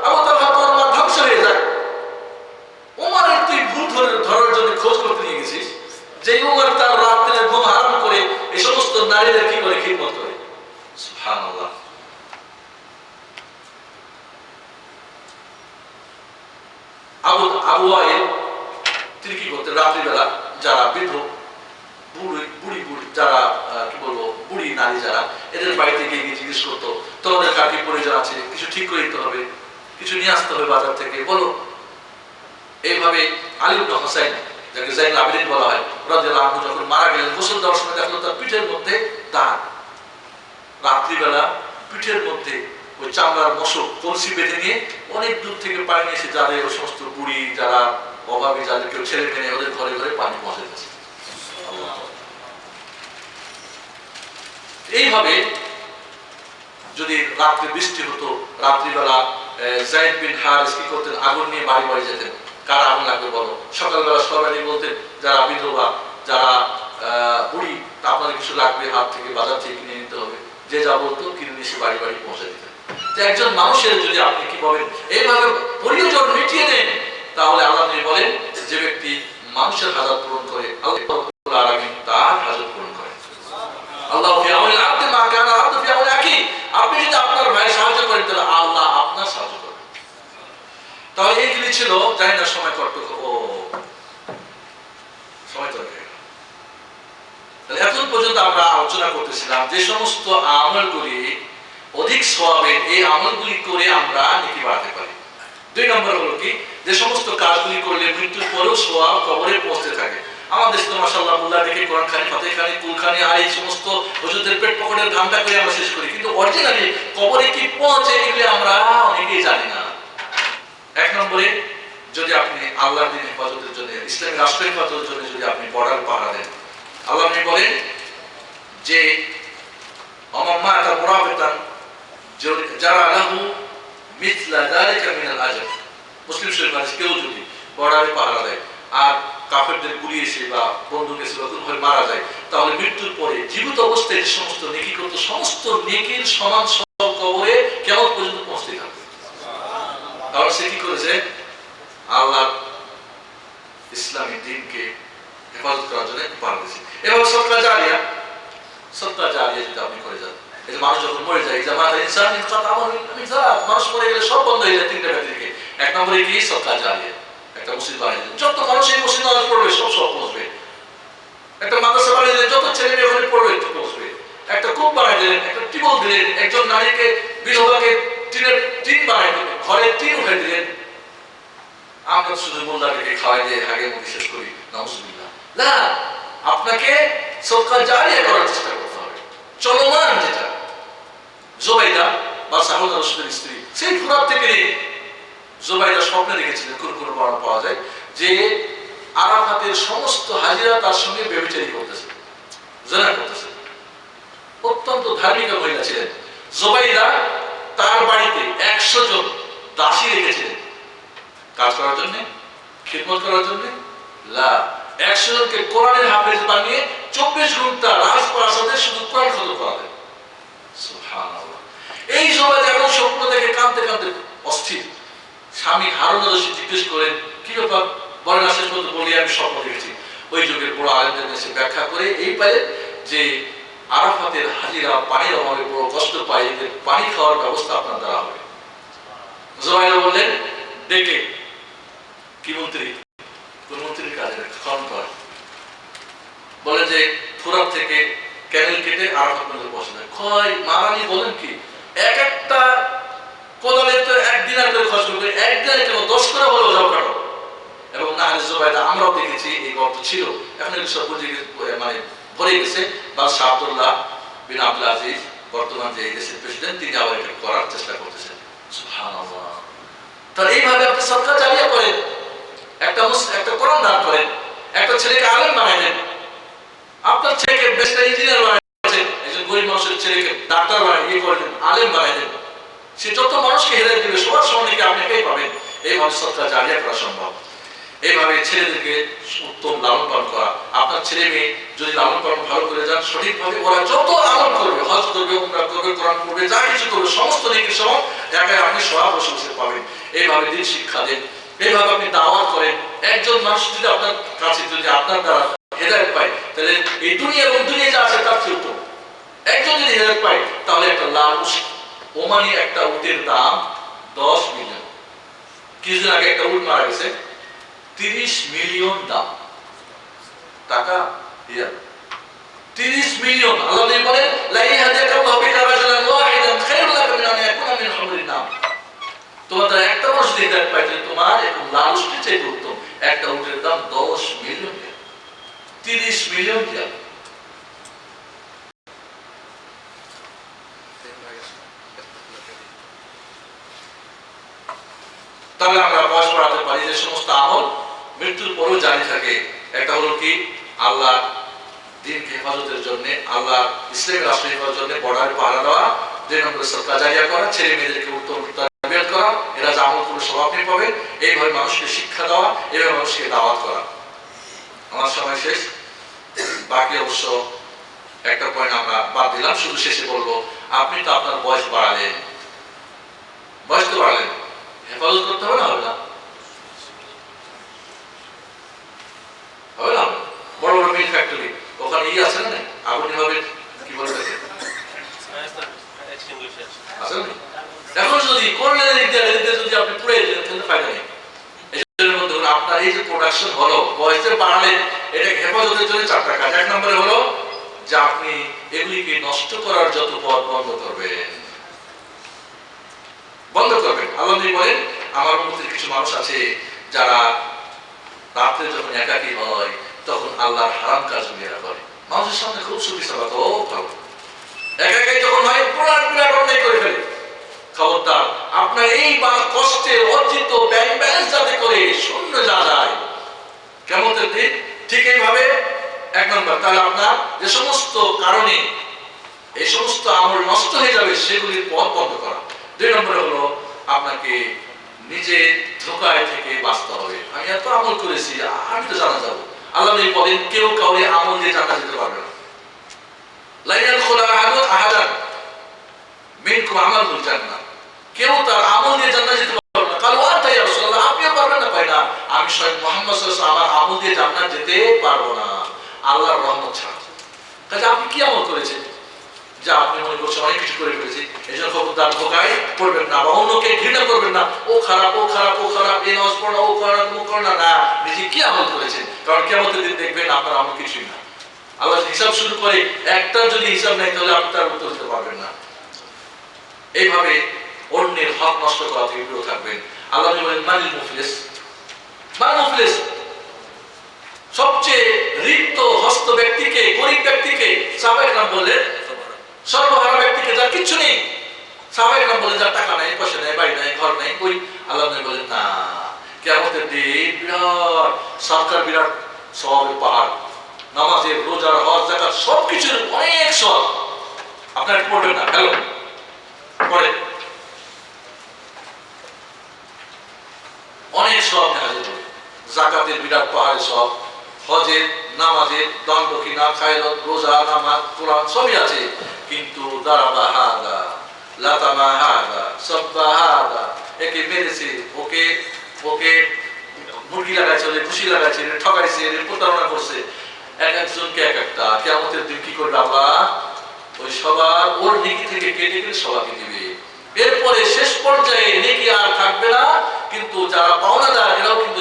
আবু তালহা তোর মা ধ্বংস হয়ে যায়। উমারের তুই ভুল ধরার জন্য খোঁজ করতে নিয়ে গেছিস, যে উমার তার রাত্রে ঘুম হারাম করে এই সমস্ত নারীদের কি করে খিদমত করে। সুবহানাল্লাহ। আবু ওয়াইল তিনি কি করতেন? রাত্রিবেলা যারা বৃদ্ধ বুড়ি যারা কি বলবো বুড়ি নারী যারা, এদের বাড়িতে গিয়ে জিজ্ঞেস করতো তোমাদের কার কি প্রয়োজন আছে, কিছু ঠিক করে দিতে হবে, কিছু নিয়ে আসতে হবে বাজার থেকে, বলো। এইভাবে আলী ইবনে হুসাইন, যাকে জাইনুল আবেদিন বলা হয়, রাদিয়াল্লাহু আনহু যখন মারা গেলেন, গোসল দেওয়ার সময় দেখলো তার পিঠের মধ্যে দাগ। রাত্রিবেলা পিঠের মধ্যে ওই চামড়ার মশক কলসি বেঁধে নিয়ে অনেক দূর থেকে পানি নিয়ে এসে যাদের ওই সমস্ত বুড়ি যারা অভাবী যাদের কেউ ছেলে মেয়ে ওদের ঘরে ঘরে পানি পৌঁছে দিচ্ছে। এইভাবে যদি রাত্রে বৃষ্টি হতো, রাত্রিবেলা যায়েদ বিন হারিস কি করতেন, আগুন নিয়ে বাড়ি বাড়ি যেতেন, কার আগুন লাগবে বলো। সকালবেলা সবাই বলতেন যারা বিধবা যারা বুড়ি আপনাদের কিছু লাগবে, হাত থেকে বাজার থেকে কিনে নিতে হবে, যে যা বলতো কিনে নিয়ে এসে বাড়ি বাড়ি পৌঁছে দিতেন। তো একজন মানুষের যদি আপনি কি বলেন এইভাবে প্রয়োজন মিটিয়ে দেন, তাহলে আল্লাহ বলেন যে ব্যক্তি মানুষের হাজাত পূরণ করে আল্লাহ আলামিন তার হাজাত পূরণ করে। আল্লাহ ফি আউনিল আবদি মা কানা আবদু ফি আউনি আখি। আপনি যদি আপনার ভাইয়ের সাহায্য করেন তাহলে আল্লাহ আপনার সাহায্য করবেন। তাহলে এইগুলি ছিল, জানি না সময় কত, সময় তো এখন পর্যন্ত আমরা আলোচনা করতেছিলাম যে সমস্ত আমলগুলি অধিক সওয়াবের, এই আমলগুলি করে আমরা নেকি বাড়াতে পারি। 2 নম্বর হলো কি, যে সমস্ত কাজগুলি করলে মৃত্যুর পরেও সওয়াব কবরে পৌঁছতে থাকে। আমাদের দেশে তো মাশাআল্লাহ মোল্লা দেখে কোরআন খানি, ফাতিহা খানি, কুল খানি আর এই সমস্ত হুজুরদের পেট পকেটের ধান্দা করে আমরা শেষ করি, কিন্তু অরিজিনালি কবরে কি পৌঁছে এগুলি আমরা অনেকেই জানি না। 1 নম্বরে যদি আপনি আল্লাহর দ্বীন হেফাজতের জন্য, ইসলামী রাষ্ট্রের হেফাজতের জন্য যদি আপনি বর্ডার পাহারা দেন, আল্লাহ আপনি বলেন যে অমাম্মা আতা মুরাবিতান যারা লাহু মিথলা যালিকা মিনাল আজর। মুসলিম শরীফ হাদিস, কেউ যদি বর্ডারে পাহারা দেয় আর কাফেরদের গুলি এসে বা বন্দুক এসে নতুন হয়ে মারা যায়, তাহলে মৃত্যুর পরে জীবিত অবস্থায় যে সমস্ত নেকি করতো সমস্ত নেকির সমান সব কবরে কিয়ামত পর্যন্ত পৌঁছতে থাকবে। কারণ সে কি করেছে, আল্লাহ ইসলামী দ্বীনকে হেফাজত করার জন্য পার দিয়েছে। এবার সদকা জারিয়া, সদকা জারিয়া যদি আপনি করে যান, এই যে মানুষ যখন মরে যায়, ইনসান মানুষ মরে গেলে সব বন্ধ হয়ে যায় 3টা ব্যক্তি থেকে। 1 নম্বরে কি, সদকা জারিয়া, একটা মসজিদ বানিয়ে দিলেন, যত মানুষ এই মসজিদ নামাজ পড়বে সব পৌঁছবে। একটা মাদ্রাসা বানিয়ে দিলেন, যত ছেলে মেয়ে ওখানে পড়বে পৌঁছবে। একটা কূপ বানিয়ে দিলেন, একটা টিউবওয়েল দিলেন, একজন নারীকে বিধবাকে টিনের টিন বানিয়ে দিলেন, ঘরে টিন উঠে দিলেন। আমরা শুধু মোল্লাদেরকে খাওয়াই দিয়ে আগে বিশেষ করি, নাউজুবিল্লাহ। না, আপনাকে সদকা জারিয়া করার চেষ্টা করতে হবে। চলমান যেটা জুবাইদা বা সাউদ রাসূলের স্ত্রী, সেই ফুরাত থেকে জুবাইদা স্বপ্নে দেখেছিলেন, কোন কোন বর্ণনা পাওয়া যায় যে আরাফাতের সমস্ত হাজিরা তার সঙ্গে ব্যভিচারী করতেছে, জিনা করতেছে। অত্যন্ত ধার্মিক মহিলা ছিলেন জুবাইদা। তার বাড়িতে 100 জন দাসী রেখেছিলেন কাজ করার জন্য, খিদমত করার জন্য। 100 জনকে কোরআনের হাফেজ বানিয়ে 24 ঘন্টা রাজপ্রাসাদে শুধু কোরআন খতম করাতেন। সুবহানাল্লাহ। এই জুবাইদা এখন স্বপ্ন দেখে কাঁদতে কাঁদতে অস্থির। স্বামী হারুন রশিদ জিজ্ঞেস করেন, কি ব্যাপার বলেন, শেষ পর্যন্ত বলি আমি স্বপ্ন দেখেছি। ওই যুগের বড় আলেমদের কাছে ব্যাখ্যা করে এই পারে যে আরাফাতের হাজিরা পানির অভাবে বড় কষ্ট পায়, এদের পানি খাওয়ার ব্যবস্থা আপনার দ্বারা হবে। জুবাইদা বললেন, ডেকে কি মন্ত্রী, কোন মন্ত্রীর কাজে খনন করে, বলে যে ফুরাত থেকে ক্যানেল কেটে আরাফাত পর্যন্ত পৌঁছানো। কয় মারানি বলেন কি, একটা কোদালে তো 1 দিনার করে খরচ করবে, 1 দিনের কেন 10 করে হলেও যাও কাটো। এবং না হলে জুবাইদা আমরাও দেখেছি এই গর্ত ছিল, এখন এগুলো সব মানে ভরে গেছে। বাদশাহ আব্দুল্লাহ বিন আব্দুল আজিজ, বর্তমান যে দেশের প্রেসিডেন্ট, তিনি আবার এটা করার চেষ্টা করতেছেন। সুবহানাল্লাহ। তাহলে এইভাবে আপনি সদকা জারিয়া করেন, একটা কোরআন দান করেন, একটা ছেলেকে আলেম বানাই দেন। আপনার ছেলেকে বেস্ট ইঞ্জিনিয়ার বানাইছেন, একজন গরিব মানুষের ছেলেকে ডাক্তার বানিয়ে করেন, আলেম বানাই দেন। সে যত মানুষকে হেদায়েত দিবে সবার সঙ্গে আপনাকেই পাবেন। এইভাবে সদকা জারিয়া করা সম্ভব। এইভাবে ছেলেদেরকে উত্তম লালন পালন করা। আপনার ছেলে মেয়ে যদি লালন পালন ভালো করে যান সঠিকভাবে, ওরা যত আমল করবে, হজ করবে, উমরা করবে, কোরআন পড়বে, যা কিছু করবে সমস্ত নেকির সমান একাই আপনি সওয়াব রসুল পাবেন। এইভাবে দিন শিক্ষা দেন, এইভাবে আপনি দাওয়াত করেন। একজন মানুষ যদি আপনার কাছে যদি আপনার দ্বারা হেদায়েত পায়, তাহলে এই দুনিয়া এবং দুনিয়া যা আছে তার চেয়ে উত্তম। একজন যদি হেদায়েত পায়, তাহলে একটা লাল ওমানি একটা উটের দাম 10 মিলিয়ন। কিছুদিন আগে একটা উট মারা গেছে, 30 মিলিয়ন দাম টাকা। 30 মিলিয়ন। আল্লাহ বলেন, লা ইয়াহদিকাল্লাহু বিকা রাজুলান ওয়াহিদান খায়রুল লাকা মিন আন ইয়াকুনা মিন হুমরিন নাম। তোমার দ্বারা একটা মানুষ হেদায়েত পাইতে তোমার এখন লাল উটের চেয়ে উত্তম। একটা উটের দাম 10 মিলিয়ন, 30 মিলিয়ন টাকা। সমস্ত আমল মৃত্যুর পরেও জারি থাকে। একটা হলো কি, আল্লাহ দিনকে হেফাজতের জন্য, আল্লাহ ইসলামের রাষ্ট্র হেফাজতের জন্য বর্ডার পাহারা দেওয়া, 2 নম্বরে সদকা জারিয়া করা, ছেলে মেয়েদেরকে উত্তম তারবিয়ত করা, এরা যে আমলগুলো সব আপনি পাবেন, এইভাবে মানুষকে শিক্ষা দেওয়া, এইভাবে মানুষকে দাওয়াত করা। আমার সময় শেষ, বাকি অবশ্য একটা পয়েন্ট আমরা বাদ দিলাম, শুধু শেষে বলবো, আপনি তো আপনার বয়স বাড়ালেন, বয়স তো বাড়ালেন, হেফাজত করতে হবে না? হবে না? হবে না? বড় বড় মিল ফ্যাক্টরি, ওখানে আছে না, আগুন হবে, কি বলতে আছে না? এখন যদি করলেন যদি আপনি পুড়ে দিলেন, তাহলে ফায়দা নেই। আপনার এই যে প্রোডাকশন হলো, বয়সে বাড়ালেন, এটা হেফাজতের জন্য 4টা কাজ। 1 নম্বরে হলো যে আপনি এগুলিকে নষ্ট করার যত পথ বন্ধ করবেন, বন্ধ করবেন। আল্লাহ বলেন, আমার মধ্যে কিছু মানুষ আছে যারা রাত্রে যখন একাকী হয় তখন আল্লাহর হারাম কাজগুলি এরা করে। মানুষের সামনে খুব সুবিধা, ও ভালো, একাকাই যখন হয় পুরান বিরাট অন্যায় করে ফেলে। খবরদার, আপনার এই কষ্টে অর্জিত ব্যাংক ব্যালেন্স যাতে করে শূন্য যা যায় কিয়ামতের দিন, ঠিক এইভাবে 1 নম্বর, তাহলে আপনার যে সমস্ত কারণে এই সমস্ত আমল নষ্ট হয়ে যাবে সেগুলির পথ বন্ধ করা। 2 নম্বরে হলো আপনাকে নিজে ধোঁকায় থেকে বাঁচতে হবে। আমি এত আমল করেছি, আমি তো জানা যাবো। আল্লাহ বলেন, কেউ কাউরে আমল দিয়ে জানা যেতে পারবে না। লাইনাল খোলা আহাদান মিনকুম আমালুল জান্নাহ, কেউ তার আমল দিয়ে জান্নাতে যেতে পারবে না। কাল ওয়ান্তা ইয়া রাসূলুল্লাহ, আপনিও পারবেন না? পাই না, আমি স্বয়ং মুহাম্মদ সাল্লাল্লাহু আলাইহি ওয়াসাল্লাম আমার আমল দিয়ে জান্নাত যেতে পারবো না, আল্লাহর রহমত ছাড়া। কাজে আপনি কি আমল করেছেন যা আপনি মনে করছেন অনেক কিছু করে ফেলেছি, এই জন্য খবরদার ধোঁকায় পড়বেন না, বা অন্যকে ঘৃণা করবেন না, ও খারাপ, ও খারাপ, ও খারাপ, এই নামাজ পড়ো না, ও খারাপ, ও করো না। নিজে কি আমল করেছেন? কারণ কিয়ামতের দিন দেখবেন আপনার আমল কিছুই না। আল্লাহ হিসাব শুরু করে, একটা যদি হিসাব নেই তাহলে আপনি তার উত্তর দিতে পারবেন না। এইভাবে অন্যের হক নষ্ট করা থেকে বিরত থাকবেন। আল্লাহ বলেন, মানিল মুফলিস, মান মুফলিস, সবচেয়ে রিক্ত হস্ত ব্যক্তিকে, গরিব ব্যক্তিকে সাহাবায়ে কেরাম বললেন, সর্বহারা ব্যক্তিকে, যার কিচ্ছু নেই। সাহাবায়ে কেরাম বললেন, যার টাকা নাই, পয়সা নাই, বাড়ি নাই, ঘর নাই, কই? আল্লাহ বলেন, না, কিয়ামতের দিন বিরাট সরকার, বিরাট সওয়াবের পাহাড়, নামাজের, রোজার, হজ, যাকাত সবকিছুর অনেক সওয়াব। আপনারা পড়বেন না? হ্যালো, পড়ে অনেক সওয়াব হাজির হবে। যাকাতের বিরাট পাহাড়ের সওয়াব, হজের, নামাজের, দান দক্ষিণা, খায়রাত, রোজা, নামাজ, কোরআন সবই আছে। কিন্তু দারাবা হাদা, লাতামা হাদা, সাব্বা হাদা, একে মেরেছে, ওকে ওকে মুরগি লাগাইছে, খুশি লাগাইছে, ঠকাইছে, প্রতারণা করছে, এক একজনকে এক একটা। কিয়ামতের দিন কি করবে আল্লাহ? ওই সবার ওর নেকি থেকে কেটে কেটে সবাইকে দিবে। এরপরে শেষ পর্যায়ে নেকি আর থাকবে না, কিন্তু যারা পাওনাদার এরাও কিন্তু